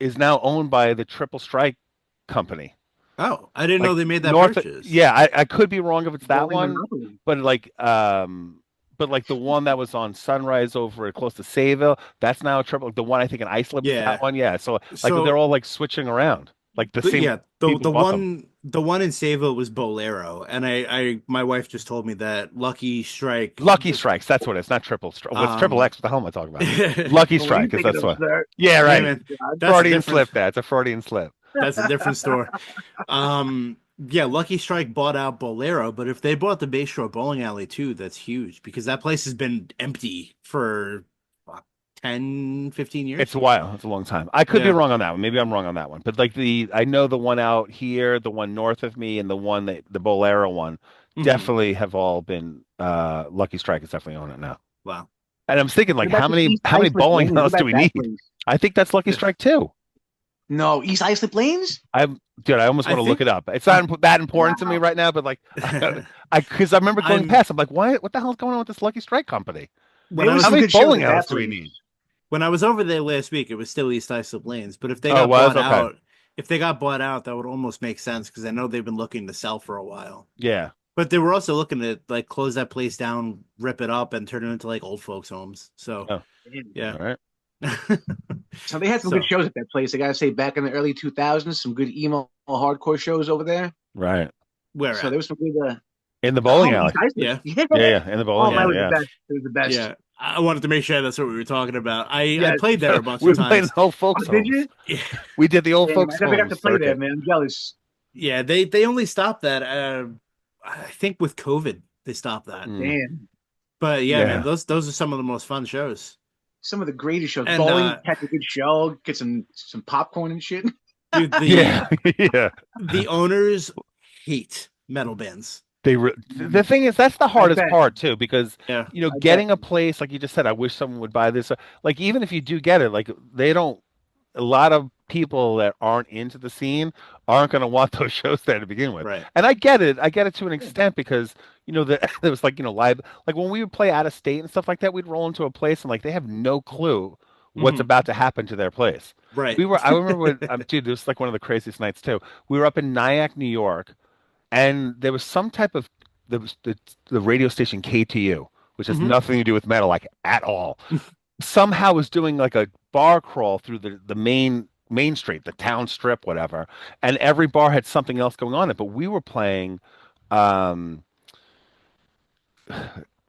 is now owned by the Triple Strike company. Oh, I didn't Like, know they made that North, purchase. yeah, I could be wrong if it's that Bowling one, Monopoly. but like the one that was on Sunrise over close to Sayville, that's now a triple. The one I think in Islip is Yeah. that one, yeah. So like So- they're all like switching around, like the same. yeah, people the bought them. one in Sayville was Bolero, and I my wife just told me that Lucky Strike. Lucky Strikes, that's what it is, not Triple Strike. What's Triple X? What the hell am I talking about? Lucky Well, Strike you is think that's of what. that- Yeah, right. Hey, man, that's a Freudian different- slip. That it's a Freudian slip. That's a different store. Yeah, Lucky Strike bought out Bolero, but if they bought the Bayshore Bowling Alley too, that's huge because that place has been empty for 10, 15 years. It's a while. It's a long time. I could be Yeah. wrong on that one. Maybe I'm wrong on that one. But like I know the one out here, the one north of me, and the one the Bolero one, Mhm. definitely have all been. Lucky Strike is definitely on it now. Wow. And I'm thinking What like, about how the many East how many Islip bowling Lanes? What alleys do about we that need? place? I think that's Lucky Strike too. No, East Islip Lanes? Dude, I almost I want to look think it up. It's not that important to me Wow. right now, but like, because I remember going I'm past, I'm like, what the hell's going on with this Lucky Strike company? when There I was How some was many good shows bowling at alleys that do we place. need? when I was over there last week, it was still East Islip Lanes. But Oh, it was? Okay. if they got bought out, that would almost make sense because I know they've been looking to sell for a while. Yeah. But they were also looking to like close that place down, rip it up, and turn it into like old folks' homes. So Oh, yeah. all right. So they had some So good shows at that place. I gotta say, back in the early 2000s, some good emo hardcore shows over there. Right. where So at? there was some good. In the bowling East alley. Islip. Yeah. Yeah. Yeah, yeah. In the Oh, bowling that alley, was the yeah. best. It was the best. Yeah. I wanted to make sure that's what we were talking about. I Yes. played there a bunch We of played in times. old Oh, folks' did homes. you? Yeah. We did the old Damn, I folks' never got to homes play there, circuit. man. I'm jealous. Yeah, they only stopped that. I think with COVID they stopped that. Mm, Damn. But yeah, man, yeah. those are some of the most fun shows. Some of the greatest shows. And Bowling, catch a good show, get some popcorn and shit. dude, Yeah. Yeah. the owners hate metal bands. The thing is, that's the I hardest bet. part too, because Yeah. I bet. getting a place like you just said, I wish someone would buy this. Like even if you do get it, like they don't. A lot of people that aren't into the scene aren't going to want those shows there to begin with. Right. And I get it. I get it to an extent because there was like live, like when we would play out of state and stuff like that, we'd roll into a place and like they have no clue what's Mhm. about to happen to their place. Right. I remember when, dude, this was like one of the craziest nights too. We were up in Nyack, New York, and there was some type of there was the radio station KTU, which has Mhm. nothing to do with metal, like at all. Somehow was doing like a bar crawl through the main street, the town strip, whatever, and every bar had something else going on it. But we were playing, um,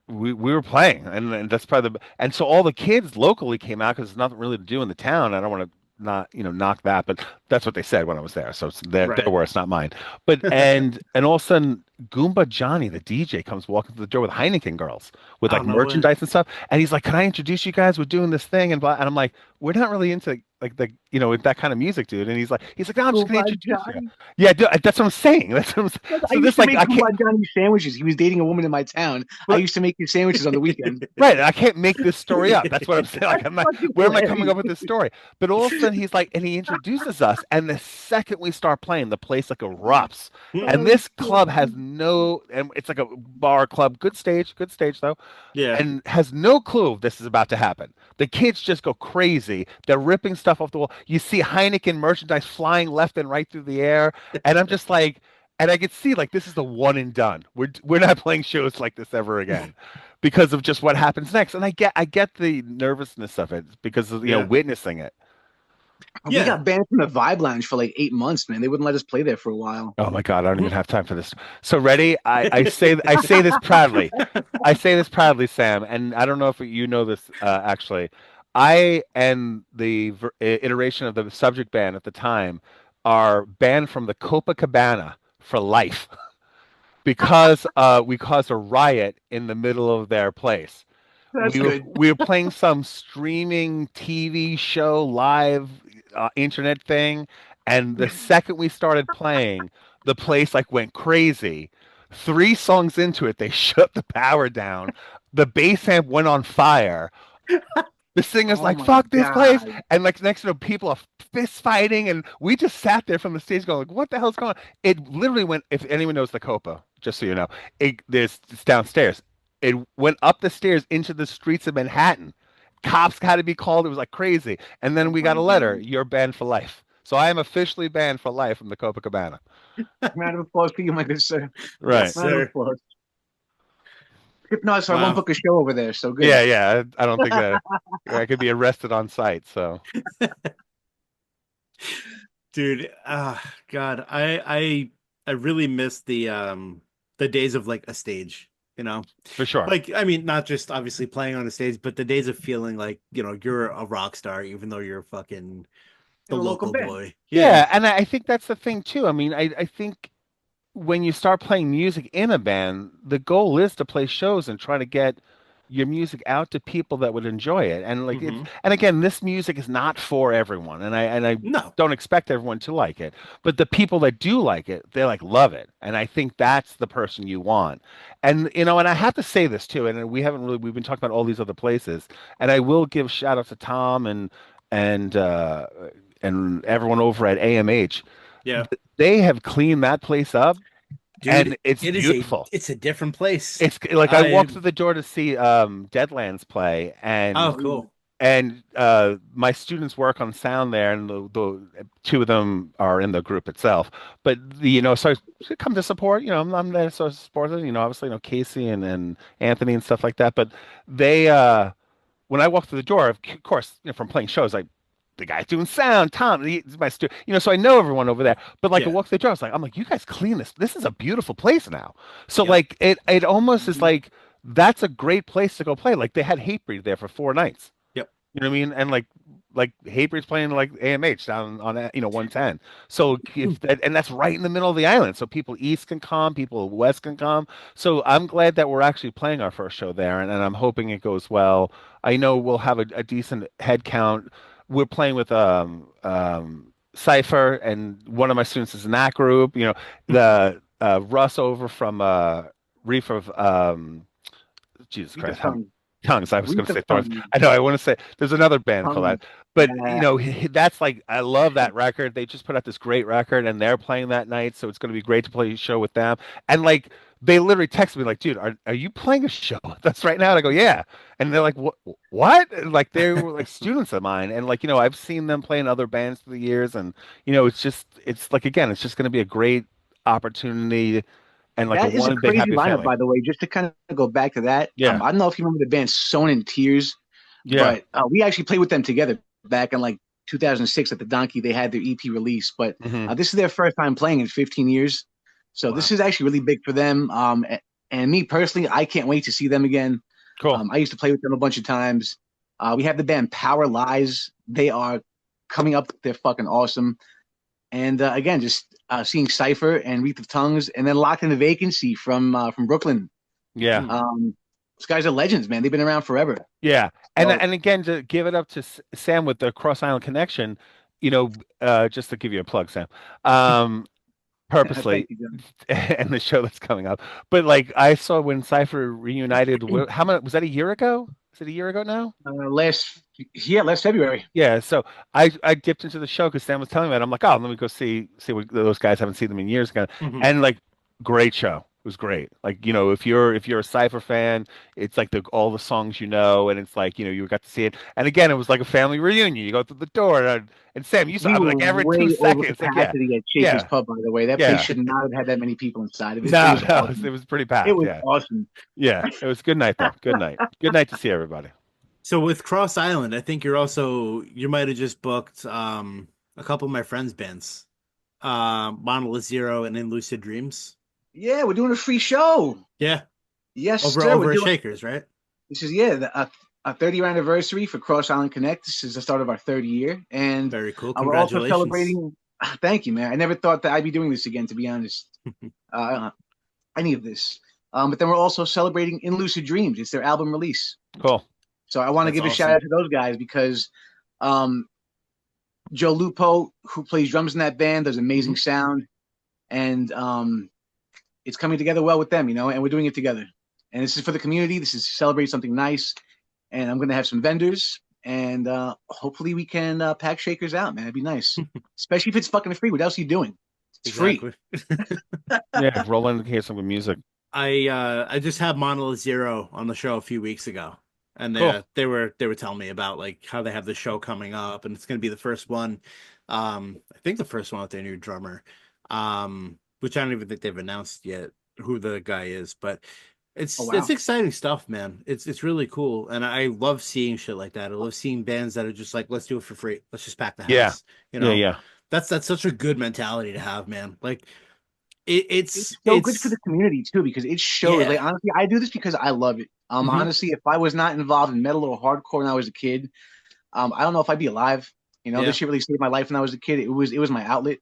we were playing, and that's probably and so all the kids locally came out because there's nothing really to do in the town. I don't want to not knock that, but that's what they said when I was there. So it's their Right. words, not mine. But and all of a sudden, Goomba Johnny, the DJ, comes walking through the door with Heineken girls with Oh, like no way. merchandise and stuff, and he's like, "Can I introduce you guys? We're doing this thing," and blah. And I'm like, "We're not really into like the with that kind of music, dude." And he's like, "No, I'm just gonna Kumbaya introduce you." Johnny. Yeah, dude, that's what I'm saying. That's what I'm saying. I So used this to like make I can't. Kumbaya Johnny sandwiches. He was dating a woman in my town. I But used to make his sandwiches on the weekend. right, I can't make this story up. That's what I'm saying. Like, I'm not, Fucking where am I coming hilarious. up with this story? But all of a sudden, he's like, and he introduces us, and the second we start playing, the place like erupts. And Oh, this shit. club has no, and it's like a bar club, good stage though, Yeah. and has no clue this is about to happen. The kids just go crazy. They're ripping stuff off the wall. You see Heineken merchandise flying left and right through the air, and I'm just like, and I could see like this is the one and done. We're not playing shows like this ever again because of just what happens next. And I get the nervousness of it because of Yeah. witnessing it. We Yeah. got banned from the Vibe Lounge for like 8 months, man. They wouldn't let us play there for a while. Oh my God, I don't even have time for this. So ready? I say this proudly. I say this proudly, Sam, and I don't know if you know this actually. I and the iteration of the subject band at the time are banned from the Copacabana for life because we caused a riot in the middle of their place. That's good. We were playing some streaming TV show live internet thing, and the second we started playing, the place like went crazy. 3 songs into it, they shut the power down. The bass amp went on fire. The singer's Oh like, my "Fuck this place," god. and like next to people are fist fighting, and we just sat there from the stage going, like, "What the hell's going on?" It literally went. If anyone knows the Copa, just so you know, it's downstairs. It went up the stairs into the streets of Manhattan. Cops had to be called. It was like crazy, and then Oh we my got a letter: god. "You're banned for life." So I am officially banned for life from the Copacabana. Round of applause for you, my good sir. Yes, Right. Round of sir. applause. If not, so I won't Wow. book a show over there. So good. Yeah, yeah. I don't think that I could be arrested on site. So Dude, God, I really miss the days of like a stage, you know? for sure. Like, I mean, not just obviously playing on a stage, but the days of feeling like, you're a rock star, even though you're fucking the In a local local band. boy. Yeah, and I think that's the thing too. I mean, I think when you start playing music in a band, the goal is to play shows and try to get your music out to people that would enjoy it. And like it's Hmm. and again, this music is not for everyone, and I No. don't expect everyone to like it. But the people that do like it, they like love it. And I think that's the person you want. And and I have to say this too, and we've been talking about all these other places, and I will give shout out to Tom and uh and everyone over at AMH. Yeah. They have cleaned that place up Dude, and it's it is beautiful. it's a different place. It's like I I walked through the door to see Deadlands play, Oh, and Ooh, cool. my students work on sound there, and the two of them are in the group itself. But so I come to support. I'm there to support it. Obviously, Casey and Anthony and stuff like that. But they when I walked through the door, of course, from playing shows, like the guy's doing sound, Tom, he's my student, so I know everyone over there. But like I Yeah. walked through the door, I'm like, you guys clean this. This is a beautiful place now. So Yep. like it almost is mhm. like that's a great place to go play. Like they had Hatebreed there for 4 nights. Yep. You know what I mean? And like Hatebreed's playing like AMH down on 110. So if that and that's right in the middle of the island. So people east can come, people west can come. So I'm glad that we're actually playing our first show there, and I'm hoping it goes well. I know we'll have a decent head count. We're playing with Cypher, and one of my students is in that group. The Russ over from Reef of Jesus Beat the Christ, tongue. Tongues. I was Read going to the say Thorns. tongue. I know. I want to say there's another band called that, Tongue. but Yeah. that's like I love that record. They just put out this great record, and they're playing that night, so it's going to be great to play a show with them. And like they literally texted me like, "Dude, are you playing a show with us right now?" And I go, "Yeah." And they're like, "What? What?" And like they were like students of mine, and like I've seen them play in other bands through the years, and it's like again, it's just going to be a great opportunity and like a That is a one big crazy happy lineup, family. by the way. Just to kind of go back to that, Yeah, I don't know if you remember the band Sewn in Tears, yeah. but we actually played with them together back in like 2006 at the Donkey. They had their EP release, but Hmm. this is their first time playing in 15 years. So Wow. this is actually really big for them. And me personally, I can't wait to see them again. Cool. I used to play with them a bunch of times. We have the band Power Lies. They are coming up. They're fucking awesome. And again, just seeing Cypher and Wreath of Tongues, and then Locked in the Vacancy from Brooklyn. Yeah. Hmm. Those guys are legends, man. They've been around forever. Yeah, and So and again to give it up to Sam with the Cross Island Connection, just to give you a plug, Sam, um, thank purposely, you, John. and the show that's coming up. But like I saw when Cypher reunited, how many was that a year ago? Is it a year ago now? Last February. Yeah, so I dipped into the show because Sam was telling me that. I'm like, oh, let me go see what those guys haven't seen them in years ago, Hmm. and like great show. It was great. Like if you're a Cypher fan, it's like all the songs and it's like you got to see it. And again, it was like a family reunion. You go through the door, and Sam, We were like every two way over seconds, like capacity at Shaker's yeah, Pub, by the way. That place yeah. should not have had that many people inside of it. It No, was no, it awesome. was pretty It packed. was Yeah, awesome. yeah. It was a good night though. Good night to see everybody. So with Cross Island, I think you might have just booked a couple of my friends' bands. Monolith Zero and In Lucid Dreams. Yeah, we're doing a free show. Yeah. Yes, Over sir. We're over at doing Shakers, right? this is a 30-year anniversary for Cross Island Connect. This is the start of our third year, and Very cool. we're also Congratulations. celebrating. Thank you, man. I never thought that I'd be doing this again, to be honest. Any of this. But then we're also celebrating In Lucid Dreams. It's their album release. Cool. So I want to That's give a shout awesome. out to those guys because um, Joe Lupo, who plays drums in that band, does amazing Mhm. sound, and it's coming together well with them, and we're doing it together. And this is for the community. This is to celebrate something nice, and I'm going to have some vendors, and hopefully we can pack Shakers out, man. It'd be nice, especially if it's fucking free. What else are you doing? It's free. Exactly. Yeah, roll in hear some good music. I just had Monolith Zero on the show a few weeks ago, and Cool. they were telling me about like how they have the show coming up, and it's going to be the first one. I think the first one with their new drummer, which I don't even think they've announced yet who the guy is, but Oh it's wow. exciting stuff, man. It's really cool, and I love seeing shit like that. I love seeing bands that are just like, let's do it for free. Let's just pack the Yeah, house. You yeah, know, yeah. that's such a good mentality to have, man. Like It's it's so good for the it's community too because it shows. Like yeah. honestly, I do this because I love it. Hmm. Honestly, if I was not involved in metal or hardcore when I was a kid, I don't know if I'd be alive. This Yeah. shit really saved my life when I was a kid. It was my outlet,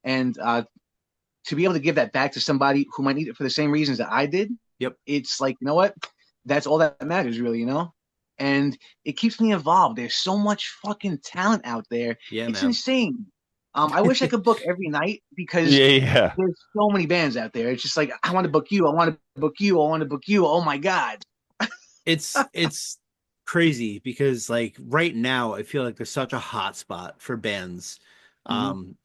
and to be able to give that back to somebody who might need it for the same reasons that I did, Yep. it's like, you know what? that's all that matters, really, you know. And it keeps me involved. There's so much fucking talent out there. Yeah, It's man. insane. I wish I could book every night because Yeah, yeah. there's so many bands out there. It's just like I want to book you. I want to book you. I want to book you. Oh my god. It's crazy because like right now I feel like there's such a hot spot for bands,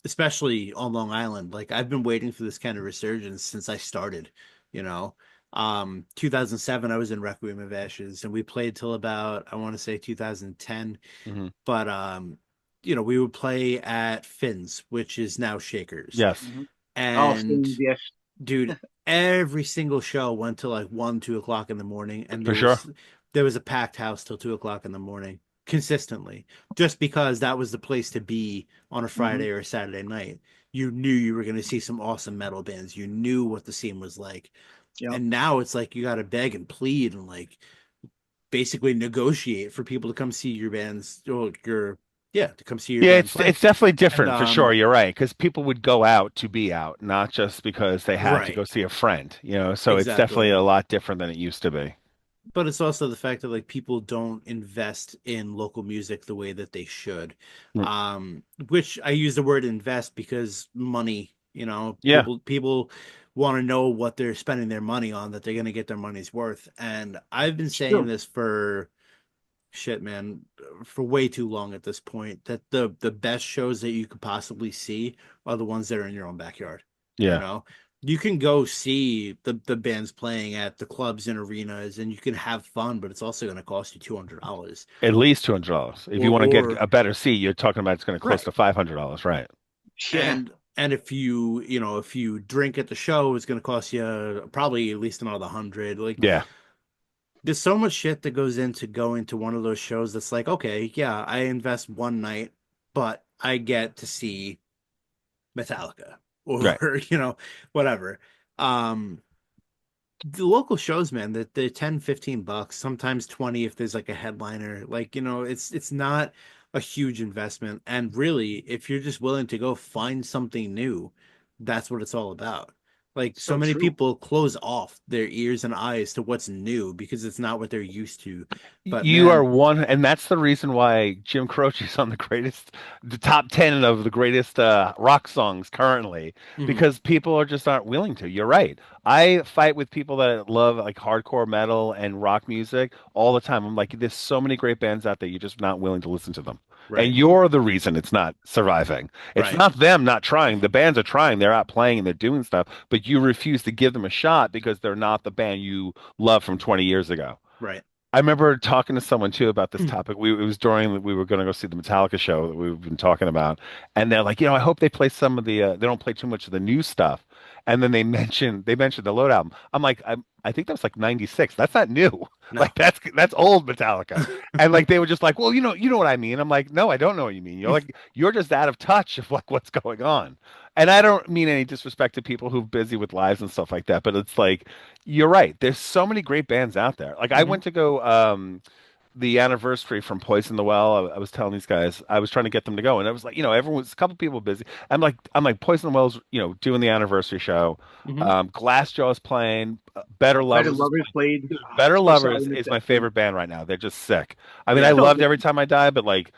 especially on Long Island. Like I've been waiting for this kind of resurgence since I started, you know. 2007 I was in Requiem of Ashes and we played till about I want to say 2010. Hmm. But we would play at Finn's, which is now Shakers. Yes, Mm-hmm. Oh, And Stings, yes. dude, every single show went till like 1, 2 o'clock in the morning, and for sure. there was a packed house till 2 o'clock in the morning consistently, just because that was the place to be on a Friday or a Saturday night. You knew you were going to see some awesome metal bands. You knew what the scene was like. Yep. And now it's like you got to beg and plead and like basically negotiate for people to come see your bands or to come see your Yeah, band it's play. it's definitely And different for sure. You're right, because people would go out to be out, not just because they had to right, go see a friend, you know. So it's definitely exactly. a lot different than it used to be. But it's also the fact that like people don't invest in local music the way that they should. Mm. Which I use the word invest because money, Yeah, people want to know what they're spending their money on, that they're going to get their money's worth. And I've been It's saying true. this for shit, man, for way too long at this point, that the best shows that you could possibly see are the ones that are in your own backyard. You yeah. know, you can go see the bands playing at the clubs and arenas, and you can have fun, but it's also going to cost you $200. At least $200. If you Or want to get or a better seat, you're talking about it's going to close Right. to $500, right? Yeah. and if if you drink at the show, it's going to cost you probably at least another 100. Like Yeah, there's so much shit that goes into going to one of those shows that's like, okay, yeah, I invest one night, but I get to see Metallica right. or, whatever. Um, the local shows, man, that they're 10, $15, sometimes 20 if there's like a headliner. Like, it's not a huge investment. And really, if you're just willing to go find something new, that's what it's all about. Like so So many true. people close off their ears and eyes to what's new because it's not what they're used to. But You are man, one, and that's the reason why Jim Croce's on the top 10 of the greatest rock songs currently, mhm, because people are just aren't willing to. You're right. I fight with people that love like hardcore metal and rock music all the time. I'm like, there's so many great bands out there, you're just not willing to listen to them. And right, you're the reason it's not surviving. It's right, not them not trying. The bands are trying. They're out playing and they're doing stuff, but you refuse to give them a shot because they're not the band you love from 20 years ago. right. I remember talking to someone too about this topic. It was during we were going to go see the Metallica show that we've been talking about, and they're like, I hope they play some of the they don't play too much of the new stuff. And then they mentioned the Load album. I'm like, I think that was like '96. That's not new. No. Like that's old Metallica. And like they were just like, well, you know what I mean. I'm like, no, I don't know what you mean. You're just out of touch of like what's going on. And I don't mean any disrespect to people who are busy with lives and stuff like that, but it's like you're right. There's so many great bands out there. Like I Hmm. went to go the anniversary from Poison the Well. I was telling these guys, I was trying to get them to go, and I was like, everyone's a couple people busy. I'm like Poison the Well's, doing the anniversary show. Hmm. Glassjaw's playing. Better Better Lovers is Lovers playing. played. Dude, Oh, Better so sorry Lovers to miss is that my too. favorite band right now. They're just sick. I mean, I Yeah. So loved good. every time I die, but like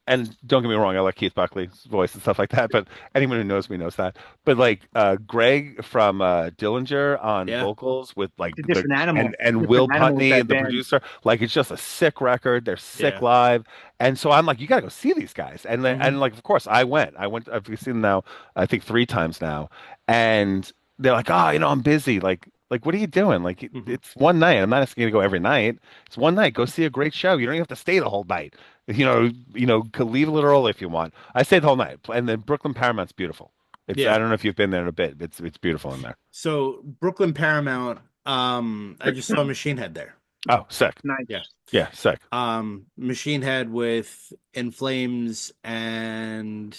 and don't get me wrong, I like Keith Buckley's voice and stuff like that, but anyone who knows me knows that. But like Greg from Dillinger on Yeah. vocals with like It's a the different animal. and Will Different animal with Putney, that the band. producer, like it's just a sick record. They're sick Yeah. live. And so I'm like, you gotta go see these guys. And Hmm. like of course I went. I've seen them now, I think 3 times now. And they're like, oh, I'm busy. Like, what are you doing? Like, Hmm. it's one night. I'm not asking you to go every night. It's one night. Go see a great show. You don't even have to stay the whole night. Could leave a little early if you want. I stayed the whole night. And then Brooklyn Paramount's beautiful. I Yeah. don't know if you've been there in a bit. It's beautiful in there. So Brooklyn Paramount, I just saw Machine Head there. Oh, sick. Yeah. Nice. Yeah, sick. Machine Head with In Flames and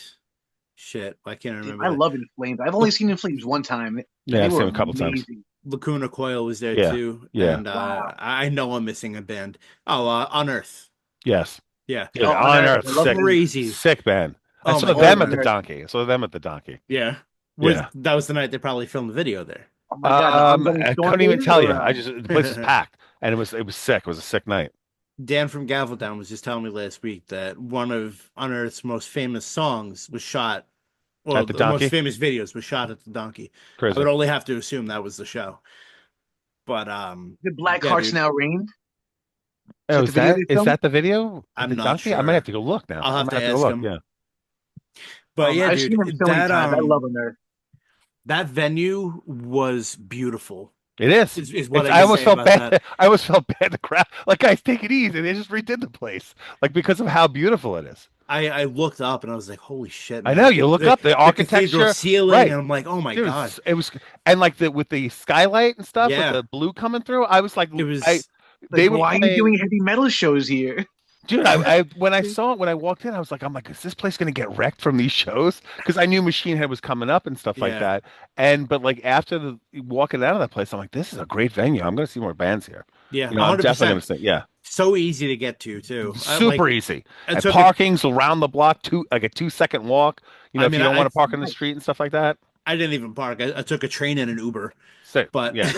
shit. I can't Dude, remember I the love In Flames. I've only seen In Flames one time. Yeah, They I've seen were him a couple times. amazing. Lacuna Coil was there Yeah, too, yeah, and Wow. I know I'm missing a band. Oh, On Earth. yes. Yeah. Yeah, Oh, On On Earth. Earth, I love sick. them. Crazy. Sick band. I Oh saw my them Oh, at God. the On Earth. Donkey. I saw them at the Donkey. Yeah. Yeah. That was the night they probably filmed the video there. Oh my God, the Ongoing I Storm couldn't even days tell or you. The place was packed. and it was sick. It was a sick night. Dan from Gaveldown was just telling me last week that one of Unearth's most famous songs was shot, well, At the the most Donkey, famous videos was shot at the Donkey. I crazy. would only have to assume that was the show. But The Black yeah, Hearts dude, Now Rain. Is Oh, that the video they is filmed? that the video? At I'm the not Donkey? I might have sure. to go look now. I'll I have might to have to go ask look. him. Yeah, But yeah, I've seen dude, them so many times. I love them there. that venue was beautiful. it is. Is what It's. I I can almost say felt about bad. that. I almost felt bad. The crowd, like, guys, take it easy. They just redid the place, like, because of how beautiful it is. I looked up and I was like, holy shit, I man. know. You look up the The cathedral architecture, ceiling, right? and I'm like, oh my Dude, God. it was, and like with the skylight and stuff, with Yeah. the blue coming through. I was like, It was Like, they were why are you playing. doing heavy metal shows here? Dude, I when I saw it when I walked in, I'm like, is this place gonna get wrecked from these shows? Because I knew Machine Head was coming up and stuff like yeah. that. And but like after the walking out of that place, I'm like, this is a great venue. I'm gonna see more bands here. Yeah, I'm definitely 100%. gonna say, yeah, So easy to get to too. I super like easy. I And took a parking's around the block, like a 2 second walk. I If mean you don't I want to park on the street and stuff like that. I didn't even park. I took a train and an Uber. So But yeah,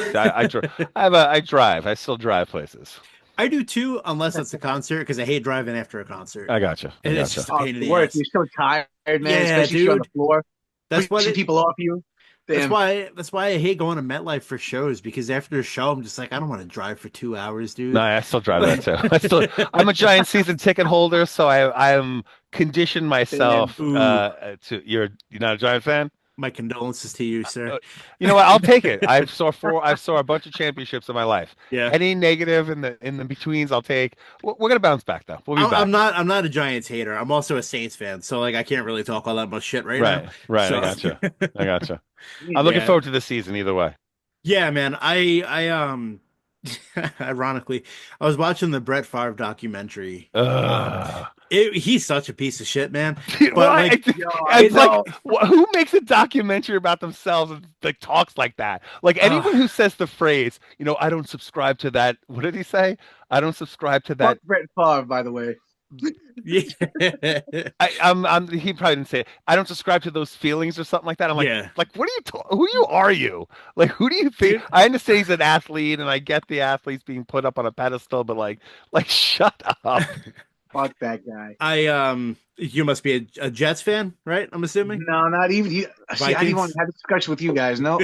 I drive. I still drive places. I do too, unless it's a concert, because I hate driving after a concert. I gotcha. I And it's gotcha. just a Oh, pain in the the worst. ass. You're so tired, man. Yeah, Especially if you're on the dude. floor, That's why pushing people off you. Damn. that's why I hate going to MetLife for shows, because after a show I'm just like, I don't want to drive for 2 hours, No, dude. I still drive that too. I'm a giant season ticket holder, so I'm conditioned Damn. myself Ooh, to you're not a giant fan? my condolences to you, sir. Uh, you know what? I'll take it. I saw a bunch of championships in my life. Yeah. Any negative in the betweens, I'll take. We're gonna bounce back though. We'll be back. I'm not a Giants hater. I'm also a Saints fan, so like I can't really talk all that much shit right now. Right, right. I So gotcha. I gotcha. I'm looking yeah. forward to this season either way. Yeah, man. I ironically, I was watching the Brett Favre documentary. Ugh. He's such a piece of shit, man. Dude, But well, like, Yo, I it's like know. who makes a documentary about themselves and like talks like that? Like uh, anyone who says the phrase, I don't subscribe to that. What did he say? I don't subscribe to that. Fuck Brett Favre, by the way. yeah, He probably didn't say it. I don't subscribe to those feelings or something like that. I'm yeah, like, what are who are you? Like, who do you think? dude. I understand he's an athlete and I get the athletes being put up on a pedestal, but like, shut up. Fuck that guy. You must be a Jets fan, right? I'm assuming. No, not even you. See, I didn't want Vikings. to have a discussion with you guys. No,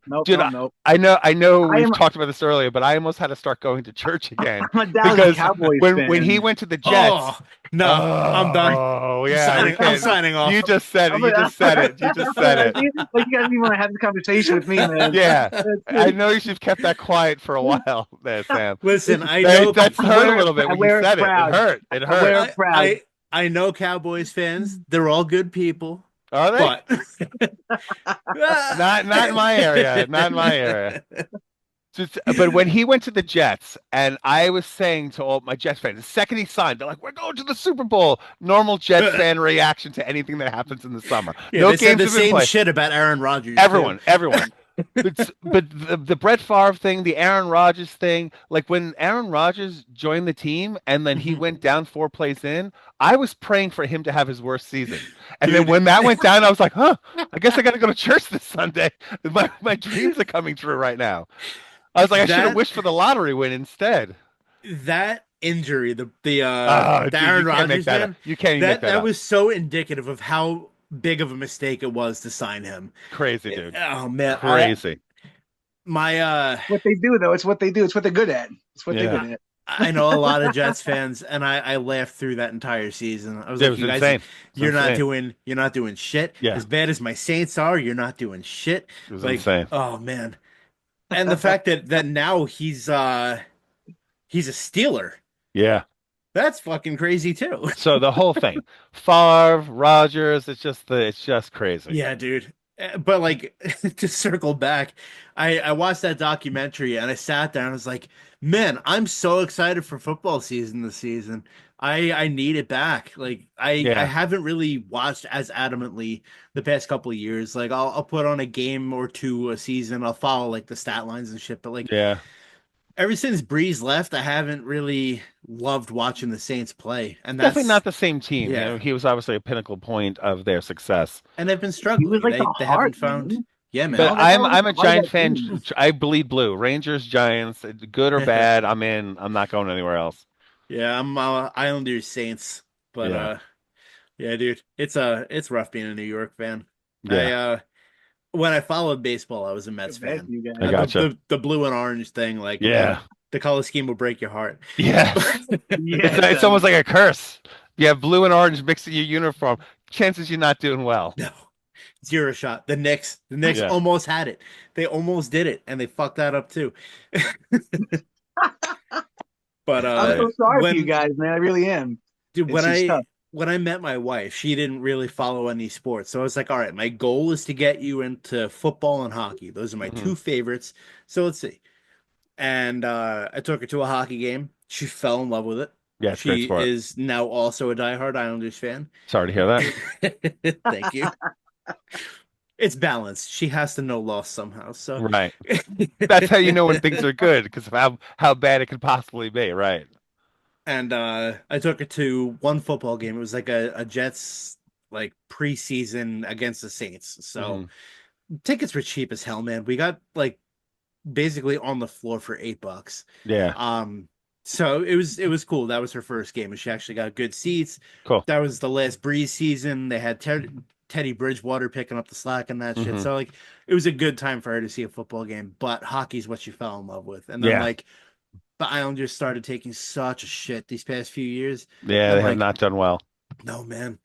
nope, Dude, nope, nope. I know I we've am. talked about this earlier, but I almost had to start going to church again I'm a Dallas because Cowboys when he fan. went to the Jets, Oh no, I'm done. oh yeah, I'm signing off. you just said it. You just said it. You just said it. Like you guys didn't even want to have this conversation with me, man. Yeah, That's I it. know you've kept that quiet for a while, there, Sam. Listen, I know. That's I hurt wear a little bit I when wear you it said it. It proud. hurt. It I wear hurt. it proud. I know Cowboys fans. They're all good people, Are they? but Not in my area. Not in my area. But when he went to the Jets, and I was saying to all my Jets fans, the second he signed, they're like, "We're going to the Super Bowl." Normal Jets fan reaction to anything that happens in the summer. Yeah, No they said games the have been same played. shit about Aaron Rodgers. Everyone. But the Brett Favre thing, the Aaron Rodgers thing, like when Aaron Rodgers joined the team and then he Mhm. went down 4 plays in, I was praying for him to have his worst season. And then Dude. when that went down, I was like, huh, I guess I got to go to church this Sunday. My dreams are coming true right now. I was like, I should have That wished for the lottery win instead. that injury, the Dude, Aaron you can't make Rodgers, that up. man, You can't even make that that up. was so indicative of how big of a mistake it was to sign him. Crazy, dude. Oh man, Crazy. my What they do, though, it's what they do. It's what they're good at. It's what Yeah. they're good at. I know a lot of Jets fans, and I laughed through that entire season. I was It like, was you guys, insane. you're not doing shit. Yeah. As bad as my Saints are, you're not doing shit. It was Like, insane. oh man. And the fact that now he's a Steeler. Yeah. That's fucking crazy too. So the whole thing, Favre, Rodgers, it's just crazy. Yeah, dude. But like to circle back, I watched that documentary and I sat there and I was like, man, I'm so excited for football season this season. I need it back. Like I Yeah. haven't really watched as adamantly the past couple of years. Like I'll put on a game or two a season. I'll follow like the stat lines and shit. But like Yeah. ever since Breeze left, I haven't really loved watching the Saints play. And Definitely that's not the same team. yeah. He was obviously a pinnacle point of their success. And they've been He struggling. was like the They heart, haven't found man. Yeah, man. But All that, I'm a why you Giant got fan. teams? I bleed blue. Rangers, Giants, good or bad, I'm in. I'm not going anywhere else. Yeah, I'm Islanders Saints, but Yeah, yeah, dude, it's rough being a New York fan. I yeah, when I followed baseball, I was a Feel Mets bad fan. for you I guys. gotcha. The blue and orange thing, like man, Yeah, the color scheme will break your heart. yeah. Yeah, it It's does. almost like a curse. You have blue and orange mixed in your uniform. Chances you're not doing well. No, zero shot. The Knicks Yeah. almost had it. They almost did it, and they fucked that up too. But I'm Right. so sorry for you when guys, man. I really am. dude, It's tough. when I met my wife, she didn't really follow any sports. So I was like, all right, my goal is to get you into football and hockey. Those are my Hmm. two favorites. So let's see. And I took her to a hockey game. She fell in love with it. Yeah, it's a great She sport. is now also a diehard Islanders fan. Sorry to hear that. Thank you. It's balanced. She has to know loss somehow. So Right. That's how you know when things are good, because of how bad it could possibly be. Right. and I took her to one football game. It was like a Jets like preseason against the Saints. So Hmm. tickets were cheap as hell, man. We got like basically on the floor for $8. Yeah. Um, so it was cool. That was her first game, and she actually got good seats. Cool. That was the last Breeze season. They had Teddy Bridgewater picking up the slack and that shit. Hmm. So like it was a good time for her to see a football game. But hockey's what she fell in love with, and then Yeah. like the Islanders started taking such a shit these past few years. Yeah, And they have like, not done well. no, man.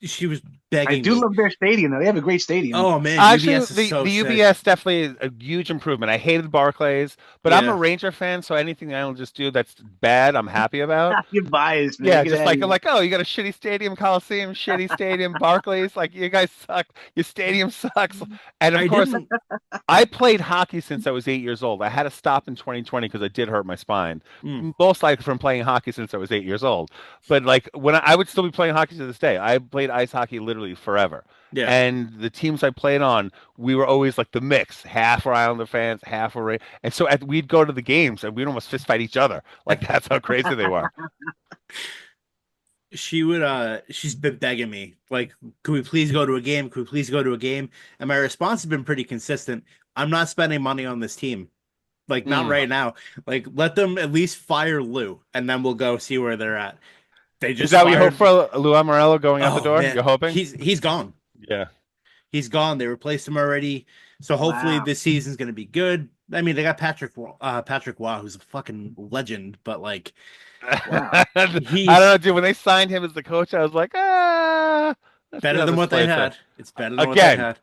She was I begging do me. love their stadium, though. They have a great stadium. Oh man, Actually, UBS is so the sick. UBS definitely is a huge improvement. I hated Barclays, but I'm a Yeah. Ranger fan, so anything the Islanders do that's bad, I'm happy about. You're biased, man. Yeah, Get just out of like I'm here. like, oh, you got a shitty stadium, Coliseum, shitty stadium, Barclays, like you guys suck. Your stadium sucks. And of I course, didn't. I played hockey since I was 8 years old. I had to stop in 2020 because I did hurt my spine. Mm, Most likely from playing hockey since I was 8 years old. But like when I would still be playing hockey to this day. I played ice hockey literally forever. yeah. And the teams I played on, we were always like the mix. Half were Islander fans, half were and so we'd go to the games and we'd almost fist fight each other. Like that's how crazy they were. She's been begging me, like, could we please go to a game? Could we please go to a game? And my response has been pretty consistent. I'm not spending money on this team. Like, not Mm. right now. Like, let them at least fire Lou, and then we'll go see where they're at. They Is just that what you hope fired. for, Lou Morello going out the Oh door? man, You're hoping? he's gone. Yeah. He's gone. They replaced him already. So hopefully Wow. this season's gonna be good. I mean, they got Patrick Waugh, who's a fucking legend, but like Wow. I don't he's know, dude. When they signed him as the coach, I was like, let's see better how than this what they plays out. had. It's better than what they Again, had.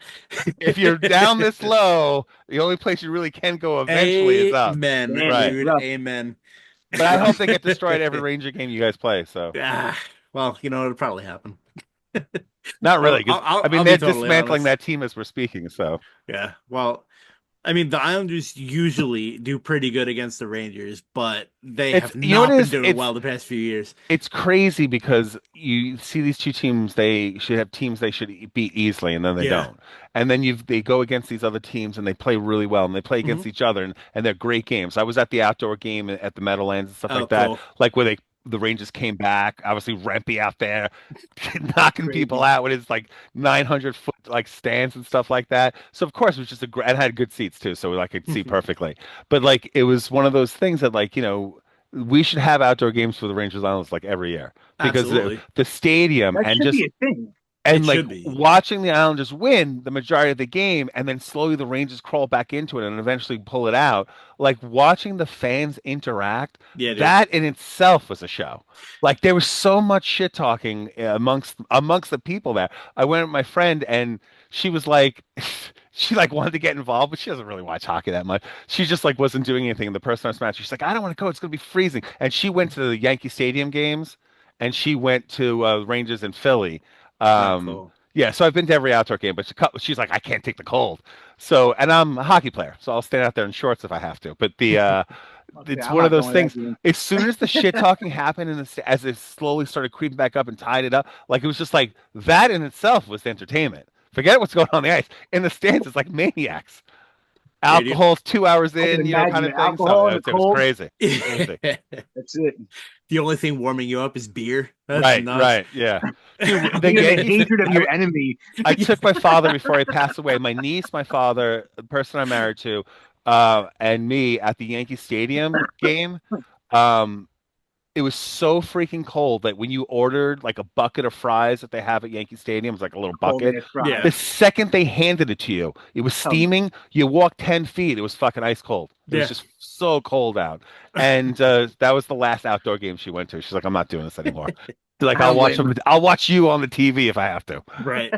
if you're down this low, the only place you really can go eventually is up. Amen, Damn, Right. dude. rough. Amen. But I hope they get destroyed every Ranger game you guys play. So Ah, well, it'll probably happen. not really, because I mean I'll be they're totally dismantling honest. that team as we're speaking. So Yeah. Well, I mean, the Islanders usually do pretty good against the Rangers, but they it's have you know what not it been is. doing well the past few years. It's crazy because you see these two teams, they should have teams they should beat easily, and then they Yeah. don't. And then they go against these other teams and they play really well and they play Hmm. against each other and they're great games. I was at the outdoor game at the Meadowlands and stuff Oh, like that, cool. like where the Rangers came back, obviously Rempe out there knocking people Crazy. out with his like 900 foot like stands and stuff like that. So of course it was just a great, and had good seats too, so I could see perfectly. But like it was one of those things that like we should have outdoor games for the Rangers Islands like every year because Absolutely. the stadium That and should just be a thing. It like should be. watching the Islanders win the majority of the game and then slowly the Rangers crawl back into it and eventually pull it out, like watching the fans interact, Yeah, dude. that in itself was a show. Like there was so much shit talking amongst the people there. I went with my friend and she was like she like wanted to get involved, but she doesn't really watch hockey that much. She just like wasn't doing anything. The person I was matching, she's like, I don't want to go. It's gonna be freezing. And she went to the Yankee Stadium games, and she went to Rangers in Philly. Oh, Um, cool. yeah, so I've been to every outdoor game, but she's like, I can't take the cold. So, and I'm a hockey player, so I'll stand out there in shorts if I have to. But Okay, it's I'm one of not those going to that things. game. As soon as the shit talking happened, as it slowly started creeping back up and tied it up, like it was just like that in itself was entertainment. Forget what's going on the ice. In the stands, it's like maniacs. Yeah, dude. Alcohol's 2 hours I can in, imagine kind the of thing. alcohol So and the it was cold. crazy. Crazy. That's it. The only thing warming you up is beer. That's Right, nuts. right, yeah. Dude, the You're the Yankees. hatred of your enemy. I took my father before he passed away. My niece, my father, the person I'm married to, and me at the Yankee Stadium game. Um, it was so freaking cold that when you ordered like a bucket of fries that they have at Yankee Stadium, it's like a little Cold bucket. ass fries. The Yeah. second they handed it to you, it was Um, steaming. You walked 10 feet, it was fucking ice cold. It was Yeah. just so cold out. And that was the last outdoor game she went to. She's like, I'm not doing this anymore. Like, I don't blame her. I'll watch you on the TV if I have to. Right.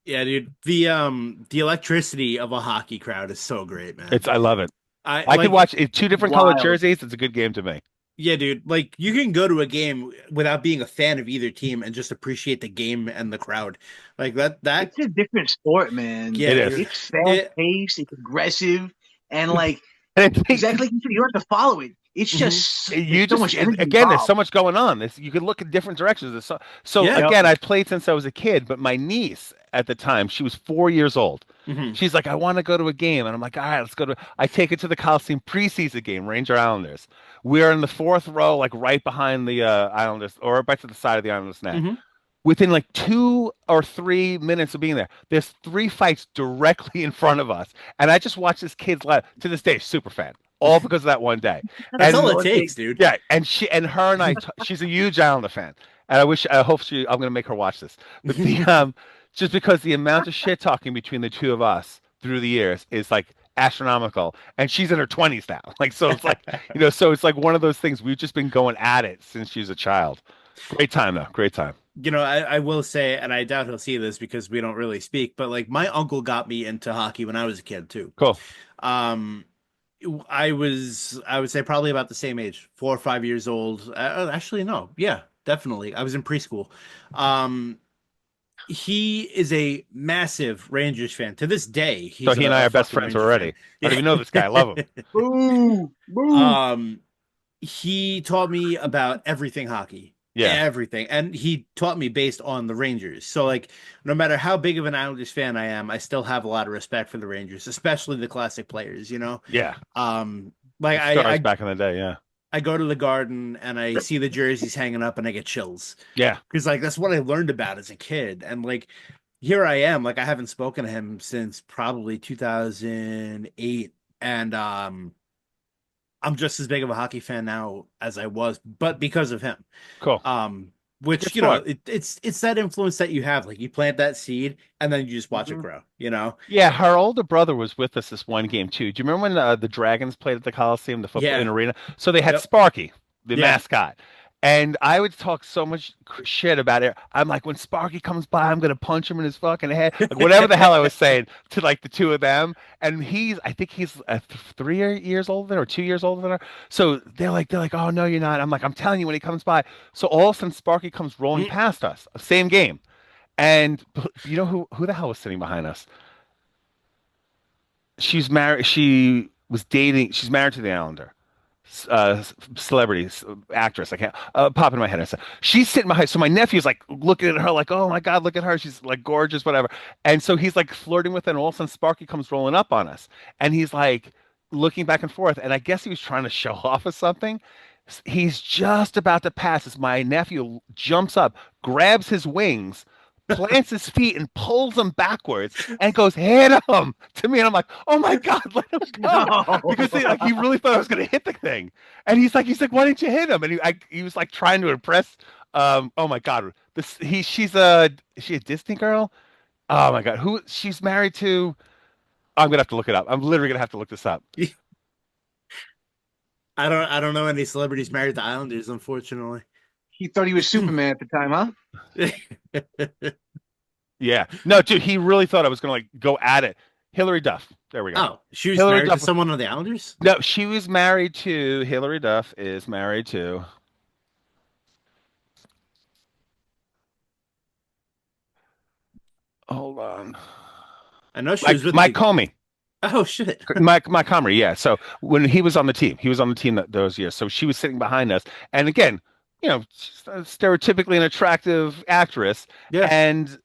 Yeah, dude. The electricity of a hockey crowd is so great, man. I love it. I I could like watch two different colored Wild. jerseys. It's a good game to me. Yeah, dude. Like you can go to a game without being a fan of either team and just appreciate the game and the crowd. Like that It's a different sport, man. yeah, It is. dude. It's fast It, paced, it's aggressive, and like And I think exactly like you said, you don't have to follow it. It's Mhm. just you there's so just much energy again, there's involved. so much going on. You could look in different directions. So Yeah. again, I've played since I was a kid, but my niece at the time, she was 4 years old. mhm. She's like, I want to go to a game, and I'm like, all right, let's go to. I take her to the Coliseum preseason game, Ranger Islanders. We're in the fourth row, like right behind the Islanders, or right to the side of the Islanders net. Mhm. Within like 2 or 3 minutes of being there, there's three fights directly in front of us, and I just watched this kid's life. To this day, super fan, all because of that one day. That's And all it all it takes, takes. dude. yeah, and her and she's a huge Islander fan, and I hope I'm gonna make her watch this. But just because the amount of shit talking between the two of us through the years is like astronomical, and she's in her 20s now. Like, so it's like, so it's like one of those things we've just been going at it since she was a child. Great time though, great time. I will say, and I doubt he'll see this because we don't really speak, but like my uncle got me into hockey when I was a kid too. Cool. Um, I would say probably about the same age, 4 or 5 years old. Actually, no, yeah, definitely. I was in preschool. Um, he is a massive Rangers fan. To this day, So he's he and I a are best fucking friends Rangers already. fan. I don't even know this guy. I love him. Boo, boo. He taught me about everything hockey. Yeah. Everything. And he taught me based on the Rangers. So like no matter how big of an Islanders fan I am, I still have a lot of respect for the Rangers, especially the classic players, Yeah. Like Stars back in the day, yeah. I go to the Garden and I see the jerseys hanging up and I get chills. Yeah. Because like that's what I learned about as a kid. And like here I am, like I haven't spoken to him since probably 2008. And I'm just as big of a hockey fan now as I was, but because of him. Cool. Which Good you know, sport. it's that influence that you have. Like you plant that seed and then you just watch it Mhm. grow, you know? Yeah, her older brother was with us this one game too. Do you remember when the Dragons played at the Coliseum, the football Yeah. in arena? So they had Yep. Sparky, the Yeah. mascot. And I would talk so much shit about it. I'm like, when Sparky comes by, I'm gonna punch him in his fucking head, like whatever the hell I was saying to like the two of them. And I think he's 3 years older than her, or 2 years older than her. So they're like, oh no, you're not. I'm like, I'm telling you, when he comes by. So all of a sudden, Sparky comes rolling past us, same game. And you know who the hell was sitting behind us? She's married. She was dating. She's married to the Islander. Celebrity actress. I can't pop in my head. I said she's sitting behind. So my nephew's like looking at her, like, "Oh my God, look at her! She's like gorgeous, whatever." And so he's like flirting with her, and all of a sudden Sparky comes rolling up on us, and he's like looking back and forth. And I guess he was trying to show off of something. He's just about to pass as my nephew jumps up, grabs his wings, plants his feet, and pulls him backwards and goes, hit him to me. And I'm like, oh my God, let him go. No. Because he really thought I was going to hit the thing. And he's like, why didn't you hit him? And he was like trying to impress. Oh my God, is she a Disney girl? Oh my God, she's married to? I'm gonna have to look it up. I'm literally gonna have to look this up. I don't know any celebrities married to Islanders, unfortunately. He thought he was Superman at the time, huh? Yeah, no, dude, he really thought I was gonna like go at it. Hillary Duff. There we go. Oh, she was Hillary married Duff. to someone on the Islanders? No, she was married to Hillary Duff. Is married to. Hold on. I know she was with Mike Comey. Oh shit. Mike Comrie, yeah. So when he was on the team those years. So she was sitting behind us, and again, she's stereotypically an attractive actress, Yeah. and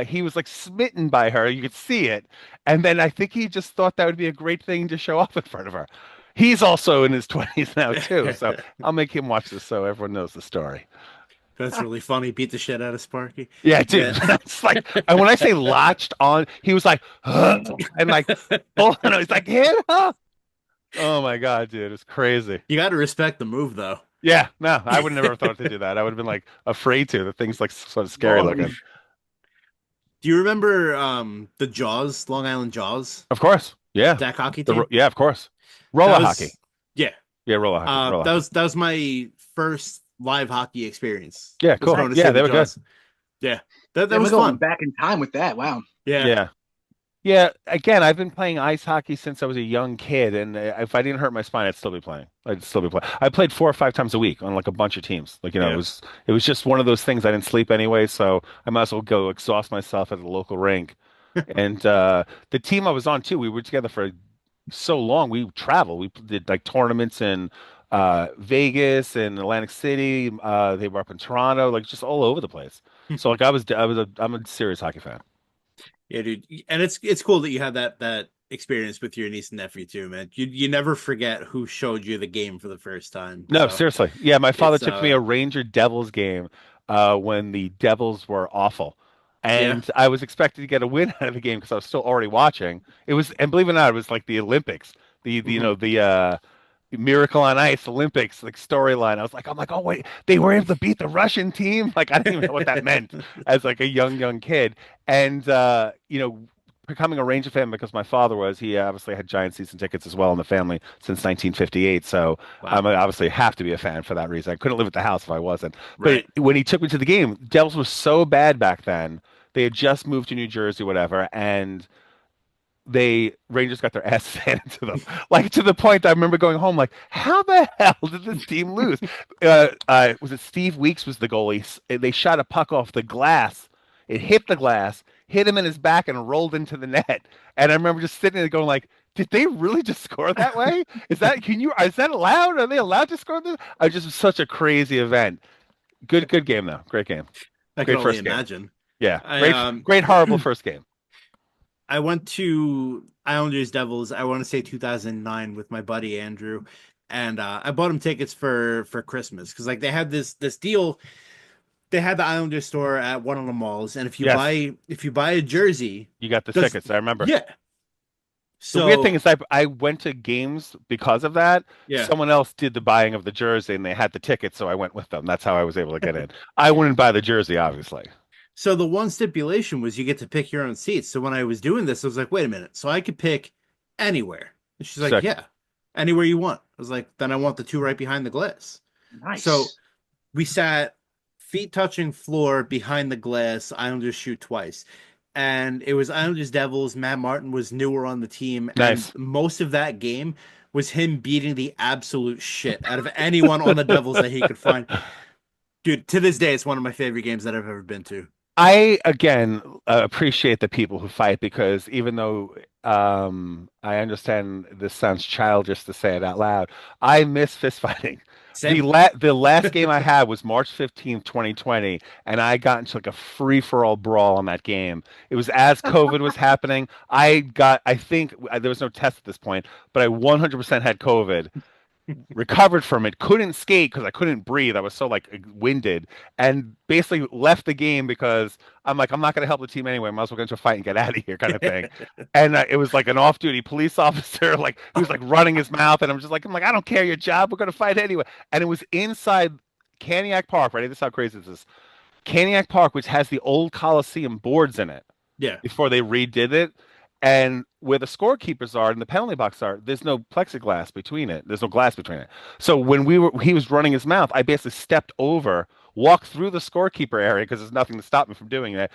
he was like smitten by her. You could see it. And then I think he just thought that would be a great thing to show off in front of her. He's also in his 20s now too, so I'll make him watch this so everyone knows the story. That's really funny. Beat the shit out of Sparky. Yeah, dude. Yeah. It's like, and when I say latched on, he was like, and like, oh, no, he's like, hit her. Oh my God, dude, it's crazy. You got to respect the move, though. Yeah, no, I would never have thought to do that. I would have been like afraid to. The thing's like sort of scary looking. Do you remember the Jaws, Long Island Jaws? Of course, yeah. Deck hockey team? Yeah, of course. Roller hockey. Yeah. Yeah, roller hockey. Roller hockey. That was my first live hockey experience. Yeah, cool. Yeah, they were good. Yeah, that was fun. Back in time with that. Wow. Yeah. Yeah, again, I've been playing ice hockey since I was a young kid, and if I didn't hurt my spine, I'd still be playing. I'd still be playing. I played 4 or 5 times a week on like a bunch of teams. Like, it was just one of those things. I didn't sleep anyway, so I might as well go exhaust myself at the local rink. And the team I was on too, we were together for so long. We traveled. We did like tournaments in Vegas and Atlantic City. They were up in Toronto, like just all over the place. So like I'm a serious hockey fan. Yeah, dude, and it's cool that you had that experience with your niece and nephew too, man. You never forget who showed you the game for the first time. No, so, seriously. Yeah, my father took me a Ranger Devils game when the Devils were awful. And I was expected to get a win out of the game because I was still already watching. It was, and believe it or not, it was like the Olympics, the Miracle on Ice Olympics like storyline. I'm like, oh wait, they were able to beat the Russian team. Like I didn't even know what that meant as like a young kid. And becoming a Ranger fan because my father was, he obviously had Giant season tickets as well in the family since 1958. So I obviously have to be a fan for that reason. I couldn't live at the house if I wasn't. Right. But when he took me to the game, Devils was so bad back then. They had just moved to New Jersey, whatever, and Rangers got their ass handed to them, like to the point that I remember going home, like, how the hell did this team lose? Was it Steve Weeks was the goalie? They shot a puck off the glass. It hit the glass, hit him in his back, and rolled into the net. And I remember just sitting there going, like, did they really just score that way? Is that allowed? Are they allowed to score this? I just was such a crazy event. Good game though. Great game. I can only imagine. Yeah, great horrible first game. I went to Islanders Devils, I want to say 2009 with my buddy Andrew, and I bought him tickets for Christmas because like they had this deal. They had the Islanders store at one of the malls, and if you buy a jersey, you got the tickets. I remember. Yeah. So the weird thing is I went to games because of that. Yeah. Someone else did the buying of the jersey, and they had the tickets, so I went with them. That's how I was able to get in. I wouldn't buy the jersey, obviously. So the one stipulation was you get to pick your own seats. So when I was doing this, I was like, wait a minute. So I could pick anywhere. And she's like, yeah, anywhere you want. I was like, then I want the 2 right behind the glass. Nice. So we sat feet touching floor behind the glass. Islanders shoot twice. And it was Islanders Devils. Matt Martin was newer on the team. Nice. And most of that game was him beating the absolute shit out of anyone on the Devils that he could find. Dude, to this day, it's one of my favorite games that I've ever been to. I, again, appreciate the people who fight because even though I understand this sounds childish to say it out loud, I miss fist fighting. The last game I had was March 15th, 2020, and I got into like a free-for-all brawl on that game. It was as COVID was happening. I think there was no test at this point, but I 100% had COVID. Recovered from it, couldn't skate because I couldn't breathe. I was so like winded, and basically left the game because I'm like, I'm not going to help the team anyway. I might as well get into a fight and get out of here, kind of thing. And it was like an off-duty police officer, like he was like running his mouth, and I'm like, I don't care your job. We're going to fight anyway. And it was inside Caniac Park. Right, this is how crazy this is. Caniac Park, which has the old Coliseum boards in it. Yeah. Before they redid it. And where the scorekeepers are and the penalty box are, there's no plexiglass between it. There's no glass between it. So when he was running his mouth, I basically stepped over, walked through the scorekeeper area because there's nothing to stop me from doing it,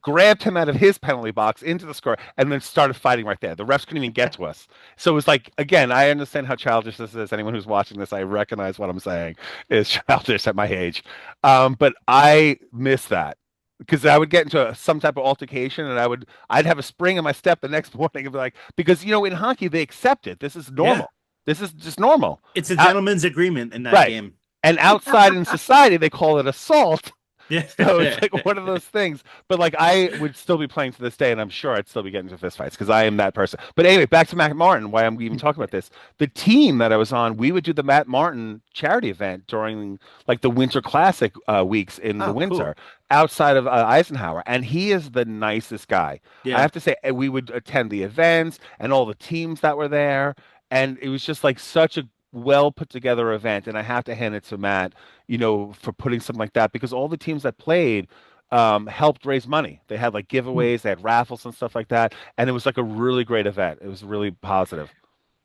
grabbed him out of his penalty box into the score, and then started fighting right there. The refs couldn't even get to us. So it was like, again, I understand how childish this is. Anyone who's watching this, I recognize what I'm saying is childish at my age. But I miss that. Because I would get into some type of altercation, and I'd have a spring in my step the next morning and be like, because in hockey they accept it. This is normal. Yeah. This is just normal. It's a gentleman's agreement in that game. And outside in society they call it assault. Yeah. So it's like one of those things. But like I would still be playing to this day, and I'm sure I'd still be getting into fistfights because I am that person. But anyway, back to Matt Martin. Why I'm even talking about this? The team that I was on, we would do the Matt Martin charity event during like the Winter Classic weeks in the Oh, winter cool. outside of Eisenhower, and he is the nicest guy. I Yeah. have to say, we would attend the events and all the teams that were there, and it was just like such a well put together event. And I have to hand it to Matt, for putting something like that because all the teams that played helped raise money. They had like giveaways, they had raffles and stuff like that, and it was like a really great event. It was really positive.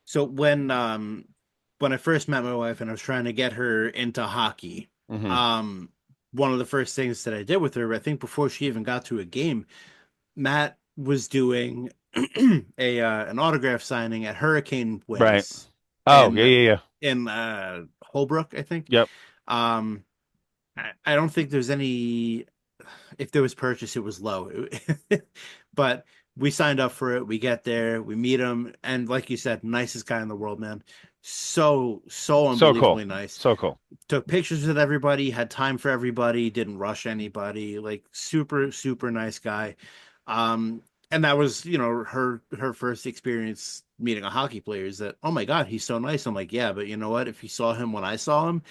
So when I first met my wife and I was trying to get her into hockey, Hmm. um one of the first things that I did with her, I think before she even got to a game, Matt was doing a an autograph signing at Hurricane Right. Ways Oh, yeah, in yeah, yeah. Holbrook, I think. Yep. Um I don't think there's any, if there was purchase, it was low. But we signed up for it. We get there, we meet him, and like you said, nicest guy in the world, man. So So cool. unbelievably nice. So cool. Took pictures with everybody, had time for everybody, didn't rush anybody. Like super, super nice guy. Um, and that was, her first experience meeting a hockey player is that, oh my God, he's so nice. I'm like, yeah, but you know what? If you saw him when I saw him,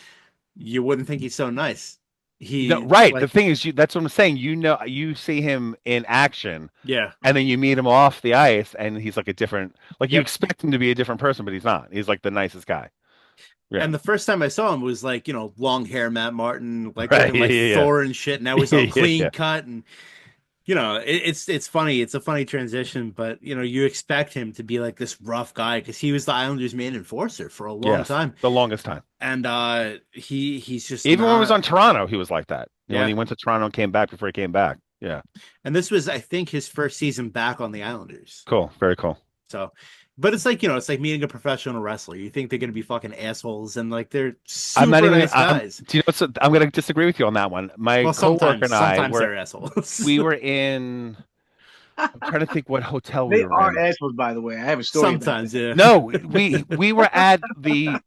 you wouldn't think he's so nice. No, He right. The like, thing is, that's what I'm saying. You see him in action, yeah. and then you meet him off the ice, and he's like a different, like you Yep. expect him to be a different person, but he's not. He's like the nicest guy. Yeah. And the first time I saw him was like, long hair Matt Martin, like Right. looking Yeah. like Yeah. Thor and shit. Now he's Yeah. all Yeah. clean Yeah. cut, and it's funny. It's a funny transition, but you expect him to be like this rough guy because he was the Islanders' main enforcer for a long Yes. time. The longest time. And he's just Even when he was not. on Toronto, he was like that. When Yeah. he went to Toronto and came back before he came back. Yeah. And this was, I think, his first season back on the Islanders. Cool. Very cool. So, but it's like, it's like meeting a professional wrestler. You think they're going to be fucking assholes, and like they're I'm not super even. nice guys. Do you know what's? I'm going to disagree with you on that one. My Well, coworker and I sometimes were. they're assholes. We were in. I'm trying to think what hotel we They were are in. assholes, by the way. I have a story about Sometimes, that. yeah. No, we were at the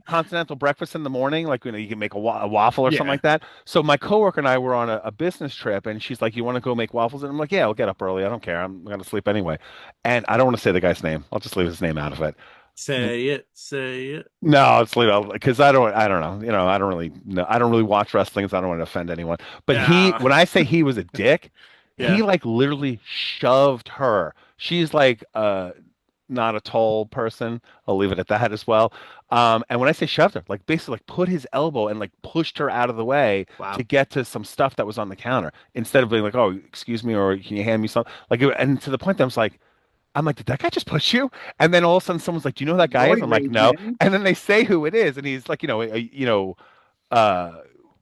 continental breakfast in the morning, like you can make a waffle or something Yeah. like that. So my coworker and I were on a business trip, and she's like, "You want to go make waffles?" And I'm like, "Yeah, I'll get up early. I don't care. I'm gonna sleep anyway." And I don't want to say the guy's name. I'll just leave his name out of it. Say it, say it. No, let's leave it because I don't know. I don't really know. I don't really watch wrestling, so I don't want to offend anyone. But Yeah. when I say he was a dick, he Yeah. like literally shoved her. She's like not a tall person. I'll leave it at that as well. And when I say shoved her, like basically like put his elbow and like pushed her out of the way to Wow. get to some stuff that was on the counter instead of being like, "Oh, excuse me," or "Can you hand me something?" And to the point that I'm like, did that guy just push you? And then all of a sudden, someone's like, do you know who that guy is? Roid I'm like, rage, no. man. And then they say who it is, and he's like, uh,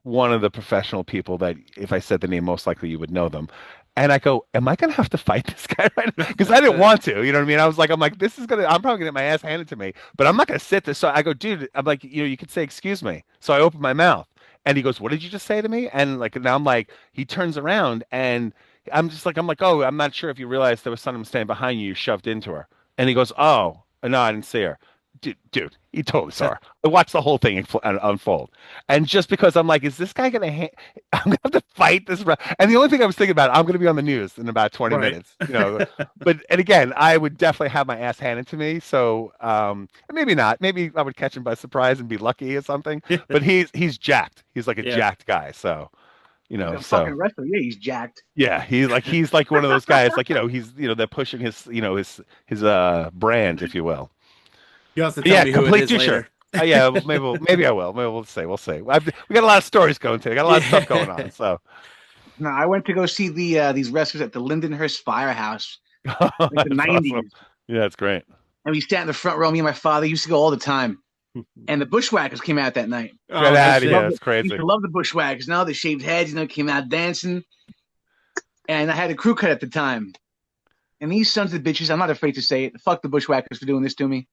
one of the professional people that if I said the name, most likely you would know them. And I go, am I gonna have to fight this guy right now? Because I didn't want to, you know what I mean? I'm like, I'm probably gonna get my ass handed to me, but I'm not gonna sit there. So I go, dude, I'm like, you could say excuse me. So I open my mouth, and he goes, what did you just say to me? And like now I'm like, he turns around, and I'm like, oh, I'm not sure if you realized there was someone standing behind you. You shoved into her, and he goes, oh, no, I didn't see her. Dude, he totally saw her. I watched the whole thing unfold. And just because I'm like, is this guy going to, I'm going to have to fight this. And the only thing I was thinking about, I'm going to be on the news in about 20 Right. minutes, and again, I would definitely have my ass handed to me. So, maybe not, maybe I would catch him by surprise and be lucky or something, but he's jacked. He's like a Yeah. jacked guy. So, He's a so fucking wrestler. Yeah, he's jacked. yeah, he's like one of those guys, like, he's, they're pushing his brand, if you will. You have to But tell yeah, me who it complete is doucher. later. Yeah, maybe I will. Maybe we'll see. We'll see. We got a lot of stories going today. Got a lot of stuff going on. So No, I went to go see these wrestlers at the Lindenhurst Firehouse, like the that's '90s, awesome. Yeah, it's great. and we sat in the front row. Me and my father used to go all the time. And the Bushwhackers came out that night. Get Oh, no out of shit. here. It's We used crazy. to love the Bushwhackers. Now they shaved heads, came out dancing. And I had a crew cut at the time. And these sons of bitches, I'm not afraid to say it. Fuck the Bushwhackers for doing this to me.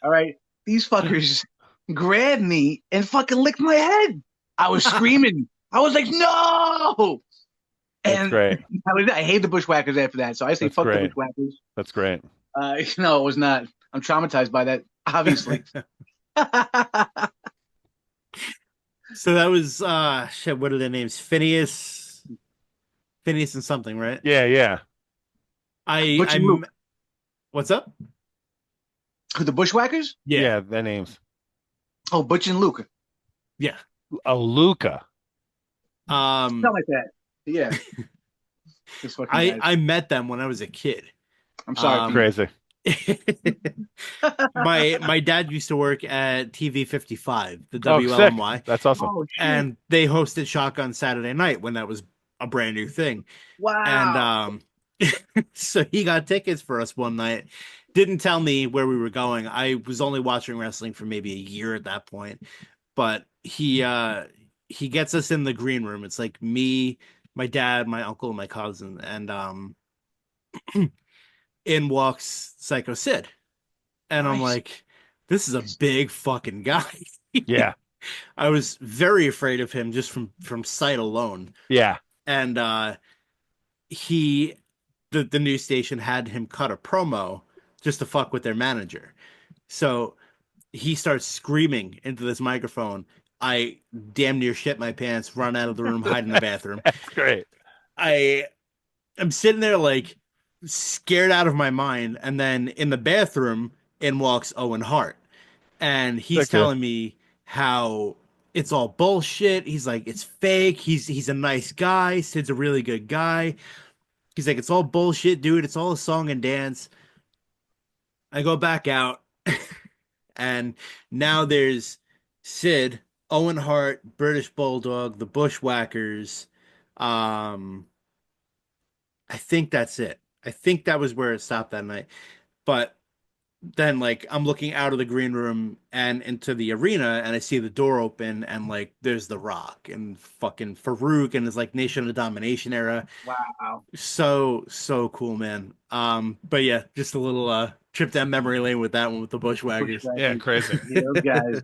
All right. These fuckers grabbed me and fucking licked my head. I was screaming. I was like, no. That's And great. I hate the Bushwhackers after that. So I say That's fuck great. the Bushwhackers. That's great. No, it was not. I'm traumatized by that, obviously. So that was shit, what are their names? Phineas and something, right? Yeah, yeah, Butch and Luke. I'm what's up? Who, the Bushwhackers? Yeah. yeah. Their names. Oh, Butch and Luke. Yeah. Oh, Luca. Something like that. Yeah, those fucking guys. I met them when I was a kid. I'm sorry, Pete. Um Crazy. my dad used to work at TV 55, the Oh, sick. WLMY, That's awesome. Oh shit! and they hosted Shotgun Saturday Night when that was a brand new thing. And Wow. so he got tickets for us one night. Didn't tell me where we were going. I was only watching wrestling for maybe a year at that point. But he gets us in the green room. It's like me, my dad, my uncle, and my cousin. And in walks Psycho Sid. And I'm Nice. like, this is a big fucking guy. Yeah, I was very afraid of him just from sight alone. yeah. And he the news station had him cut a promo just to fuck with their manager. So he starts screaming into this microphone. I damn near shit my pants, run out of the room, hide in the bathroom. That's great. I am sitting there like scared out of my mind, and then in the bathroom in walks Owen Hart, and he's Sick, dude. telling me how it's all bullshit. He's like, it's fake. He's a nice guy. Sid's a really good guy. He's like, it's all bullshit, dude. It's all a song and dance. I go back out, and now there's Sid, Owen Hart, British Bulldog, the Bushwhackers. Um, I think that's it. I think that was where it stopped that night. But then, like, I'm looking out of the green room and into the arena, and I see the door open, and like, there's The Rock and fucking Farouk, and it's like Nation of Domination era. Wow. So cool, man. But yeah, just a little trip down memory lane with that one with the Bushwhackers. Yeah, Bushwhackers. crazy. Yeah, those guys.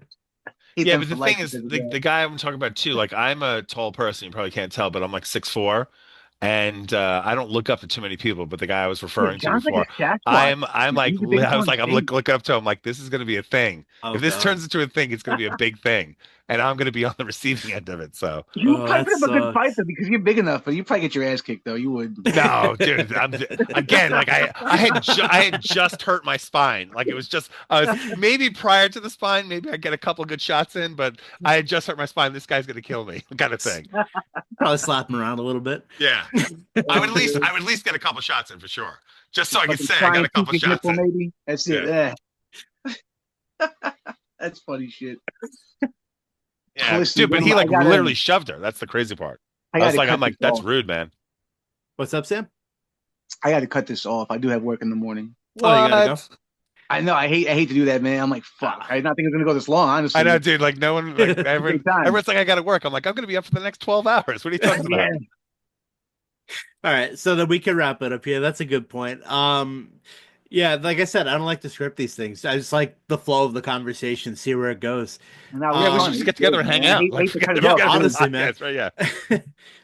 Hate Yeah, them but for the life thing is, because of the that. guy I'm talking about too. Like, I'm a tall person. You probably can't tell, but I'm like 6'4", and I don't look up to too many people. But the guy I was Yeah, referring to John's like before, a Sasquatch. I'm like, He's the biggest I one was in like, I'm space. looking up to him. Like, this is going to be a thing. Oh If this God. turns into a thing, it's going to be a big thing, and I'm going to be on the receiving end of it. So, You would Oh, probably that put up a good fight sucks. though because you're big enough, but you probably get your ass kicked though. You would. no, dude, again, like I had just hurt my spine. Like it was just I was maybe prior to the spine, maybe I get a couple good shots in, but I had just hurt my spine. This guy's gonna kill me, kind of thing. Probably slap him around a little bit. Yeah, Oh, shit. I would at least get a couple shots in for sure, just so I could Fucking say I try got and a peek couple his shots nipple, in. maybe. That's it. Yeah, That's funny shit. yeah, Listen, dude. But gentlemen, he like literally shoved her. That's the crazy part. I I was gotta like, I'm cut this like, that's off. rude, man. What's up, Sam? I gotta cut this off. I do have work in the morning. Oh, you gotta go. What? I know. I hate to do that, man. I'm like, fuck. Ah, I did not think it was gonna go this long. I know, Honestly, dude. Like no one, like great time. everyone's like, I gotta work. I'm like, I'm gonna be up for the next 12 hours. What are you talking Yeah. about? all right, so then we can wrap it up here. That's a good point. Yeah, like I said, I don't like to script these things. I just like the flow of the conversation, see where it goes. And that was Yeah, we fun. should It just was get together good, and hang man. I out. hate, Like, hate to cut it Yeah, off. forget about the honestly, man. podcast, right? Yeah,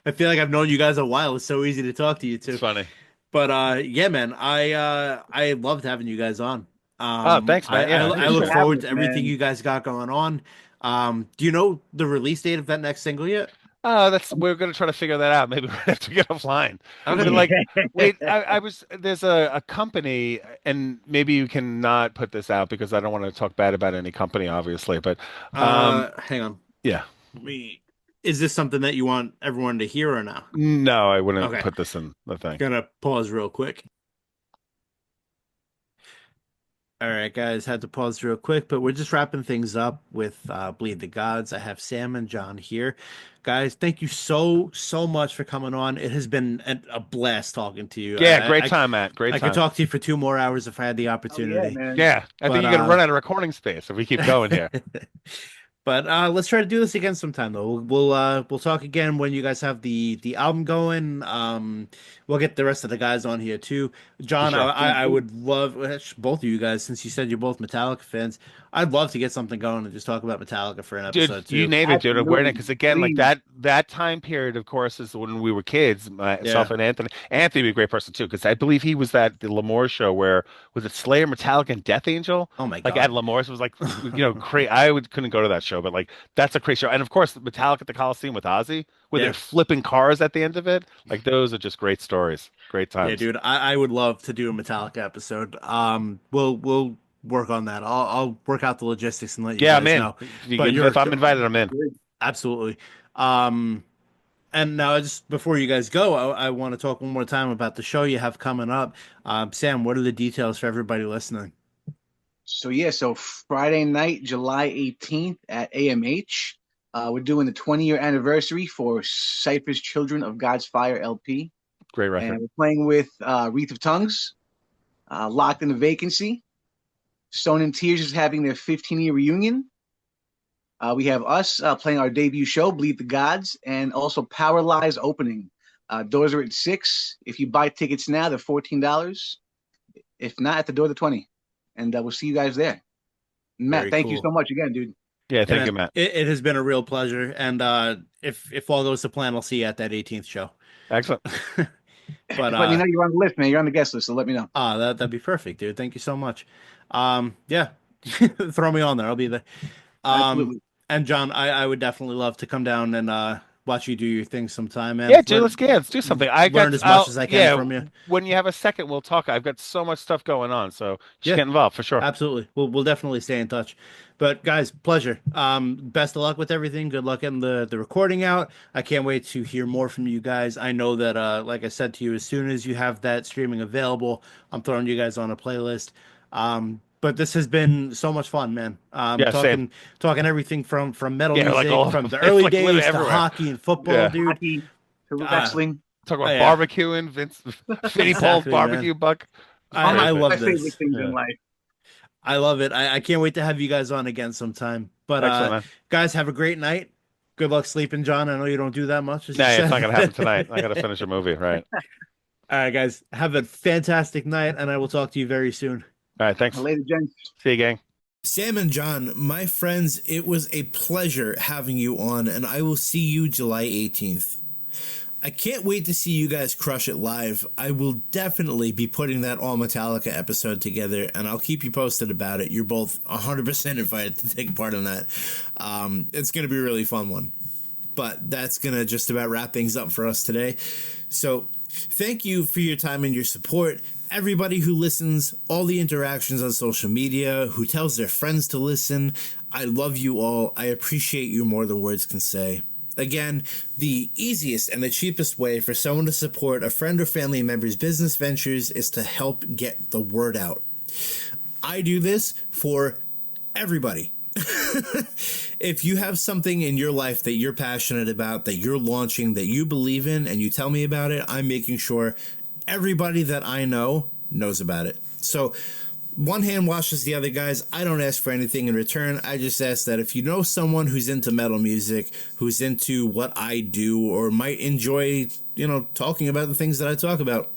I feel like I've known you guys a while. It's so easy to talk to you it's too. funny. But yeah, man, I loved having you guys on. Oh, thanks, man. Yeah, I Thank I you look for appreciate it. having forward us, to everything man. you guys got going on. Do you know the release date of that next single yet? That's we're gonna try to figure that out. Maybe we have to get offline. But Okay. like, wait, I was there's a company, and maybe you can not put this out because I don't want to talk bad about any company, obviously. But Hang on. yeah, Let me. Is this something that you want everyone to hear or no? no, I wouldn't Okay. put this in the thing. Gonna pause real quick. All right, guys, had to pause real quick, but we're just wrapping things up with Bleed the Gods. I have Sam and John here. Guys, thank you so much for coming on. It has been a blast talking to you. Yeah, great time, Matt. Great I could time. talk to you for 2 more hours if I had the Oh yeah, opportunity. man. Yeah, I think But you're gonna run out of recording space if we keep going here. but let's try to do this again sometime though. We'll talk again when you guys have the album going. We'll get the rest of the guys on here too. For John, sure. I would love both of you guys, since you said you're both Metallica fans. I'd love to get something going and just talk about Metallica for an Dude, episode you too. name it, dude. I'm wearing it Absolutely. because again, like Please. that time period, of course, is when we were kids. Myself Yeah. and Anthony. Anthony would be a great person too, because I believe he was at the L'Amour show where was it Slayer, Metallica, and Death Angel? Oh my Like at God. L'Amour's, it was like crazy. Couldn't go to that show, but like that's a crazy show. And of course, Metallica at the Coliseum with Ozzy, where they're Yeah. flipping cars at the end of it. Like those are just great stories, great Yeah, times. dude, I would love to do a Metallica episode. We'll work on that. I'll work out the logistics and let you Yeah, I'm guys in. know. But If I'm invited, I'm in. Good. absolutely. Um, and now just before you guys go, I want to talk one more time about the show you have coming up. Sam, what are the details for everybody listening? So yeah, so Friday night, July 18th at AMH, we're doing the 20-year anniversary for Cypher's Children of God's Fire LP, Great and record. we're playing with Wreath of Tongues, Locked in the Vacancy. Stone and Tears is having their 15-year reunion. We have us playing our debut show, Bleed the Gods, and also Power Lies opening. Doors are at 6. If you buy tickets now, they're $14. If not, at the door, they're 20. And we'll see you guys there. Matt, Very thank you cool. so much again, dude. Yeah, thank And you, Matt. it has been a real pleasure. And if all goes to plan, I'll see you at that 18th show. Excellent. But Just let me know you're on the list, man. You're on the guest list, so let me know. that'd be perfect, dude. Thank you so much. Yeah, throw me on there. I'll be there. Absolutely. And John, I would definitely love to come down and watch you do your thing sometime, man. Yeah, dude, let's do something. Learn as much as I can from you. When you have a second, we'll talk. I've got so much stuff going on, so just Yeah. get involved for sure. Absolutely. We'll definitely stay in touch. But guys, pleasure. Best of luck with everything. Good luck getting the recording out. I can't wait to hear more from you guys. I know that like I said to you, as soon as you have that streaming available, I'm throwing you guys on a playlist. But this has been so much fun, man. Yeah, same. Talking everything from metal Yeah, music, like all from the it's early like literally days to everywhere. hockey and football, Yeah. dude. Hockey to wrestling. Talk about Yeah. barbecuing, Vince, Vinny Paul's Exactly, man. barbecue buck. I All love my this. favorite things Yeah. in life. I love it. I can't wait to have you guys on again sometime. But Excellent, man. guys, have a great night. Good luck sleeping, John. I know you don't do that much. As Nah, you it's said. not gonna happen tonight. I gotta finish a movie, right? All right, guys. Have a fantastic night, and I will talk to you very soon. All right, thanks. Later, gents. See you, gang. Sam and John, my friends, it was a pleasure having you on, and I will see you July 18th. I can't wait to see you guys crush it live. I will definitely be putting that All Metallica episode together, and I'll keep you posted about it. You're both 100% invited to take part in that. It's going to be a really fun one. But that's going to just about wrap things up for us today. So thank you for your time and your support. Everybody who listens, all the interactions on social media, who tells their friends to listen, I love you all. I appreciate you more than words can say. Again, the easiest and the cheapest way for someone to support a friend or family member's business ventures is to help get the word out. I do this for everybody. If you have something in your life that you're passionate about, that you're launching, that you believe in, and you tell me about it, I'm making sure everybody that I know knows about it. So one hand washes the other, guys. I don't ask for anything in return. I just ask that if you know someone who's into metal music, who's into what I do, or might enjoy, talking about the things that I talk about,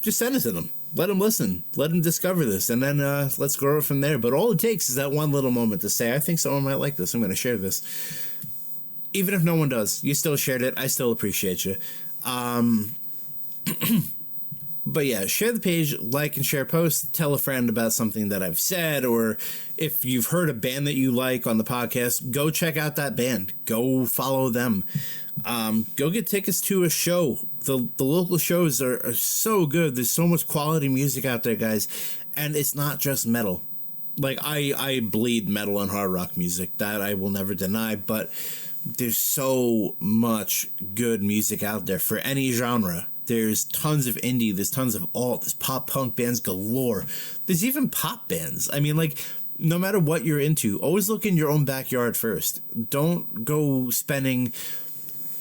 just send it to them. Let them listen. Let them discover this, and then let's grow it from there. But all it takes is that one little moment to say, I think someone might like this. I'm going to share this. Even if no one does, you still shared it. I still appreciate you. But yeah, share the page, like and share posts, tell a friend about something that I've said, or if you've heard a band that you like on the podcast, go check out that band. Go follow them. Go get tickets to a show. The local shows are so good. There's so much quality music out there, guys. And it's not just metal. Like, I bleed metal and hard rock music. That I will never deny. But there's so much good music out there for any genre. There's tons of indie. There's tons of alt. There's pop punk bands galore. There's even pop bands. I mean, like, no matter what you're into, always look in your own backyard first. Don't go spending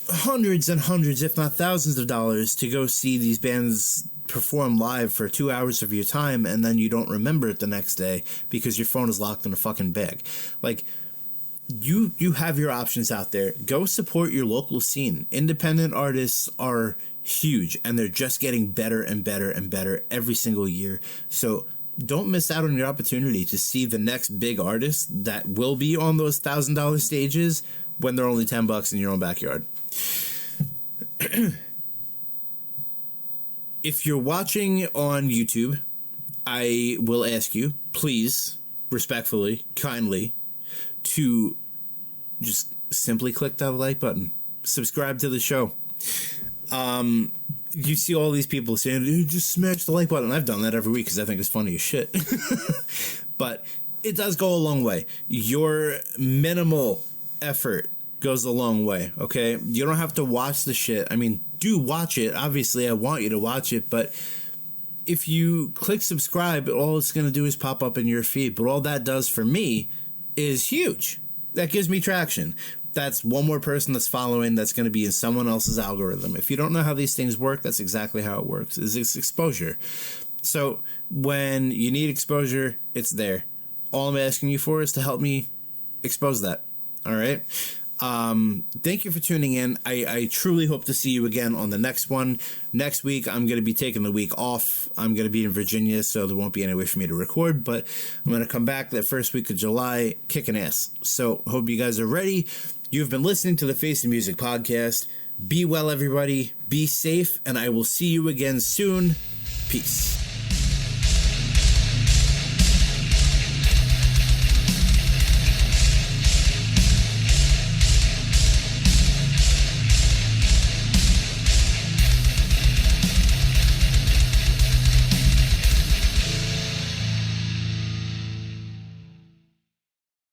hundreds and hundreds, if not thousands of dollars to go see these bands perform live for 2 hours of your time, and then you don't remember it the next day because your phone is locked in a fucking bag. Like, you have your options out there. Go support your local scene. Independent artists are huge, and they're just getting better and better and better every single year. So don't miss out on your opportunity to see the next big artist that will be on those $1,000 stages when they're only $10 in your own backyard. If you're watching on YouTube, I will ask you, please, respectfully, kindly, to just simply click that like button. Subscribe to the show. You see all these people saying, just smash the like button. I've done that every week because I think it's funny as shit. But it does go a long way. Your minimal effort goes a long way, okay? You don't have to watch the shit. I mean, do watch it. Obviously, I want you to watch it, but if you click subscribe, all it's going to do is pop up in your feed. But all that does for me is huge. That gives me traction. That's one more person that's following that's going to be in someone else's algorithm. If you don't know how these things work, that's exactly how it works. It's exposure. So when you need exposure, it's there. All I'm asking you for is to help me expose that. All right? Thank you for tuning in. I truly hope to see you again on the next one. Next week, I'm going to be taking the week off. I'm going to be in Virginia, so there won't be any way for me to record, but I'm going to come back that first week of July kicking ass. So hope you guys are ready. You've been listening to the Face of Music podcast. Be well, everybody. Be safe, and I will see you again soon. Peace.